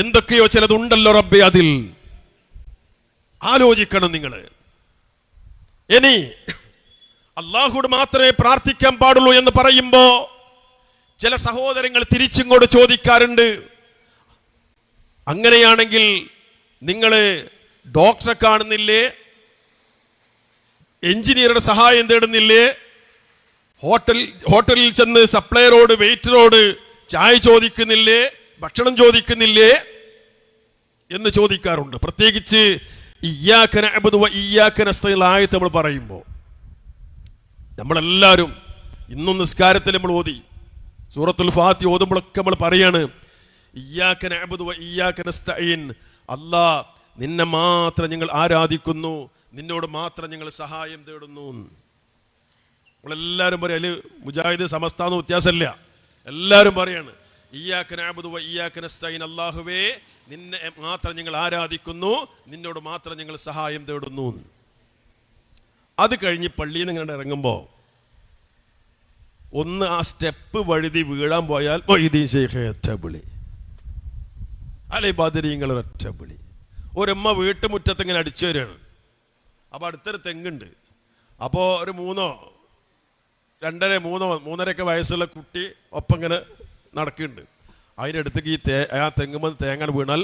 എന്തൊക്കെയോ ചിലതുണ്ടല്ലോ റബ്ബേ, അതിൽ ആലോചിക്കണം നിങ്ങൾ. ഇനി അല്ലാഹുവോട് മാത്രമേ പ്രാർത്ഥിക്കാൻ പാടുള്ളൂ എന്ന് പറയുമ്പോ ചില സഹോദരങ്ങൾ തിരിച്ചിങ്ങോട്ട് ചോദിക്കാറുണ്ട്, അങ്ങനെയാണെങ്കിൽ നിങ്ങൾ ഡോക്ടറെ കാണുന്നില്ലേ, എഞ്ചിനീയറുടെ സഹായം തേടുന്നില്ലേ, ഹോട്ടലിൽ ചെന്ന് സപ്ലയറോട് വെയിറ്ററോട് ചായ ചോദിക്കുന്നില്ലേ, ഭക്ഷണം ചോദിക്കുന്നില്ലേ എന്ന് ചോദിക്കാറുണ്ട്. പ്രത്യേകിച്ച് ഇയ്യാക നഅ്ബുദു വ ഇയ്യാക നസ്തഈൻ ആയത്ത് നമ്മൾ പറയുമ്പോൾ നമ്മളെല്ലാവരും ഇന്നും നിസ്കാരത്തിൽ നമ്മൾ ഓതി, സൂറത്തുൽ ഫാത്തിഹ ഓതുമ്പോഴൊക്കെ നമ്മൾ പറയാണ്, ഇയ്യാക നഅ്ബുദു വ ഇയ്യാക നസ്തഈൻ, അല്ലാഹ്, നിന്നെ മാത്രം ഞങ്ങൾ ആരാധിക്കുന്നു, നിന്നോട് മാത്രം ഞങ്ങൾ സഹായം തേടുന്നു. നമ്മളെല്ലാവരും പറയും, അതിൽ മുജാഹിദ് സമസ്താന്ന് വ്യത്യാസമില്ല, എല്ലാവരും പറയാണ് ഇയ്യാക നഅ്ബുദു വ ഇയ്യാക നസ്തഈൻ, അല്ലാഹുവേ, നിന്നെ മാത്രം ഞങ്ങൾ ആരാധിക്കുന്നു, നിന്നോട് മാത്രം ഞങ്ങൾ സഹായം തേടുന്നു. അത് കഴിഞ്ഞ് പള്ളിയിൽ നിന്ന് ഇങ്ങനെ ഇറങ്ങുമ്പോൾ ഒന്ന് ആ സ്റ്റെപ്പ് വഴുതി വീഴാൻ പോയാൽ മൊയ്തീൻ ശൈഖ് ഒറ്റവിളി, അല്ലെ ബദരീങ്ങൾ ഒറ്റവിളി. ഒരമ്മ വീട്ടുമുറ്റത്ത് ഇങ്ങനെ അടിച്ചു വരികയാണ്. അപ്പോൾ അടുത്തൊരു തെങ്ങുണ്ട്. അപ്പോൾ ഒരു 2.5-3 വയസ്സുള്ള കുട്ടി ഒപ്പം ഇങ്ങനെ നടക്കുന്നുണ്ട്. അതിൻ്റെ അടുത്തേക്ക് ആ തെങ്ങുമ്പോൾ തേങ്ങ വീണാൽ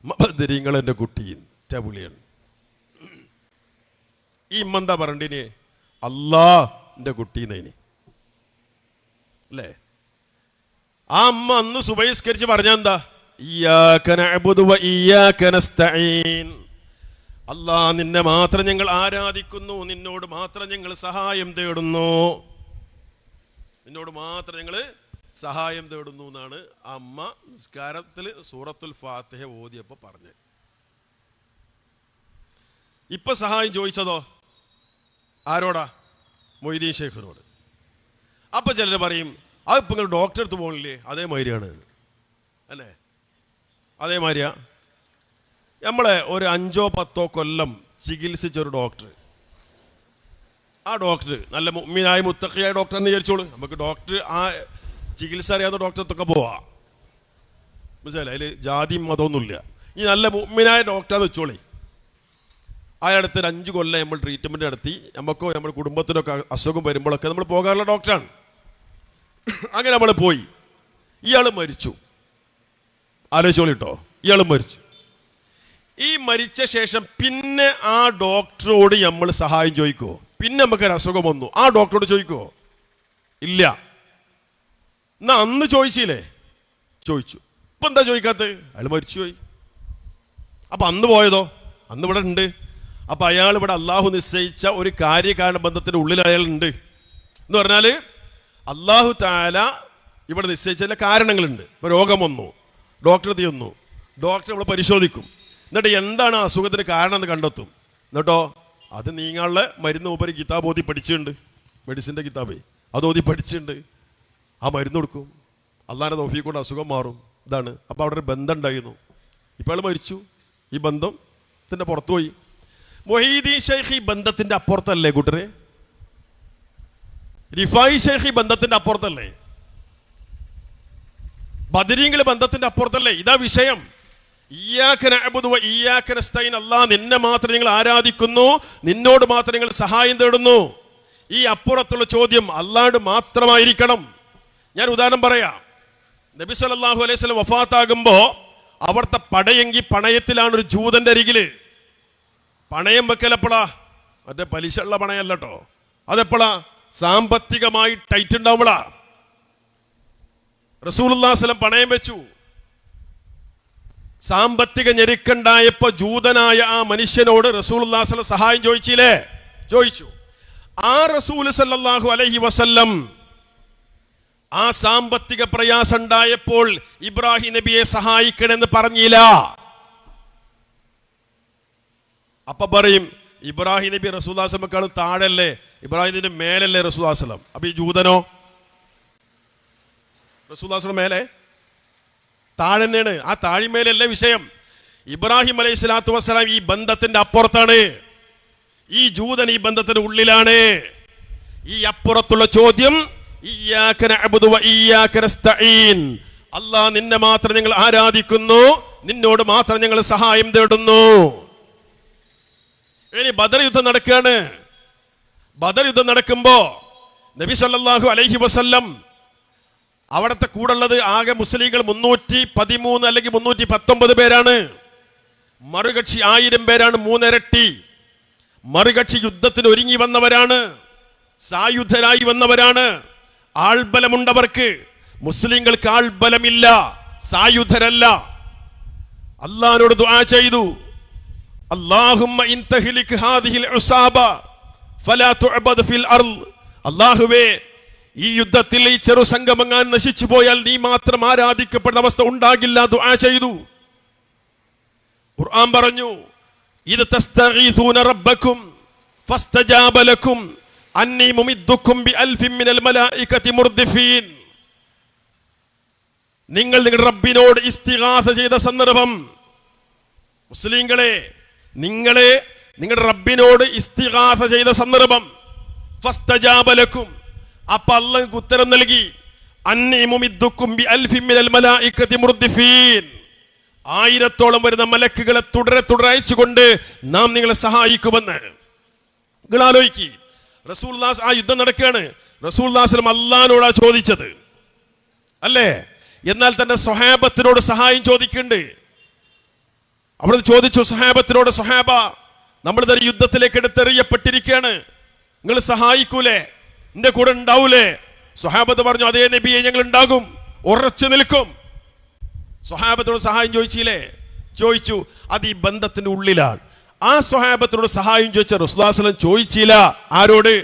ബദരീങ്ങൾ എൻ്റെ കുട്ടി. വിളിയാണ്. ഈ ഇമ്മ എന്താ പറയണ്ടിനി? അല്ലാ എൻ്റെ കുട്ടീന്നതിന് അല്ലേ? ആ അമ്മ അന്ന് സുബഹിസ്കരിച്ച് പറഞ്ഞ എന്താ? ഇയ്യാക നഅ്ബുദു വ ഇയ്യാക നസ്തഈൻ. അല്ലാ, നിന്നെ മാത്രം ഞങ്ങൾ ആരാധിക്കുന്നു, നിന്നോട് മാത്രം ഞങ്ങൾ സഹായം തേടുന്നു, നിന്നോട് മാത്രം ഞങ്ങൾ സഹായം തേടുന്നു എന്നാണ് അമ്മ നിസ്കാരത്തിൽ സൂറത്തുൽ ഫാത്തിഹ ഓതിയപ്പോൾ പറഞ്ഞത്. ഇപ്പൊ സഹായം ചോദിച്ചതോ ആരോടാ? മൊയ്തീൻ ശേഖിനോട്. അപ്പൊ ചിലർ പറയും അതിപ്പോ നിങ്ങൾ ഡോക്ടറെ അടുത്ത് പോകണില്ലേ? അതേമാതിരിയാണ് അല്ലേ? അതേമാതിരിയാ. നമ്മളെ ഒരു 5-10 കൊല്ലം ചികിത്സിച്ച ഒരു ഡോക്ടർ, ആ ഡോക്ടർ നല്ല മുഅ്മിനായ മുത്തഖിയായ ഡോക്ടർ എന്ന് വിചാരിച്ചോളൂ. നമുക്ക് ഡോക്ടർ ആ ചികിത്സ അറിയാവുന്ന ഡോക്ടറത്തൊക്കെ പോവാ, മനസ്സിലായില്ലേ? അതിൽ ജാതിയും മതമൊന്നുമില്ല. ഈ നല്ല മുഅ്മിനായ ഡോക്ടറാന്ന് വെച്ചോളി. അയാളടുത്ത് 5 കൊല്ലം നമ്മൾ ട്രീറ്റ്മെൻറ്റ് നടത്തി, നമുക്കോ നമ്മുടെ കുടുംബത്തിനൊക്കെ അസുഖം വരുമ്പോഴൊക്കെ നമ്മൾ പോകാറുള്ള ഡോക്ടറാണ്. അങ്ങനെ നമ്മൾ പോയി, ഇയാൾ മരിച്ചു. ആലോചിച്ചോളിട്ടോ, ഇയാൾ മരിച്ചു. ഈ മരിച്ച ശേഷം പിന്നെ ആ ഡോക്ടറോട് നമ്മൾ സഹായം ചോദിക്കുമോ? പിന്നെ നമുക്കൊരു അസുഖം വന്നു, ആ ഡോക്ടറോട് ചോദിക്കുമോ? ഇല്ല. എന്നാ അന്ന് ചോദിച്ചില്ലേ? ചോദിച്ചു. ഇപ്പൊ എന്താ ചോദിക്കാത്തത്? അയാൾ മരിച്ചുപോയി. അപ്പൊ അന്ന് പോയതോ? അന്ന് ഇവിടെ ഉണ്ട്. അപ്പൊ അയാൾ ഇവിടെ അള്ളാഹു നിശ്ചയിച്ച ഒരു കാര്യകാരണ ബന്ധത്തിന്റെ ഉള്ളിൽ അയാൾ ഉണ്ട് എന്ന് പറഞ്ഞാൽ അള്ളാഹു തആല ഇവിടെ നിശ്ചയിച്ച ചില കാരണങ്ങളുണ്ട്. ഇപ്പൊ രോഗം വന്നു, ഡോക്ടർ തീർന്നു, ഡോക്ടർ നമ്മൾ പരിശോധിക്കും, എന്നിട്ട് എന്താണ് അസുഖത്തിന് കാരണം എന്ന് കണ്ടെത്തും. എന്നിട്ടോ അത് നീങ്ങാനുള്ള മരുന്ന് ഉപരി കിതാബ് ഓതി പഠിച്ചിട്ടുണ്ട്, മെഡിസിൻ്റെ കിതാബേ അത് ഓതി പഠിച്ചിട്ടുണ്ട്, ആ മരുന്ന് കൊടുക്കും, അള്ളാഹിന്റെ തൗഫീഖ് കൊണ്ട് അസുഖം മാറും. ഇതാണ്. അപ്പോൾ അവിടെ ഒരു ബന്ധം ഉണ്ടായിരുന്നു. ഇപ്പോൾ അയാൾ മരിച്ചു, ഈ ബന്ധത്തിൻ്റെ പുറത്തുപോയി. മൊഹീദ്ദീൻ ഷെയ്ഖ് ഈ ബന്ധത്തിന്റെ അപ്പുറത്തല്ലേ കൂട്ടരെ? റിഫായി ഷെയ്ഖ് ഈ ബന്ധത്തിന്റെ അപ്പുറത്തല്ലേ? ബദരീങ്ങൾ ബന്ധത്തിന്റെ അപ്പുറത്തല്ലേ? ഇതാ വിഷയം. ഇയ്യാക നഅ്ബുദു വ ഇയ്യാക നസ്തഈൻ. അല്ലാഹ്, നിന്നെ മാത്രം ഞങ്ങൾ ആരാധിക്കുന്നു, നിന്നോട് മാത്രം ഞങ്ങൾ സഹായം തേടുന്നു. ഈ അപ്പുറത്തുള്ള ചോദ്യം അല്ലാഹുവിനോട് മാത്രമായിരിക്കണം. ഞാൻ ഉദാഹരണം പറയാം. നബി സല്ലല്ലാഹു അലൈഹി വസല്ലം വഫാത്താകുമ്പോ അവിടുത്തെ പടയെങ്കി പണയത്തിലാണ് ഒരു ജൂതന്റെ അരികില്. പണയം വെക്കലെപ്പോഴാ? മറ്റേ പലിശ ഉള്ള പണയല്ല കേട്ടോ. അതെപ്പോഴാ? സാമ്പത്തികമായി ടൈറ്റ് ഉണ്ടാവുമ്പോഴാ. റസൂലുള്ളാഹി സ്വല്ലല്ലാഹു അലൈഹി വസല്ലം പണയം വെച്ചു. സാമ്പത്തിക ഞെരുക്കുണ്ടായപ്പോ ജൂതനായ ആ മനുഷ്യനോട് റസൂലുള്ളാഹി സ്വല്ലല്ലാഹു അലൈഹി വസല്ലം സഹായം ചോദിച്ചില്ലേ? ചോദിച്ചു. ആ റസൂൽ സല്ലല്ലാഹു അലൈഹി വസല്ലം ആ സാമ്പത്തിക പ്രയാസം ഉണ്ടായപ്പോൾ ഇബ്രാഹിം നബിയെ സഹായിക്കണമെന്ന് പറഞ്ഞില്ല. അപ്പൊ പറയും ഇബ്രാഹിം നബി റസൂലുള്ളാഹി സ്വല്ലല്ലാഹു അലൈഹി വസല്ലം താഴല്ലേ, ഇബ്രാഹിം നബിന്റെ മേലല്ലേ റസൂലുള്ളാഹി സ്വല്ലല്ലാഹു അലൈഹി വസല്ലം? അപ്പൊ ഈ ജൂതനോ? റസൂലുള്ളാഹി സ്വല്ലല്ലാഹു അലൈഹി വസല്ലം മേലെ, താഴെ തന്നെയാണ്. ആ താഴിമേലല്ലേ വിഷയം. ഇബ്രാഹിം അലൈഹി സ്വലാത്തു വസ്സലാം ഈ ബന്ധത്തിന്റെ അപ്പുറത്താണ്, ഈ ജൂതൻ ഈ ബന്ധത്തിന്റെ ഉള്ളിലാണ്. ഈ അപ്പുറത്തുള്ള ചോദ്യം ഇയ്യാക നഅ്ബുദു വ ഇയ്യാക നസ്തഈൻ. അല്ലാഹ്, നിന്നെ മാത്രം ഞങ്ങൾ ആരാധിക്കുന്നു, നിന്നോട് മാത്രം ഞങ്ങൾ സഹായം തേടുന്നു. ഇനി ബദർ യുദ്ധം നടക്കുകയാണ്. ബദർ യുദ്ധം നടക്കുമ്പോ നബി സല്ലല്ലാഹു അലൈഹി വസല്ലം അവിടുത്തെ കൂടുള്ളത് ആകെ മുസ്ലിങ്ങൾ 313 അല്ലെങ്കിൽ 319 പേരാണ്. മറുകക്ഷി 1000 പേരാണ്, 3 ഇരട്ടി. മറുകക്ഷി യുദ്ധത്തിന് ഒരുങ്ങി വന്നവരാണ്, സായുധരായി വന്നവരാണ്, ആൾബലമുണ്ടവർക്ക്. മുസ്ലിങ്ങൾക്ക് ആൾബലമില്ല, സായുധരല്ല. അല്ലാഹുവോട് ദുആ ചെയ്തു, അല്ലാഹുമ്മ ഇൻ തഹ്ലിക് ഹാദിഹിൽ ഉസാബ ഫലാ തുഅബദ് ഫിൽ അർള്. അല്ലാഹുവേ, ഈ യുദ്ധത്തിൽ ഈ ചെറു സംഗമങ്ങാൻ നശിച്ചു പോയാൽ നീ മാത്രം ആരാധിക്കപ്പെടുന്ന അവസ്ഥ ഉണ്ടാകില്ല. ദുആ ചെയ്തു. ഖുർആൻ പറഞ്ഞു, ഇദ് തസ്തഗീഥൂന റബ്ബക്കും ഫസ്തജാബ ലക്കും അന്നി മുമിദ്ദുക്കും ബിഅൽഫിൻ മിനൽ മലായികതി മുർദിഫീൻ. നിങ്ങൾ നിങ്ങളുടെ റബ്ബിനോട് ഇസ്തിഗാസ ചെയ്ത സന്ദർഭം, മുസ്ലിങ്ങളെ, നിങ്ങളെ നിങ്ങളുടെ റബ്ബിനോട് ഇസ്തിഗാസ ചെയ്ത സന്ദർഭം, ഫസ്തജാബ ലക്കും, അപ്പൊ അല്ലാഹു ഉത്തരം നൽകി, അന്നി മുമിദ്ദുക്കും ബിഅൽഫിൻ മിനൽ മലായികതി മുർദിഫീൻ. 1000-ഓളം വരുന്ന മലക്കുകളെ തുടരെ അയച്ചുകൊണ്ട് നാം നിങ്ങളെ സഹായിക്കുമെന്ന്. നിങ്ങൾ ആലോചിക്ക്, റസൂലുള്ളാഹി ആ യുദ്ധം നടക്കുകയാണ്. റസൂലുള്ളാഹി സ്വല്ലല്ലാഹു അലൈഹി വസല്ലം അല്ലാഹുവോടാ ചോദിച്ചത് അല്ലേ? എന്നാൽ തന്റെ സ്വഹാബത്തിനോട് സഹായം ചോദിക്കുന്നുണ്ട്. അവിടെ ചോദിച്ചു സഹാബത്തിനോട്, സഹാബ, നമ്മളിതൊരു യുദ്ധത്തിലേക്ക് എടുത്തെറിയപ്പെട്ടിരിക്കുകയാണ്, നിങ്ങൾ സഹായിക്കൂലേ, എന്റെ കൂടെ ഉണ്ടാവൂലേ? സ്വഹാബത്ത് പറഞ്ഞു, അതേ നബിയെ, ഞങ്ങൾ ഉണ്ടാകും, ഉറച്ചു നിൽക്കും. സ്വഹാബത്തോട് സഹായം ചോദിച്ചില്ലേ? ചോദിച്ചു. അത് ഈ ബന്ധത്തിന്റെ ഉള്ളിലാണ്. ആ സ്വഹാബത്തിനോട് സഹായം ചോദിച്ച റസൂലുള്ളാഹി സ്വല്ലല്ലാഹു അലൈഹി വസല്ലം ചോദിച്ചില്ല. ആരോട്?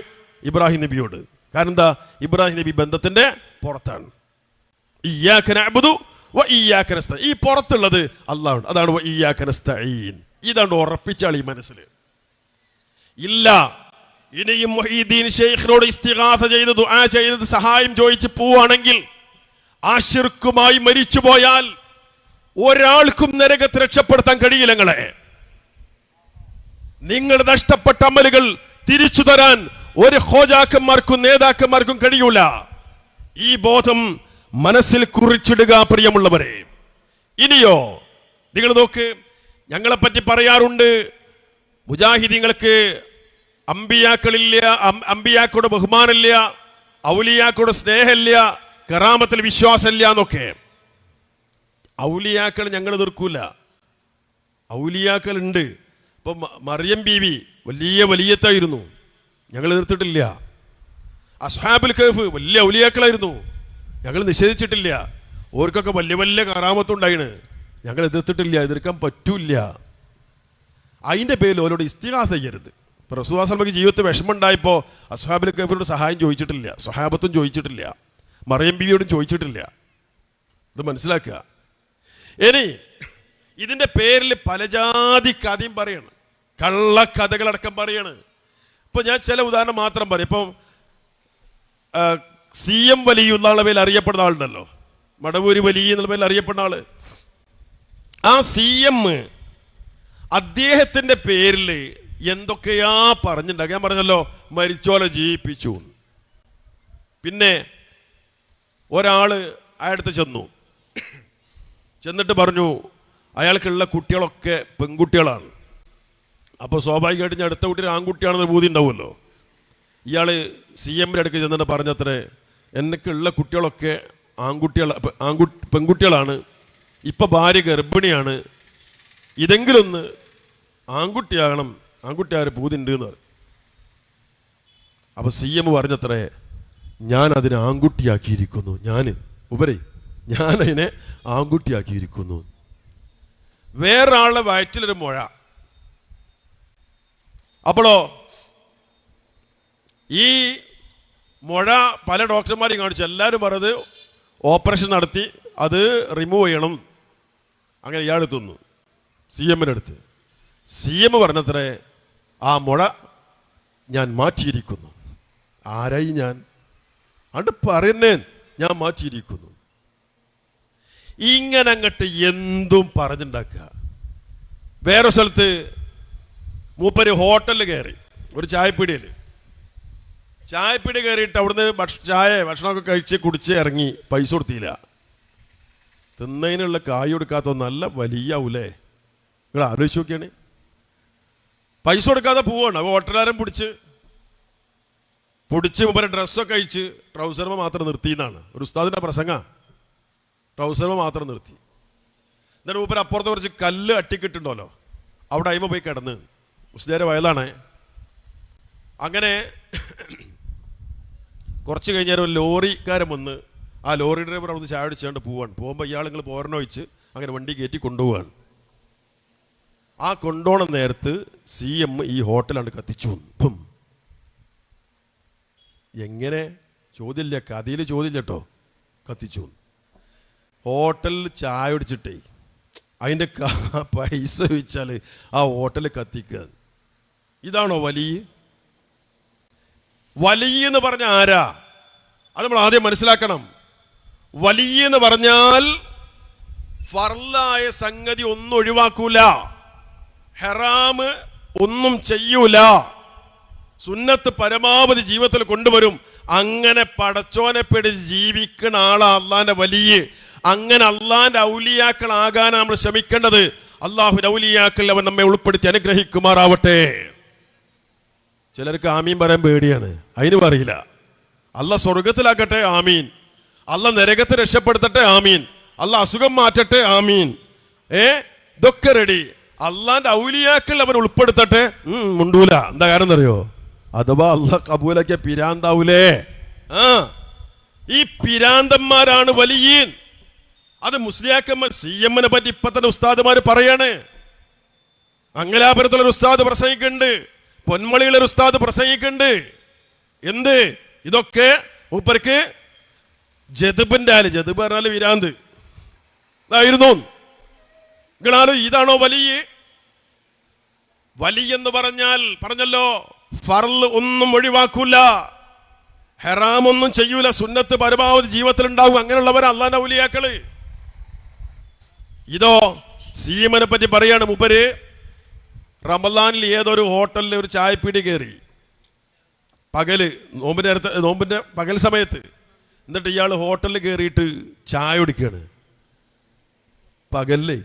ഇബ്രാഹിം നബിയോട്. കാരണം എന്താ? ഇബ്രാഹിം നബി ബന്ധത്തിന്റെ പുറത്താണ്. ഇയ്യാക നഅ്ബുദു വ ഇയ്യാക നസ്തഈൻ. ഈ പുറത്തുള്ളത് അല്ലാഹു. അതാണ് വ ഇയ്യാക നസ്തഈൻ. ഇതാണ് ഉറപ്പിച്ചാൽ ഈ മനസ്സിൽ ഇല്ല. ഇനിയും മുഹീദ്ദീൻ ശൈഖിനോട് ഇസ്തിഗാസ ചെയ്ത് ദുആ ചെയ്ത് സഹായം ചോദിച്ച് പോവാണെങ്കിൽ ആ ശിർക്കുമായി മരിച്ചു പോയാൽ ഒരാൾക്കും നരകത്തെ രക്ഷപ്പെടുത്താൻ കഴിയില്ല. നിങ്ങളുടെ നഷ്ടപ്പെട്ട അമലുകൾ തിരിച്ചു തരാൻ ഒരു ഖോജാക്കന്മാർക്കും നേതാക്കന്മാർക്കും കഴിയൂല. ഈ ബോധം മനസ്സിൽ കുറിച്ചിടുക പ്രിയമുള്ളവരെ. ഇനിയോ നിങ്ങൾ നോക്ക്, ഞങ്ങളെ പറ്റി പറയാറുണ്ട്, മുജാഹിദീങ്ങൾക്ക് അമ്പിയാക്കളില്ല, അമ്പിയാക്കളുടെ ബഹുമാനമില്ല, ഔലിയാക്കളുടെ സ്നേഹമില്ല, കറാമത്തിൽ വിശ്വാസമില്ല എന്നൊക്കെ. ഔലിയാക്കൾ ഞങ്ങൾ എതിർക്കൂല. ഔലിയാക്കൾ ഉണ്ട്. ഇപ്പൊ മറിയം ബീവി വലിയ വലിയത്തായിരുന്നു, ഞങ്ങൾ എതിർത്തിട്ടില്ല. അസ്ഹാബുൽ കഹ്ഫ് വലിയ ഔലിയാക്കളായിരുന്നു, ഞങ്ങൾ നിഷേധിച്ചിട്ടില്ല. ഓർക്കൊക്കെ വലിയ വലിയ കറാമത്തുണ്ടായിന്, ഞങ്ങൾ എതിർത്തിട്ടില്ല, എതിർക്കാൻ പറ്റൂല. അതിൻ്റെ പേരിൽ ഓരോട് ഇസ്തിഗാസ ചെയ്യരുത്. ഇപ്പോൾ റസൂലുള്ളാഹി സ്വല്ലല്ലാഹു അലൈഹി വസല്ലം ജീവിതത്തിൽ വിഷമമുണ്ടായപ്പോൾ അസ്ഹാബുൽ കഹ്ഫിനോട് സഹായം ചോദിച്ചിട്ടില്ല, സ്വഹാബത്തും ചോദിച്ചിട്ടില്ല, മറിയം ബീവിയോടും ചോദിച്ചിട്ടില്ല. ഇത് മനസ്സിലാക്കുക. ഇനി ഇതിൻ്റെ പേരിൽ പല ജാതി കഥയും പറയണം, കള്ളക്കഥകളടക്കം പറയണം. ഇപ്പം ഞാൻ ചില ഉദാഹരണം മാത്രം പറയും. ഇപ്പം CM വലിയുള്ള ആളുടെ പേരിൽ അറിയപ്പെടുന്ന ആളുണ്ടല്ലോ, മടവൂര് വലിയ എന്നുള്ള പേരിൽ അറിയപ്പെടുന്ന ആള്. ആ CM അദ്ദേഹത്തിൻ്റെ പേരിൽ എന്തൊക്കെയാ പറഞ്ഞിട്ടുണ്ടാക്കുക. ഞാൻ പറഞ്ഞല്ലോ, മരിച്ചോലെ ജീവിപ്പിച്ചു. പിന്നെ ഒരാൾ അയാളടുത്ത് ചെന്നിട്ട് പറഞ്ഞു അയാൾക്കുള്ള കുട്ടികളൊക്കെ പെൺകുട്ടികളാണ്. അപ്പോൾ സ്വാഭാവികമായിട്ട് ഞാൻ അടുത്ത കുട്ടി ആൺകുട്ടിയാണെന്ന് ബോധി ഉണ്ടാവുമല്ലോ. ഇയാൾ CMന്റെ അടുക്ക് ചെന്നിട്ട് പറഞ്ഞത്രേ, എനിക്കുള്ള കുട്ടികളൊക്കെ പെൺകുട്ടികളാണ്, ഇപ്പം ഭാര്യ ഗർഭിണിയാണ്, ഇതെങ്കിലൊന്ന് ആൺകുട്ടിയാകണം, ആൺകുട്ടിയാര് ബോധിണ്ട് എന്ന് പറഞ്ഞു. അപ്പോൾ CM പറഞ്ഞത്രേ, ഞാൻ അതിനെ ആൺകുട്ടിയാക്കിയിരിക്കുന്നു, ഞാനതിനെ ആൺകുട്ടിയാക്കിയിരിക്കുന്നു. വേറൊരാളുടെ വയറ്റിലൊരു മുഴ. അപ്പോഴോ ഈ മുഴ പല ഡോക്ടർമാരെയും കാണിച്ചു, എല്ലാവരും പറഞ്ഞത് ഓപ്പറേഷൻ നടത്തി അത് റിമൂവ് ചെയ്യണം. അങ്ങനെ ഇയാളെത്തുന്നു CMന്റെ അടുത്ത്. CM പറഞ്ഞത്രേ, ആ മുഴ ഞാൻ മാറ്റിയിരിക്കുന്നു. ആരായി ഞാൻ? അത് പറയുന്നേ, ഞാൻ മാറ്റിയിരിക്കുന്നു. ഇങ്ങനെ അങ്ങോട്ട് എന്തും പറഞ്ഞുണ്ടാക്കുക. വേറെ സ്ഥലത്ത് മൂപ്പര് ഹോട്ടലിൽ കയറി, ഒരു ചായപ്പീടിയിൽ കയറിയിട്ട് അവിടുന്ന് ഭക്ഷണമൊക്കെ കഴിച്ച് കുടിച്ച് ഇറങ്ങി. പൈസ കൊടുത്തില്ല. തിന്നതിനുള്ള കായ് കൊടുക്കാത്ത നല്ല വലിയാവൂലേ? നിങ്ങൾ ആലോചിച്ച് നോക്കിയാണ്. പൈസ കൊടുക്കാതെ പോവാണ്. ഹോട്ടലുകാരൻ പിടിച്ച് മൂപ്പര് ഡ്രസ്സൊക്കെ കഴിച്ച് ട്രൗസർമ മാത്രം നിർത്തി എന്നാണ് ഒരു ഉസ്താദിൻ്റെ പ്രസംഗ. ട്രൗസർമ മാത്രം നിർത്തി. എന്നിട്ട് മൂപ്പര് അപ്പുറത്ത് കുറച്ച് കല്ല് അട്ടിക്കിട്ടുണ്ടല്ലോ, അവിടെ അയിമ പോയി കിടന്ന്. മുസ്ലിയാരെ വയലാണ്. അങ്ങനെ കുറച്ച് കഴിഞ്ഞാൽ ഒരു ലോറിക്കാരൻ വന്ന് ആ ലോറി ഡ്രൈവർ അവിടെ ചായ അടിച്ചുകൊണ്ട് പോവാണ്. പോകുമ്പോൾ ഇയാൾ നിങ്ങൾ പോരണ വെച്ച് അങ്ങനെ വണ്ടി കയറ്റി കൊണ്ടുപോവാണ്. ആ കൊണ്ടുപോണ നേരത്ത് CM ഈ ഹോട്ടലാണ് കത്തിച്ചു. എങ്ങനെ? ചോദ്യമില്ല, കഥയിൽ ചോദ്യമില്ല കേട്ടോ. കത്തിച്ചു. ഹോട്ടലിൽ ചായ അടിച്ചിട്ടേ അതിൻ്റെ പൈസ വെച്ചാൽ ആ ഹോട്ടൽ കത്തിക്കുക. ഇതാണോ വലിയ? വലിയ എന്ന് പറഞ്ഞ ആരാ? അത് നമ്മൾ ആദ്യം മനസ്സിലാക്കണം. വലിയ എന്ന് പറഞ്ഞാൽ ഫർലായ സംഗതി ഒന്നും ഒഴിവാക്കൂല, ഹറാമ് ഒന്നും ചെയ്യൂല, സുന്നത്ത് പരമാവധി ജീവിതത്തിൽ കൊണ്ടുവരും. അങ്ങനെ പടച്ചോനെ പേടിച്ച് ജീവിക്കുന്ന ആളാ അള്ളാന്റെ വലിയ. അങ്ങനെ അള്ളാന്റെ ഔലിയാക്കളാകാൻ നമ്മൾ ശ്രമിക്കേണ്ടത്. അള്ളാഹുവിന്റെ ഔലിയാക്കൾ അവൻ നമ്മെ ഉൾപ്പെടുത്തി അനുഗ്രഹിക്കുമാറാവട്ടെ. ചിലർക്ക് ആമീൻ പറയാൻ പേടിയാണ്, അതിന് പറയില്ല. അല്ല സ്വർഗത്തിലാക്കട്ടെ, ആമീൻ. അല്ല നരകത്തെ രക്ഷപ്പെടുത്തട്ടെ, ആമീൻ. അല്ല അസുഖം മാറ്റട്ടെ, ആമീൻ. ഇതൊക്കെ റെഡി. അള്ളാന്റെ ഔലിയാക്കൾ അവൻ ഉൾപ്പെടുത്തട്ടെ, മുണ്ടൂല. എന്താ കാരണം എന്നറിയോ? അഥവാ അള്ളാഹ് കബൂലാക്കിയ പിരാന്താവൂലേ. ഈ പിരാന്തന്മാരാണ് വലിയീൻ. അത് മുസ്ലിയാക്കന്മാർ. CM-നെ പറ്റി ഇപ്പൊ തന്നെ ഉസ്താദുമാര് പറയാണ്. മംഗലാപുരത്തുള്ള ഉസ്താദ് പ്രസംഗിക്കുന്നുണ്ട്, പൊന്മളിയുള്ള ഉസ്താദ് പ്രസംഗിക്കുന്നുണ്ട്. എന്ത് ഇതൊക്കെ മൂപ്പർക്ക് ജദബിന്റെ ആല്. ജദബ് പറഞ്ഞാല് വിരാന്ത് ആയിരുന്നു. നിങ്ങളാലും ഇതാണോ വലിയ? വലിയെന്ന് പറഞ്ഞാൽ പറഞ്ഞല്ലോ, ഫർള് ഒന്നും ഒഴിവാക്കൂല, ഹെറാമൊന്നും ചെയ്യൂല, സുന്നത്ത് പരമാവധി ജീവിതത്തിൽ ഉണ്ടാവും. അങ്ങനെയുള്ളവർ അള്ളാന്റെ ഔലിയാക്കള്. ഇതോ CM-നെ പറ്റി പറയാണ്. മൂപ്പര് റമദാനിൽ ഏതൊരു ഹോട്ടലിൽ ഒരു ചായപ്പീടി കയറി പകല്, നോമ്പിന്റെ പകൽ സമയത്ത്. എന്നിട്ട് ഇയാൾ ഹോട്ടലിൽ കയറിയിട്ട് ചായ കുടിക്കുകയാണ് പകലില്.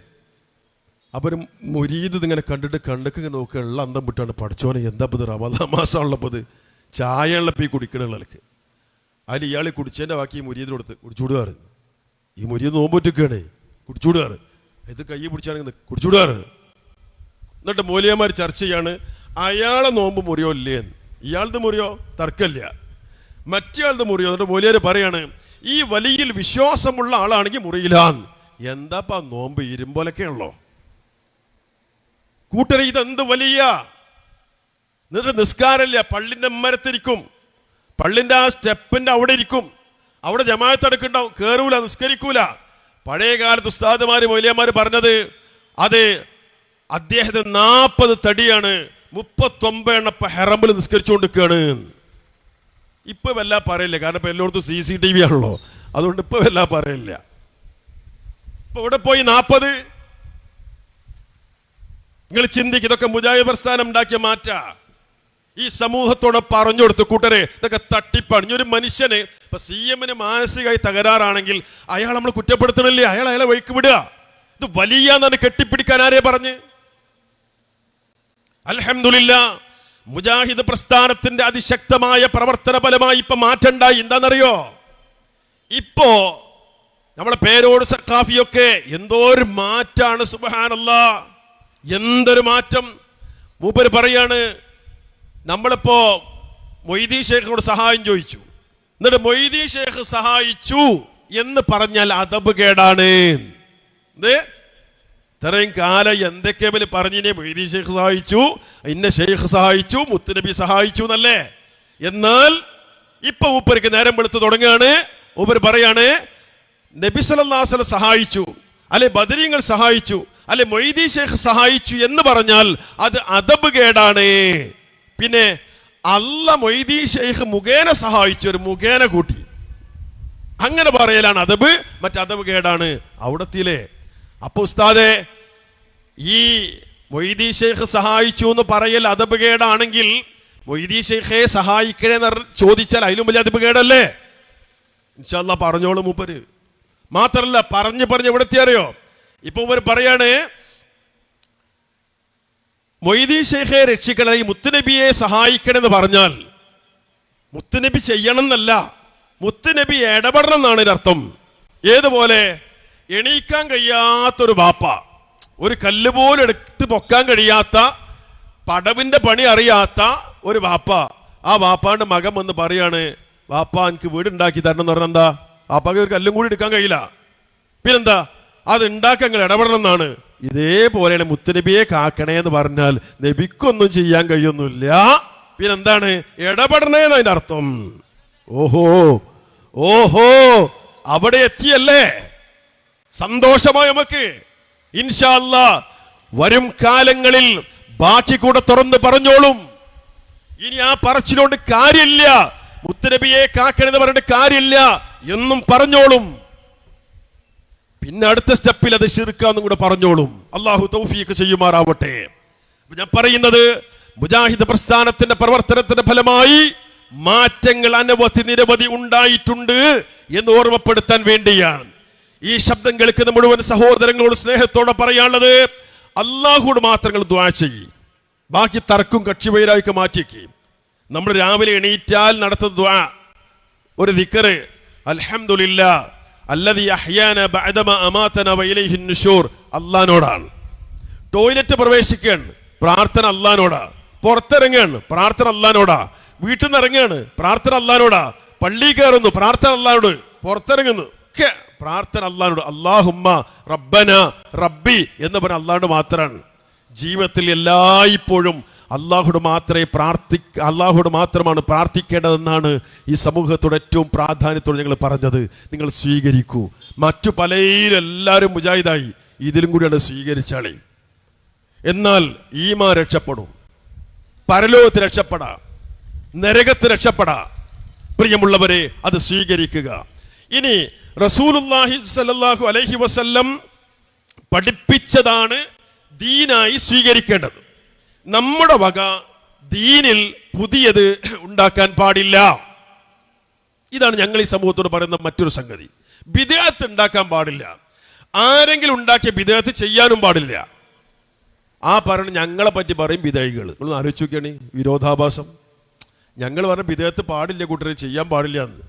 അപ്പൊ ഒരു മുരീദ് ഇങ്ങനെ കണ്ടിട്ട് കണ്ടൊക്കെ നോക്കുകയുള്ള അന്തം വിട്ടാണ്. പഠിച്ചോനെ എന്താ ഇത് റമദാൻ മാസമുള്ളപ്പോൾ ചായ ഉള്ളപ്പോൾ ഈ കുടിക്കണുള്ളക്ക്. അതിൽ ഇയാൾ കുടിച്ചതിൻ്റെ ബാക്കി ഈ മുരീദിന് കൊടുത്ത് കുടിച്ചുവിടുകാറ്. ഈ മുരീദ് നോമ്പൊറ്റൊക്കെയാണ്, കുടിച്ചുവിടുകാറ്. ഇത് കൈ പിടിച്ചാണെങ്കിൽ കുടിച്ചുവിടുകാറ്. എന്നിട്ട് മൂല്യന്മാർ ചർച്ച ചെയ്യാണ്, അയാളെ നോമ്പ് മുറിയോ ഇല്ലേന്ന്. ഇയാളുടെ മുറിയോ തർക്കമില്ല, മറ്റേയാളുടെ മുറിയോ. എന്നിട്ട് മൂല്യര് പറയാണ്, ഈ വലിയിൽ വിശ്വാസമുള്ള ആളാണെങ്കിൽ മുറിയില്ലാന്ന്. എന്താപ്പാ നോമ്പ് ഇരുമ്പോലൊക്കെയാണല്ലോ കൂട്ടരെ, ഇതെന്ത് വലിയ. എന്നിട്ട് നിസ്കാരമില്ല, പള്ളിന്റെ മരത്തിരിക്കും, പള്ളിന്റെ ആ സ്റ്റെപ്പിന്റെ അവിടെ ഇരിക്കും, അവിടെ ജമാഅത്ത് എടുക്കുന്നുണ്ടാവും, കേറൂല, നിസ്കരിക്കൂല. പഴയ കാലത്ത് ഉസ്താദുമാര് മൗലിയമാര് പറഞ്ഞത് അത് അദ്ദേഹത്തിന് 40 തടിയാണ്, 39 എണ്ണപ്പ ഹെറമ്പിൽ നിസ്കരിച്ചുകൊണ്ടിരിക്കുകയാണ്. ഇപ്പൊ വല്ല പറയില്ല, കാരണം ഇപ്പൊ എല്ലായിടത്തും CCTV ആണല്ലോ, അതുകൊണ്ട് ഇപ്പൊ വല്ല പറയില്ല. ഇപ്പൊ ഇവിടെ പോയി 40. നിങ്ങൾ ചിന്തിക്കും, ഇതൊക്കെ മുജാഹിദ് പ്രസ്ഥാനം ഉണ്ടാക്കിയ മാറ്റ. ഈ സമൂഹത്തോടെ പറഞ്ഞു കൊടുത്ത് കൂട്ടരെ ഇതൊക്കെ തട്ടിപ്പാണ്. ഒരു മനുഷ്യന് ഇപ്പൊ CM-ന് മാനസികമായി തകരാറാണെങ്കിൽ അയാൾ നമ്മൾ കുറ്റപ്പെടുത്തണില്ലേ? അയാളെ വഴിക്ക് വിടുക. ഇത് വലിയ എന്നാണ് കെട്ടിപ്പിടിക്കാൻ ആരെ പറഞ്ഞ്? അൽഹംദുലില്ലാ, മുജാഹിദ് പ്രസ്ഥാനത്തിന്റെ അതിശക്തമായ പ്രവർത്തന ഫലമായി ഇപ്പൊ മാറ്റണ്ടായി. എന്താണെന്നറിയോ? ഇപ്പോ നമ്മളെ പേരോട് സഖാഫിയൊക്കെ എന്തോ ഒരു മാറ്റാണ്. സുബ്ഹാനല്ലാഹ്, എന്തൊരു മാറ്റം. മൂപ്പര് പറയാണ്, നമ്മളിപ്പോ മൊയ്തീൻ ഷേഖിനോട് സഹായം ചോദിച്ചു, എന്നിട്ട് മൊയ്തീൻ ഷേഖ് സഹായിച്ചു എന്ന് പറഞ്ഞാൽ അദബ് കേടാണ്. ഇത്രയും കാലം എന്തൊക്കെ പറഞ്ഞിനെ, മൊയ്തീൻ ഷേഖ് സഹായിച്ചു, ഇന്ന ഷേഖ് സഹായിച്ചു, മുത്തുനബി സഹായിച്ചു എന്നല്ലേ. എന്നാൽ ഇപ്പൊ മൂപ്പർക്ക് നേരം വെളുത്ത് തുടങ്ങുകയാണ്. മൂപ്പര് പറയാണ്, നബി സല്ലല്ലാഹു അലൈഹി വസല്ലം സഹായിച്ചു, അല്ലെ ബദരീങ്ങൾ സഹായിച്ചു, അല്ലെ മൊയ്തീൻ ഷേഖ് സഹായിച്ചു എന്ന് പറഞ്ഞാൽ അത് അദബ് കേടാണ്. പിന്നെ അല്ല മൊയ്തീൻ ഷേഖ് മുഖേന സഹായിച്ചു, ഒരു മുഖേന കൂട്ടി, അങ്ങനെ പറയലാണ് അദബ്, മറ്റദബ് കേടാണ്. അവിടത്തിലെ അപ്പൊ ഉസ്താദെ, ഈ മൊയ്തീൻ ഷേഖ് സഹായിച്ചു എന്ന് പറയൽ അദബ് കേടാണെങ്കിൽ മൊയ്തീൻ ഷേഖെ സഹായിക്കണേ ചോദിച്ചാൽ അതിലും വലിയ അദബ് കേടല്ലേ? ഇൻഷാ അല്ലാഹ് പറഞ്ഞോളൂ മൂപ്പര്. മാത്രല്ല പറഞ്ഞ് എവിടെ അറിയോ? ഇപ്പൊ ഇവർ പറയാണ്, മൊയ്തീൻ ഷേഖെ രക്ഷിക്കണം, ഈ മുത്തുനബിയെ സഹായിക്കണമെന്ന് പറഞ്ഞാൽ മുത്തുനബി ചെയ്യണം എന്നല്ല, മുത്തുനബി ഇടപെടണം എന്നാണ് ഇതിനർത്ഥം. ഏതുപോലെ? എണീക്കാൻ കഴിയാത്തൊരു ബാപ്പ, ഒരു കല്ല് പോലും എടുത്ത് പൊക്കാൻ കഴിയാത്ത, പടവിന്റെ പണി അറിയാത്ത ഒരു ബാപ്പ, ആ ബാപ്പാന്റെ മകൻ വന്ന് പറയാണ്, ബാപ്പ എനിക്ക് വീടുണ്ടാക്കി തരണം എന്ന് പറഞ്ഞാൽ എന്താ? ബാപ്പാക്ക് ഒരു കല്ലും കൂടി എടുക്കാൻ കഴിയില്ല. പിന്നെന്താ? അത് ഉണ്ടാക്കാൻ ഇടപെടണം എന്നാണ്. ഇതേപോലെയാണ് മുത്തുനബിയെ കാക്കണേ എന്ന് പറഞ്ഞാൽ നബിക്കൊന്നും ചെയ്യാൻ കഴിയൊന്നുമില്ല. പിന്നെന്താണ്? ഇടപെടണേന്ന് അതിന്റെ അർത്ഥം. ഓഹോ, അവിടെ എത്തിയല്ലേ? സന്തോഷമായി നമുക്ക്. ഇൻഷാ അല്ലാഹ് വരും കാലങ്ങളിൽ ബാക്കി കൂടെ തുറന്ന് പറഞ്ഞോളും. ഇനി ആ പറച്ചിലോണ്ട് കാര്യമില്ല, മുത്തുനബിയെ കാക്കണെന്ന് പറഞ്ഞിട്ട് കാര്യമില്ല എന്നും പറഞ്ഞോളും. പിന്നെ അടുത്ത സ്റ്റെപ്പിൽ അത് ശിർക്കാന്നും കൂടെ പറഞ്ഞോളും. അള്ളാഹു തൗഫീഖ് ചെയ്യുമാറാവട്ടെ. ഞാൻ പറയുന്നത്, മുജാഹിദ് പ്രസ്ഥാനത്തിന്റെ പ്രവർത്തനത്തിന്റെ ഫലമായി മാറ്റങ്ങൾ നിരവധി ഉണ്ടായിട്ടുണ്ട് എന്ന് ഓർമ്മപ്പെടുത്താൻ വേണ്ടിയാണ്. ഈ ശബ്ദം കേൾക്കുന്ന മുഴുവൻ സഹോദരങ്ങളോട് സ്നേഹത്തോടെ പറയാനുള്ളത്, അള്ളാഹുവോട് മാത്രങ്ങൾ ദുആ ചെയ്യും. ബാക്കി തർക്കും കക്ഷിവൈരായിക്ക് മാറ്റിക്ക്. നമ്മൾ രാവിലെ എണീറ്റാൽ നടത്തുന്ന ദുആ ഒരു ദിക്ർ, അൽഹംദുലില്ലാ അല്ലദീ അഹ്യാനാ ബഅദമാ അമാതനാ വഇലൈഹിൻ നുശൂർ, അല്ലാഹുവോടാണ്. ടോയ്ലറ്റ് പ്രവേശിക്കുകയാണ്, പ്രാർത്ഥന അള്ളാനോടാ. പുറത്തിറങ്ങുകയാണ്, പ്രാർത്ഥന അള്ളാനോടാ. വീട്ടിൽ നിന്ന് ഇറങ്ങുകയാണ്, പ്രാർത്ഥന അള്ളാനോടാ. പള്ളി കയറുന്നു, പ്രാർത്ഥന അള്ളാനോട്. പുറത്തിറങ്ങുന്നു, ഒക്കെ പ്രാർത്ഥന അള്ളാനോട്. അല്ലാഹുമ്മ റബ്ബന റബ്ബി എന്ന് പറഞ്ഞ അള്ളാഹോട് മാത്രമാണ്. ജീവിതത്തിൽ എല്ലായ്പ്പോഴും അള്ളാഹുട് മാത്രമാണ് പ്രാർത്ഥിക്കേണ്ടതെന്നാണ് ഈ സമൂഹത്തോട് ഏറ്റവും പ്രാധാന്യത്തോടെ ഞങ്ങൾ പറഞ്ഞത്. നിങ്ങൾ സ്വീകരിക്കൂ. മറ്റു പലയിലും എല്ലാവരും മുജാഹിദായി, ഇതിലും കൂടിയാണ് സ്വീകരിച്ചാളി. എന്നാൽ ഈമാൻ രക്ഷപ്പെടും, പരലോകത്ത് രക്ഷപ്പെടാം, നരകത്ത് രക്ഷപ്പെടാം. പ്രിയമുള്ളവരെ, അത് സ്വീകരിക്കുക. ഇനി റസൂലുള്ളാഹി സ്വല്ലല്ലാഹു അലൈഹി വസല്ലം പഠിപ്പിച്ചതാണ് ദീനായി സ്വീകരിക്കേണ്ടത്. നമ്മുടെ വക ദീനിൽ പുതിയത് ഉണ്ടാക്കാൻ പാടില്ല. ഇതാണ് ഞങ്ങൾ ഈ സമൂഹത്തോട് പറയുന്ന മറ്റൊരു സംഗതി. ബിദ്അത്ത് ഉണ്ടാക്കാൻ പാടില്ല. ആരെങ്കിലും ഉണ്ടാക്കിയ ബിദ്അത്ത് ചെയ്യാനും പാടില്ല. ആ പറഞ്ഞ ഞങ്ങളെ പറ്റി പറയും ബിദ്അഴികൾ. നിങ്ങൾ ആലോചിച്ച് നോക്കിയാണ് വിരോധാഭാസം. ഞങ്ങൾ പറഞ്ഞ ബിദ്അത്ത് പാടില്ല, കൂട്ടരെ ചെയ്യാൻ പാടില്ല എന്ന്.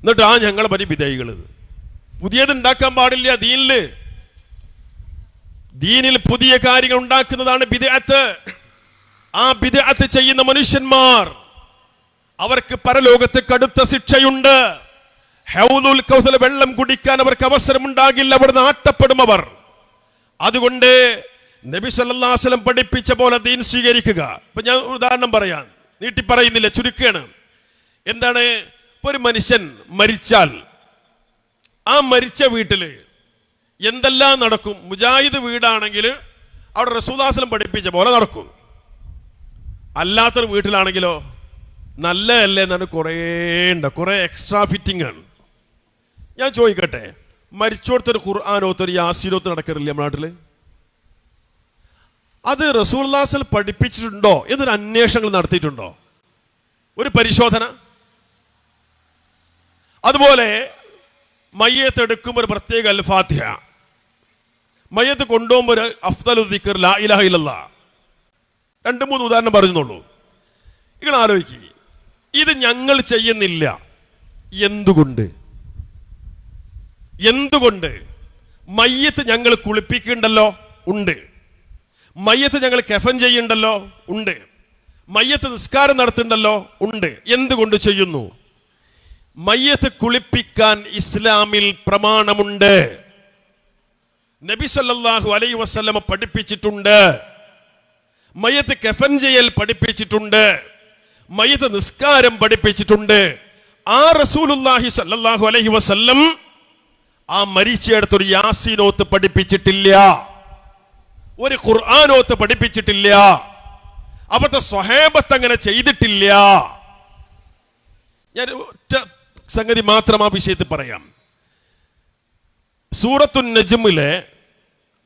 എന്നിട്ട് ഞങ്ങളെ പറ്റി ബിദ്അഴികൾ. പുതിയത് ഉണ്ടാക്കാൻ പാടില്ല. ദീനിൽ പുതിയ കാര്യങ്ങൾ ഉണ്ടാക്കുന്നതാണ് ബിദ്അത്ത്. ആ ബിദ്അത്ത് ചെയ്യുന്ന മനുഷ്യന്മാർ, അവർക്ക് പരലോകത്ത് കടുത്ത ശിക്ഷയുണ്ട്. ഹൗലുൽ കൗസൽ വെള്ളം കുടിക്കാൻ അവർക്ക് അവസരമുണ്ടാകില്ല, അവിടുന്ന് ആട്ടപ്പെടും അവർ. അതുകൊണ്ട് നബി സല്ലല്ലാഹു അലൈഹി വസല്ലം പഠിപ്പിച്ച പോലെ ദീൻ സ്വീകരിക്കുക. ഇപ്പൊ ഞാൻ ഉദാഹരണം പറയാം, നീട്ടി പറയുന്നില്ല, ചുരുക്കുകയാണ്. എന്താണ്? ഒരു മനുഷ്യൻ മരിച്ചാൽ ആ മരിച്ച വീട്ടില് എന്തെല്ലാം നടക്കും? മുജാഹിദ് വീടാണെങ്കിൽ അവിടെ റസൂലുള്ളാഹി സ്വല്ലല്ലാഹു അലൈഹി വസല്ലം പഠിപ്പിച്ച പോലെ നടക്കും. അല്ലാത്തൊരു വീട്ടിലാണെങ്കിലോ നല്ലതല്ലേ എന്നാണ് കുറേ എക്സ്ട്രാ ഫിറ്റിംഗ് ആണ്. ഞാൻ ചോദിക്കട്ടെ, മരിച്ചോടത്തൊരു ഖുർആാനോത്തൊരു യാസീനോത്ത് നടക്കാറില്ല നമ്മുടെ നാട്ടില്? അത് റസൂലുള്ളാഹി സ്വല്ലല്ലാഹു അലൈഹി വസല്ലം പഠിപ്പിച്ചിട്ടുണ്ടോ എന്നൊരു അന്വേഷണങ്ങൾ നടത്തിയിട്ടുണ്ടോ? ഒരു പരിശോധന. അതുപോലെ മയ്യത്ത് എടുക്കുമ്പോൾ ഒരു പ്രത്യേക അൽ ഫാത്തിഹ, മയ്യത്ത് കൊണ്ടുപോകുമ്പോൾ ഒരു അഫ്ദലു ദിക്ർ ലാ ഇലാഹ ഇല്ലല്ലാഹ്. 2-3 ഉദാഹരണം പറഞ്ഞുള്ളൂ. നിങ്ങൾ ആലോചിക്കുക, ഇത് ഞങ്ങൾ ചെയ്യുന്നില്ല. എന്തുകൊണ്ട്? മയ്യത്ത് ഞങ്ങൾ കുളിപ്പിക്കുന്നുണ്ടല്ലോ, ഉണ്ട്. മയ്യത്ത് ഞങ്ങൾ കഫൻ ചെയ്യുന്നുണ്ടല്ലോ, ഉണ്ട്. മയ്യത്ത് നിസ്കാരം നടത്തുന്നുണ്ടല്ലോ, ഉണ്ട്. എന്തുകൊണ്ട് ചെയ്യുന്നു? മയ്യത്ത് കുളിപ്പിക്കാൻ ഇസ്ലാമിൽ പ്രമാണമുണ്ട്. നബി സല്ലല്ലാഹു അലൈഹി വസല്ലം പഠിപ്പിച്ചിട്ടുണ്ട്. മയ്യത്ത് കഫൻ ചെയ്യൽ പഠിപ്പിച്ചിട്ടുണ്ട്. മയ്യത്ത് നിസ്കാരം പഠിപ്പിച്ചിട്ടുണ്ട്. ആ റസൂലുള്ളാഹി സല്ലല്ലാഹു അലൈഹി വസല്ലം ആ മരിച്ചെടുത്തൊരു യാസീനോത്ത് പഠിപ്പിച്ചിട്ടില്ല, ഒരു ഖുർആനോത്ത് പഠിപ്പിച്ചിട്ടില്ല. അവിടുത്തെ സ്വഹാബത്ത് അങ്ങനെ ചെയ്തിട്ടില്ല. ഞാൻ ഒറ്റ സംഗതി മാത്രം ആ വിഷയത്തിൽ പറയാം. സൂറത്തുൻ നജ്മിലെ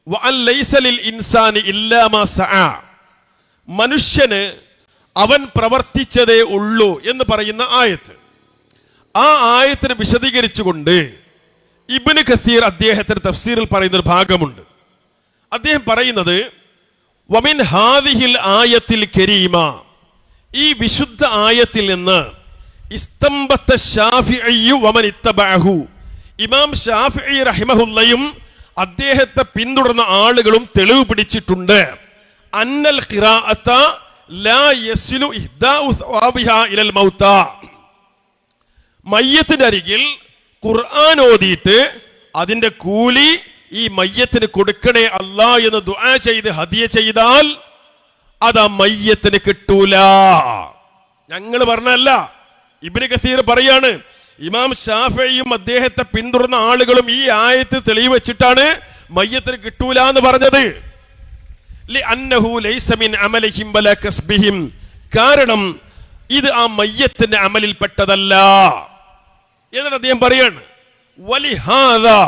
വഅലൈസ ലിൽ ഇൻസാനി ഇല്ലാ മാ സഅ, മനുഷ്യന് അവൻ പ്രവർത്തിച്ചതേ ഉള്ളൂ എന്ന് പറയുന്ന ആയത്ത്. ആ ആയത്തിനെ വിശദീകരിച്ചുകൊണ്ട് ഇബ്നു കസീർ അദ്ദേഹത്തിന്റെ തഫ്സീറിൽ പറയുന്ന ഒരു ഭാഗമുണ്ട്. അദ്ദേഹം പറയുന്നത് വമിൻ ഹാദിഹിൽ ആയത്തിൽ കരീമ, ഈ വിശുദ്ധ ആയത്തിൽ നിന്ന് ഇസ്തംബത്ത ശാഫിഈ വമൻ ഇത്തബഅഹു, ഇമാം ശാഫിഈ റഹിമഹുല്ലയും അദ്ദേഹത്തെ പിന്തുടർന്ന ആളുകളും തെളിവ് പിടിച്ചിട്ടുണ്ട്. അന്നൽ ഖിറാഅത ലാ യസിലു ഇഹ്ദാഉ സവാബിഹാ ഇലൽ മൗത, മയ്യത്തിന്റെ അരികിൽ ഖുർആൻ ഓതിയിട്ട് അതിന്റെ കൂലി ഈ മയ്യത്തിന് കൊടുക്കണേ അല്ലാ എന്ന് ദുആ ചെയ്ത് ഹദിയ ചെയ്താൽ അത് ആ മയ്യത്തിന് കിട്ടൂല. ഞങ്ങൾ പറഞ്ഞല്ല, ഇബ്നു കസീർ പറയാണ്, ഇമാം ശാഫിഈയും അദ്ദേഹത്തെ പിന്തുടർന്ന ആളുകളും ഈ ആയത്ത് തെളിവ് വെച്ചിട്ടാണ് മയ്യത്തിന് കിട്ടൂല എന്ന് പറഞ്ഞത്. ലിഅന്നഹു ലൈസ മിൻ അമലിഹിം വലാ കസ്ബിഹിം, കാരണം ഇത് ആ മയ്യത്തിന്റെ അമലിൽ പെട്ടതല്ല എന്നിട്ട് അദ്ദേഹം പറയാണ്. വലിഹാദാ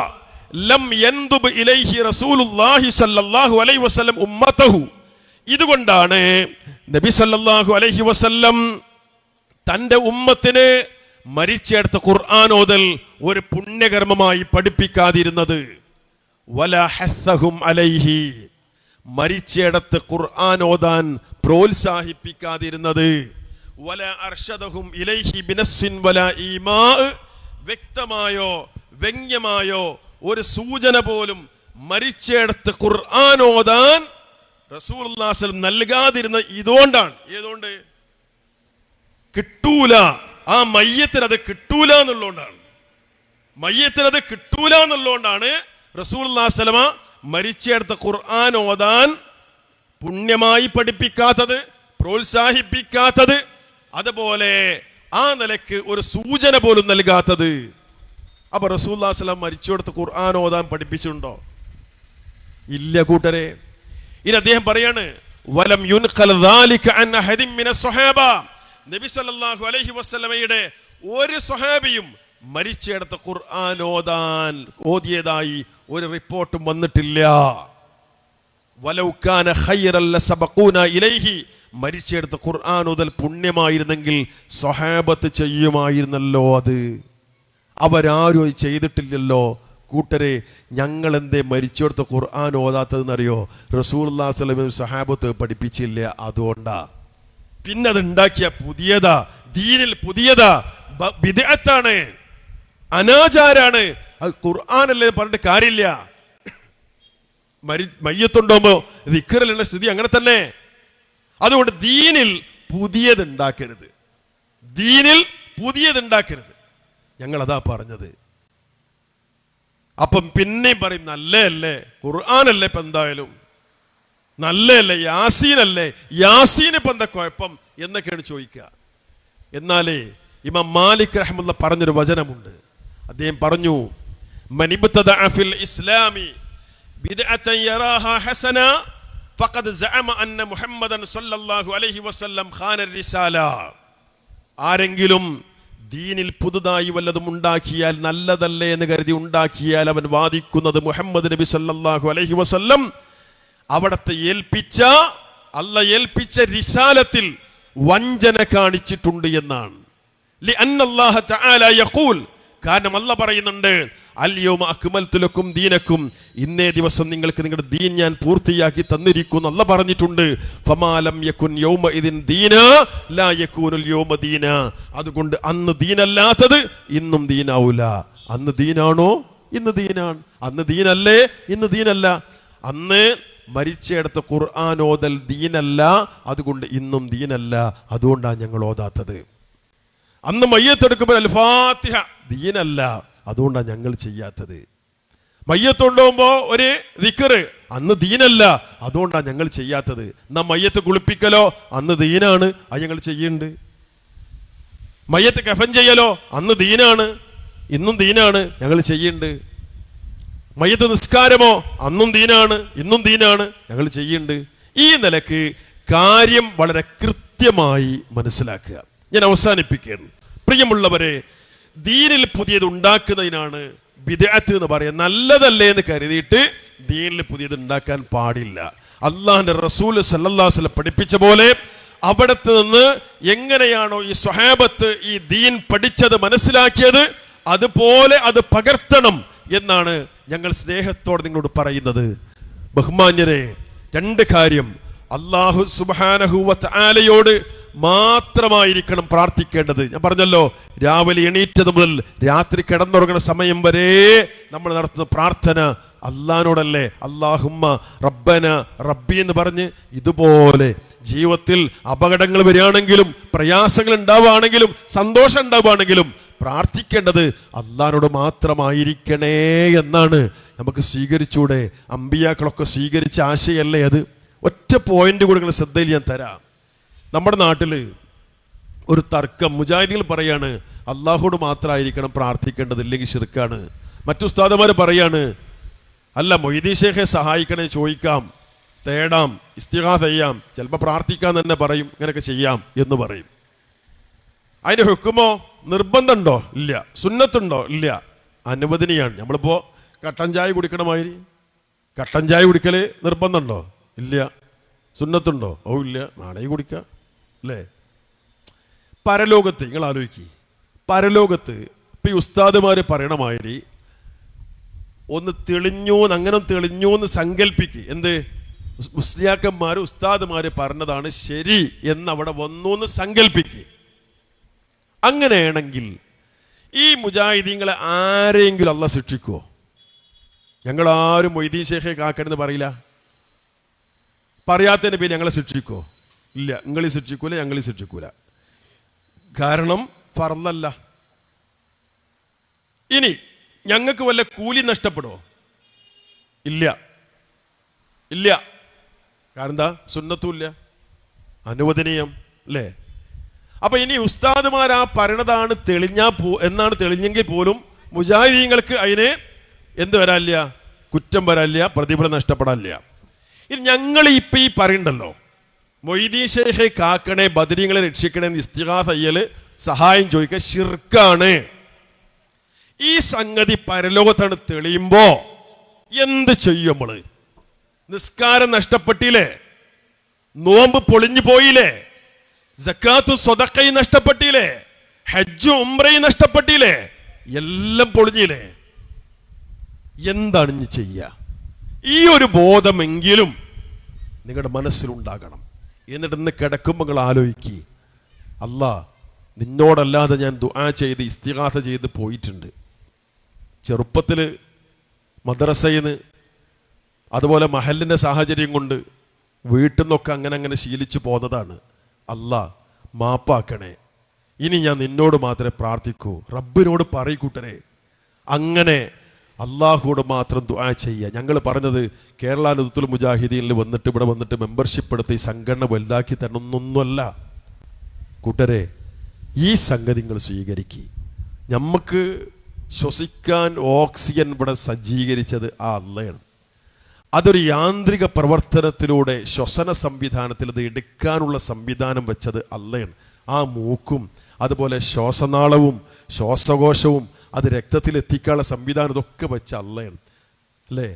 ലം യൻദുബ് ഇലൈഹി റസൂലുള്ളാഹി സ്വല്ലല്ലാഹു അലൈഹി വസല്ലം ഉമ്മതഹു, ഇതുകൊണ്ടാണ് നബി സ്വല്ലല്ലാഹു അലൈഹി വസല്ലം തന്റെ ഉമ്മത്തിന് മരിച്ചെടുത്ത ഖുർആൻ ഓതൽ ഒരു പുണ്യകർമ്മമായി പഠിപ്പിക്കാതിരുന്നത്. വലാ ഹസ്സഹും അലൈഹി, മരിച്ചെടുത്ത് ഖുർആൻ ഓതാൻ പ്രോത്സാഹിപ്പിക്കാതിരുന്നത്. വലാ അർഷദഹും ഇലൈഹി ബിനസ്സിൻ വലാ ഈമാ, വ്യക്തമായോ വ്യംഗ്യമായോ ഒരു സൂചന പോലും മരിച്ചെടുത്ത് ഖുർആൻ ഓതാൻ റസൂലുള്ളാഹി സ്വല്ലല്ലാഹു അലൈഹി വസല്ലം നൽകാതിരുന്ന ഇതുകൊണ്ടാണ്. ഏതുകൊണ്ട്? കിട്ടൂല, ആ മയ്യത്തിന് അത് കിട്ടൂല എന്നുള്ളതുകൊണ്ടാണ്. മയ്യത്തിന് അത് കിട്ടൂല എന്നുള്ളതുകൊണ്ടാണ് റസൂലുള്ളാഹി സ്വല്ലല്ലാഹു അലൈഹി വസല്ലം മരിച്ചെടുത്ത ഖുർആൻ ഓതാൻ പുണ്യമായി പഠിപ്പിക്കാത്തത്, പ്രോത്സാഹിപ്പിക്കാത്തത്, അതുപോലെ ആ നിലക്ക് ഒരു സൂചന പോലും നൽകാത്തത്. അപ്പൊ റസൂലുള്ളാഹി സ്വല്ലല്ലാഹു അലൈഹി വസല്ലം മരിച്ചെടുത്ത് ഖുർആൻ ഓതാൻ പഠിപ്പിച്ചിട്ടുണ്ടോ? ഇല്ല കൂട്ടരെ. ഇനി അദ്ദേഹം പറയാണ്, വലം യുൻഖൽ ദാലിക അൻ അഹദിൻ മിനസ് സ്വഹാബ, നബി സല്ലല്ലാഹു അലൈഹി വസല്ലമയുടെ ഒരു സ്വഹാബിയും മരിച്ചെടുത്ത ഖുർആൻ ഓതിയതായി ഒരു റിപ്പോർട്ടും വന്നിട്ടില്ല. വലൗ കാന ഖൈറൻ ലസബഖൂന ഇലൈഹി, മരിച്ചെടുത്ത ഖുർആൻ ഓതൽ പുണ്യമായിരുന്നെങ്കിൽ സ്വഹാബത്ത് ചെയ്യുമായിരുന്നല്ലോ. അത് അവരാരും അത് ചെയ്തിട്ടില്ലല്ലോ. കൂട്ടരെ, ഞങ്ങൾ എന്തേ മരിച്ചെടുത്ത ഖുർആൻ ഓതാത്തതെന്നറിയോ? റസൂലുള്ളാഹി സ്വല്ലല്ലാഹു അലൈഹി വസല്ലം സ്വഹാബത്ത് പഠിപ്പിച്ചില്ല, അതുകൊണ്ടാ. പിന്നെ അത് ഉണ്ടാക്കിയ പുതിയതാ, ദീനിൽ പുതിയതാ, ബിദ്അത്താണ്, അനാചാരാണ്. അത് ഖുർആനല്ലേ പറഞ്ഞിട്ട് കാര്യമില്ല. മയ്യത്തുണ്ടോമോ ദിക്റിലുള്ള സ്ഥിതി അങ്ങനെ തന്നെ. അതുകൊണ്ട് ദീനിൽ പുതിയതുണ്ടാക്കരുത്, ദീനിൽ പുതിയതുണ്ടാക്കരുത്. ഞങ്ങൾ അതാ പറഞ്ഞത്. അപ്പം പിന്നെയും പറയും, നല്ലതല്ലേ ഖുർആനല്ലേ, ഇപ്പം എന്തായാലും നല്ലതല്ലേ, യാസീനല്ലേ, യാസീൻ ഇപ്പം എന്താ കുഴപ്പം എന്നൊക്കെയാണ് ചോദിക്കുക. എന്നാലേ ഇമാം മാലിക് റഹ്മത്തുള്ളാഹി പറഞ്ഞൊരു വചനമുണ്ട്. അദ്ദേഹം പറഞ്ഞു, മനിബ്തദഅ ഫിൽ ഇസ്ലാമി ബിദ്അതൻ യറാഹാ ഹസന ഫഖദ് സഅമ അന്ന മുഹമ്മദൻ സ്വല്ലല്ലാഹു അലൈഹി വസല്ലം ഖാന റിസാല. ആരെങ്കിലും ദീനിൽ പുതുതായി വല്ലതും ഉണ്ടാക്കിയാൽ, നല്ലതല്ലേ എന്ന് കരുതി ഉണ്ടാക്കിയാൽ, അവൻ വാദിക്കുന്നത് മുഹമ്മദ് നബി സല്ലല്ലാഹു അലൈഹി വസല്ലം അവിടത്തെ അല്ലാഹ് ഏൽപ്പിച്ച റിസാലത്തിൽ വഞ്ചന കാണിച്ചിട്ടുണ്ട് എന്നാണ്. ലിഅന്നല്ലാഹ തആല യഖൂൽ, കാരണം അല്ലാഹ് പറയുന്നുണ്ട്, അൽയൗമ അക്മൽതു ലക്കും ദീനക്കും, ഇന്നേ ദിവസം നിങ്ങൾക്ക് നിങ്ങളുടെ ദീൻ ഞാൻ പൂർത്തിയാക്കി തന്നിരിക്കുന്നു അല്ലാഹ് പറഞ്ഞിട്ടുണ്ട്. ഫമാലം യകുൻ യൗമ ഇദിൻ ദീനാ ലാ യകൂനുൽ യൗമ ദീനാ, അതുകൊണ്ട് അന്ന് ദീനല്ലാത്തത് ഇന്നും ദീനാവൂല. അന്ന് ദീനാണോ ഇന്ന് ദീനാണ്, അന്ന് ദീനല്ലേ ഇന്ന് ദീനല്ല. അന്ന് മരിച്ചെടുത്ത ഖുർആൻ ഓതൽ ദീനല്ല, അതുകൊണ്ട് ഇന്നും ദീനല്ല, അതുകൊണ്ടാണ് ഞങ്ങൾ ഓതാത്തത്. അന്ന് മയ്യത്തെടുക്കുമ്പോൾ അൽ ഫാത്തിഹ ദീനല്ല, അതുകൊണ്ടാണ് ഞങ്ങൾ ചെയ്യാത്തത്. മയ്യത്തുണ്ടാവുമ്പോ ഒരു ദിക്ർ അന്ന് ദീനല്ല, അതുകൊണ്ടാണ് ഞങ്ങൾ ചെയ്യാത്തത്. എന്നാ മയ്യത്ത് കുളിപ്പിക്കലോ അന്ന് ദീനാണ്, അത് ഞങ്ങൾ ചെയ്യുന്നുണ്ട്. മയ്യത്ത് കഫൻ ചെയ്യലോ അന്ന് ദീനാണ്, ഇന്നും ദീനാണ്, ഞങ്ങൾ ചെയ്യുന്നുണ്ട്. മയ്യത്ത് നിസ്കാരമോ അന്നും ദീനാണ്, ഇന്നും ദീനാണ്, ഞങ്ങൾ ചെയ്യുന്നുണ്ട്. ഈ നിലക്ക് കാര്യം വളരെ കൃത്യമായി മനസ്സിലാക്കുക. ഞാൻ അവസാനിപ്പിക്കുകയാണ്. പ്രിയമുള്ളവരെ, ദീനിൽ പുതിയത് ഉണ്ടാക്കുന്നതിനാണ് ബിദ്അത്ത് എന്ന് പറയുക. നല്ലതല്ലേ എന്ന് കരുതിയിട്ട് ദീനിൽ പുതിയത് ഉണ്ടാക്കാൻ പാടില്ല. അള്ളാഹുവിന്റെ റസൂൽ സല്ലല്ലാഹു അലൈഹി വസല്ലം പഠിപ്പിച്ച പോലെ അവിടത്ത് നിന്ന് എങ്ങനെയാണോ ഈ സ്വഹാബത്ത് ഈ ദീൻ പഠിച്ചത്, മനസ്സിലാക്കിയത്, അതുപോലെ അത് പകർത്തണം എന്നാണ് ഞങ്ങൾ സ്നേഹത്തോടെ നിങ്ങളോട് പറയുന്നത്. ബഹുമാന്യരെ, രണ്ട് കാര്യം. അല്ലാഹു സുബ്ഹാനഹു വ തആലയോട് മാത്രമായിരിക്കണം പ്രാർത്ഥിക്കേണ്ടത്. ഞാൻ പറഞ്ഞല്ലോ, രാവിലെ എണീറ്റത് മുതൽ രാത്രി കിടന്നുറങ്ങുന്ന സമയം വരെ നമ്മൾ നടത്തുന്ന പ്രാർത്ഥന അള്ളാഹിനോടല്ലേ. അല്ലാഹുമ്മ റബ്ബന റബ്ബി എന്ന് പറഞ്ഞ് ഇതുപോലെ ജീവിതത്തിൽ അപകടങ്ങൾ വരികയാണെങ്കിലും, പ്രയാസങ്ങൾ ഉണ്ടാവുകയാണെങ്കിലും, സന്തോഷം ഉണ്ടാവുകയാണെങ്കിലും പ്രാർത്ഥിക്കേണ്ടത് അള്ളാഹിനോട് മാത്രമായിരിക്കണേ എന്നാണ്. നമുക്ക് സ്വീകരിച്ചൂടെ? അമ്പിയാക്കളൊക്കെ സ്വീകരിച്ച ആശയല്ലേ അത്? ഒറ്റ പോയിന്റ് കൂടെ നിങ്ങൾ ശ്രദ്ധയിൽ ഞാൻ തരാം. നമ്മുടെ നാട്ടിൽ ഒരു തർക്കം, മുജാഹിദീങ്ങൾ പറയാണ് അള്ളാഹുവോട് മാത്രമായിരിക്കണം പ്രാർത്ഥിക്കേണ്ടത്, ഇല്ലെങ്കിൽ ശിർക്കാണ്. മറ്റു ഉസ്താദുമാർ പറയാണ്, അല്ല മൊയ്തീൻ ഷേഖെ സഹായിക്കണേ, ചോദിക്കാം, തേടാം, ഇസ്തിഗാസ ചെയ്യാം, ചിലപ്പോൾ പ്രാർത്ഥിക്കാൻ തന്നെ പറയും, ഇങ്ങനെയൊക്കെ ചെയ്യാം എന്ന് പറയും. അതിന് ഹുക്കുമോ? നിർബന്ധമുണ്ടോ? ഇല്ല. സുന്നത്തുണ്ടോ? ഇല്ല. അനുവദനീയാണ്. നമ്മളിപ്പോൾ കട്ടൻ ചായ കുടിക്കണമാതിരി കട്ടൻ ചായ കുടിക്കല് നിർബന്ധമുണ്ടോ? ഇല്ല. സുന്നത്തുണ്ടോ? ഓ ഇല്ല, നാളെ കുടിക്കാം അല്ലേ? പരലോകത്ത് നിങ്ങൾ ആലോചിക്കുക, പരലോകത്ത് ഇപ്പം ഈ ഉസ്താദുമാർ പറയണമാതിരി ഒന്ന് തെളിഞ്ഞോ, അങ്ങനെ തെളിഞ്ഞോ എന്ന് സങ്കല്പിക്കുക. എന്ത്? മുസ്ലിയാക്കന്മാർ ഉസ്താദുമാർ പറഞ്ഞതാണ് ശരി എന്നവിടെ വന്നു എന്ന് സങ്കല്പിക്കുക. അങ്ങനെയാണെങ്കിൽ ഈ മുജാഹിദീങ്ങളെ ആരെങ്കിലും അള്ളാഹ് ശിക്ഷിക്കുമോ? ഞങ്ങളാരും മൊയ്തീൻ ഷേഖെ കാക്കണെന്ന് പറയില്ല. പറയാത്തതിൻ്റെ പേര് ഞങ്ങളെ ശിക്ഷിക്കോ? ഇല്ല, നിങ്ങളീ ശിക്ഷിക്കൂല, ഞങ്ങളീ ശിക്ഷിക്കൂല. കാരണം ഫർളല്ല. ഇനി ഞങ്ങൾക്ക് വല്ല കൂലി നഷ്ടപ്പെടുമോ? ഇല്ല, ഇല്ല. കാരണം എന്താ? സുന്നത്തുമില്ല, അനുവദനീയം അല്ലേ? അപ്പൊ ഇനി ഉസ്താദുമാർ ആ പറയണതാണ് എന്നാണ് തെളിഞ്ഞെങ്കിൽ പോലും മുജാഹിദീങ്ങൾക്ക് അതിന് എന്ത് വരാനില്ല? കുറ്റം വരാനില്ല, പ്രതിഫലം നഷ്ടപ്പെടാനില്ല. ഇനി ഞങ്ങൾ ഇപ്പൊ ഈ പറയണ്ടല്ലോ, മൊയ്തീൻ ഷേഖെ കാക്കണേ, ബദരീങ്ങളെ രക്ഷിക്കണേ എന്ന് ഇസ്തിഗാസ ചെയ്യല്, സഹായം ചോദിക്കുക ശിർക്കാണ്. ഈ സംഗതി പരലോകത്താണ് തെളിയുമ്പോ എന്ത് ചെയ്യും നമ്മള്? നിസ്കാരം നഷ്ടപ്പെട്ടില്ലേ? നോമ്പ് പൊളിഞ്ഞു പോയില്ലേ? സക്കാത്തു സ്വതക്കയും നഷ്ടപ്പെട്ടില്ലേ? ഹജ്ജും ഉംറയും നഷ്ടപ്പെട്ടില്ലേ? എല്ലാം പൊളിഞ്ഞില്ലേ? എന്താണ് ഇനി ചെയ്യുക? ഈ ഒരു ബോധമെങ്കിലും നിങ്ങളുടെ മനസ്സിലുണ്ടാകണം. എന്നിട്ട് ഇന്ന് കിടക്കുമ്പോൾ നിങ്ങൾ ആലോചിക്കുക, അല്ലാ, നിന്നോടല്ലാതെ ഞാൻ ദുആ ചെയ്ത് ഇസ്തിഗാസ ചെയ്ത് പോയിട്ടുണ്ട്. ചെറുപ്പത്തിൽ മദ്രസയിൽ നിന്ന്, അതുപോലെ മഹലിൻ്റെ സാഹചര്യം കൊണ്ട് വീട്ടിൽ നിന്നൊക്കെ അങ്ങനെ ശീലിച്ചു പോന്നതാണ്. അല്ലാ, മാപ്പാക്കണേ. ഇനി ഞാൻ നിന്നോട് മാത്രമേ പ്രാർത്ഥിക്കൂ. റബ്ബിനോട് പറയൂട്ടരെ. അങ്ങനെ അള്ളാഹുവോട് മാത്രം ദുആ ചെയ്യുക. ഞങ്ങൾ പറഞ്ഞത് കേരള നദത്തുൽ മുജാഹിദീനിൽ വന്നിട്ട് ഇവിടെ വന്നിട്ട് മെമ്പർഷിപ്പ് എടുത്ത് ഈ സംഘടന വലുതാക്കി തരണമൊന്നുമല്ല കൂട്ടരെ. ഈ സംഗതി നിങ്ങൾ സ്വീകരിക്കുക. നമുക്ക് ശ്വസിക്കാൻ ഓക്സിജൻ ഇവിടെ സജ്ജീകരിച്ചത് ആ അള്ളയാണ്. അതൊരു യാന്ത്രിക പ്രവർത്തനത്തിലൂടെ ശ്വസന സംവിധാനത്തിൽ അത് എടുക്കാനുള്ള സംവിധാനം വെച്ചത് അള്ളയാണ്. ആ മൂക്കും അതുപോലെ ശ്വാസനാളവും ശ്വാസകോശവും അത് രക്തത്തിൽ എത്തിക്കാനുള്ള സംവിധാനം ഇതൊക്കെ വെച്ച അള്ളയാണ് അല്ലേ?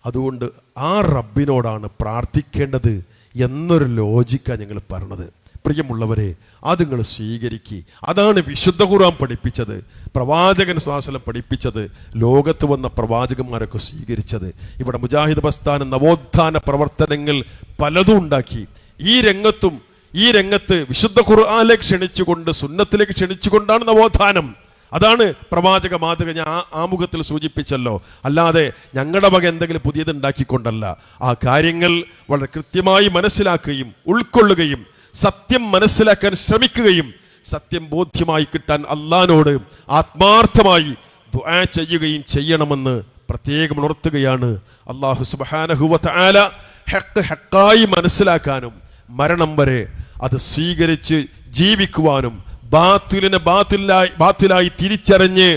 അതുകൊണ്ട് ആ റബ്ബിനോടാണ് പ്രാർത്ഥിക്കേണ്ടത് എന്നൊരു ലോജിക്കാണ് ഞങ്ങൾ പറഞ്ഞത്. പ്രിയമുള്ളവരെ, അത് നിങ്ങൾ സ്വീകരിക്കുക. അതാണ് വിശുദ്ധ ഖുർആൻ പഠിപ്പിച്ചത്, പ്രവാചകൻ സ്വല്ലല്ലാഹു അലൈഹി വസല്ലം പഠിപ്പിച്ചത്, ലോകത്ത് വന്ന പ്രവാചകന്മാരൊക്കെ സ്വീകരിച്ചത്. ഇവിടെ മുജാഹിദ് പ്രസ്ഥാനം നവോത്ഥാന പ്രവർത്തനങ്ങൾ പലതും ഉണ്ടാക്കി. ഈ രംഗത്ത് വിശുദ്ധ ഖുർആനിലേക്ക് ക്ഷണിച്ചുകൊണ്ട്, സുന്നത്തിലേക്ക് ക്ഷണിച്ചുകൊണ്ടാണ് നവോത്ഥാനം. അതാണ് പ്രവാചക മാതൃക. ഞാൻ ആമുഖത്തിൽ സൂചിപ്പിച്ചല്ലോ. അല്ലാതെ ഞങ്ങളുടെ വക എന്തെങ്കിലും പുതിയത് ഉണ്ടാക്കിക്കൊണ്ടല്ല. ആ കാര്യങ്ങൾ വളരെ കൃത്യമായി മനസ്സിലാക്കുകയും ഉൾക്കൊള്ളുകയും സത്യം മനസ്സിലാക്കാൻ ശ്രമിക്കുകയും സത്യം ബോധ്യമായി കിട്ടാൻ അള്ളാഹിനോട് ആത്മാർത്ഥമായി ദുആ ചെയ്യുകയും ചെയ്യണമെന്ന് പ്രത്യേകം ഉണർത്തുകയാണ്. അല്ലാഹു സുബ്ഹാനഹു വ തആല ഹഖായി മനസ്സിലാക്കാനും മരണം വരെ അത് സ്വീകരിച്ച് ജീവിക്കുവാനും ബാത്തിലിനെ ബാത്തിലായി തിരിച്ചറിഞ്ഞ്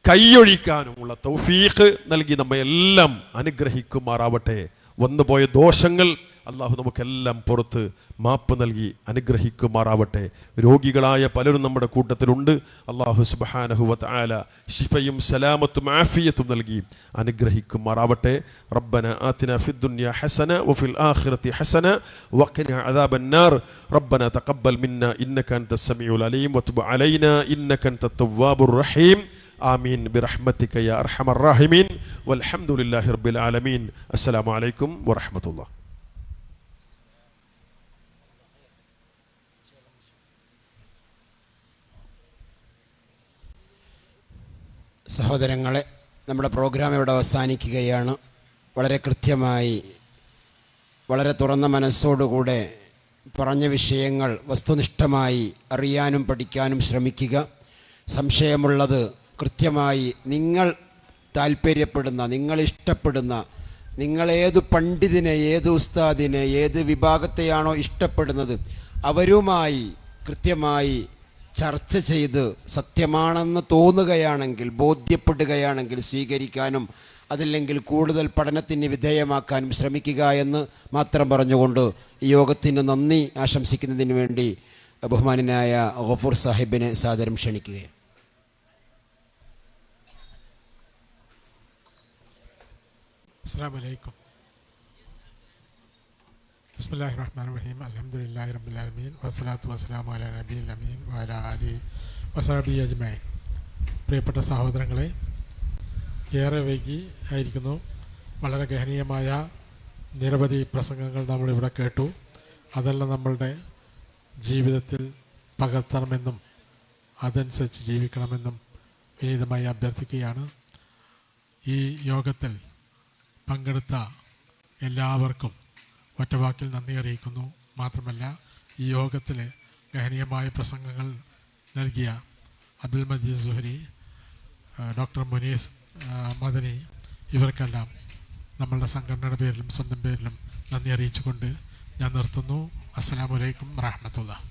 കൈയൊഴിക്കാനുമുള്ള തൗഫീഖ് നൽകി നമ്മെ എല്ലാം അനുഗ്രഹിക്കുമാറാവട്ടെ. വന്നുപോയ ദോഷങ്ങൾ അള്ളാഹു നമുക്കെല്ലാം പുറത്ത് മാപ്പ് നൽകി അനുഗ്രഹിക്കുമാറാവട്ടെ. രോഗികളായ പലരും നമ്മുടെ കൂട്ടത്തിലുണ്ട്. അള്ളാഹു സുബ്ഹാനഹു വ തആല ശിഫയും സലാമത്തും ആഫിയത്തും നൽകി അനുഗ്രഹിക്കുമാറാവട്ടെ. റബ്ബന ആതിന ഫിദ്ദുനിയ ഹസന വഫിൽ ആഖിറതി ഹസന വഖിന അദാബന്നാർ. റബ്ബന തഖബ്ബൽ മിന്ന ഇന്നക അൻതസ് സമീഉൽ അലീം വതുബ് അലൈനാ ഇന്നക അൻതത് തവ്വാബുർ റഹീം. ആമീൻ ബിറഹ്മതിക യാ അർഹമർ റഹീമീൻ. വൽഹംദുലില്ലാഹി റബ്ബിൽ ആലമീൻ. അസ്സലാമു അലൈക്കും വറഹ്മത്തുള്ളാഹി. സഹോദരങ്ങളെ, നമ്മുടെ പ്രോഗ്രാം ഇവിടെ അവസാനിക്കുകയാണ്. വളരെ കൃത്യമായി, വളരെ തുറന്ന മനസ്സോടുകൂടെ പറഞ്ഞ വിഷയങ്ങൾ വസ്തുനിഷ്ഠമായി അറിയാനും പഠിക്കാനും ശ്രമിക്കുക. സംശയമുള്ളത് കൃത്യമായി നിങ്ങൾ താല്പര്യപ്പെടുന്ന, നിങ്ങൾ ഇഷ്ടപ്പെടുന്ന, നിങ്ങളേതു പണ്ഡിതിനെ, ഏത് ഉസ്താദിനെ, ഏത് വിഭാഗത്തെയാണോ ഇഷ്ടപ്പെടുന്നത് അവരുമായി കൃത്യമായി ചർച്ച ചെയ്ത് സത്യമാണെന്ന് തോന്നുകയാണെങ്കിൽ, ബോധ്യപ്പെടുകയാണെങ്കിൽ സ്വീകരിക്കാനും അതല്ലെങ്കിൽ കൂടുതൽ പഠനത്തിന് വിധേയമാക്കാനും ശ്രമിക്കുക എന്ന് മാത്രം പറഞ്ഞുകൊണ്ട് ഈ യോഗത്തിന് നന്ദി ആശംസിക്കുന്നതിന് വേണ്ടി ബഹുമാനനായ ഗഫൂർ സാഹിബിനെ സാദരം ക്ഷണിക്കുകയാണ്. അസ്സലാമു അലൈക്കും. ബിസ്മില്ലാഹിർ റഹ്മാനിർ റഹീം. അൽഹംദുലില്ലാഹി റബ്ബിൽ ആലമീൻ വസ്സലാത്തു വസ്സലാമു അലാ നബിയിൽ അമീൻ വഅലാ ആലിഹി വസഹബിഹി അജ്മഈൻ. പ്രിയപ്പെട്ട സഹോദരങ്ങളെ, ഏറെ വൈകി ആയിരിക്കുന്നു. വളരെ ഗഹനീയമായ നിരവധി പ്രസംഗങ്ങൾ നമ്മളിവിടെ കേട്ടു. അതെല്ലാം നമ്മളുടെ ജീവിതത്തിൽ പകർത്തണമെന്നും അതനുസരിച്ച് ജീവിക്കണമെന്നും വിനീതമായി അഭ്യർത്ഥിക്കുകയാണ്. ഈ യോഗത്തിൽ പങ്കെടുത്ത എല്ലാവർക്കും ഒറ്റവാക്കിൽ നന്ദി അറിയിക്കുന്നു. മാത്രമല്ല, ഈ യോഗത്തിൽ ഗഹനീയമായ പ്രസംഗങ്ങൾ നൽകിയ അബ്ദുൽ മജീദ് സുഹരി, ഡോക്ടർ മുനീസ് മദനി, ഇവർക്കെല്ലാം നമ്മളുടെ സംഘടനയുടെ പേരിലും സ്വന്തം പേരിലും നന്ദി അറിയിച്ചുകൊണ്ട് ഞാൻ നിർത്തുന്നു. അസ്സലാമു അലൈക്കും വറഹ്മത്തുള്ളാഹി.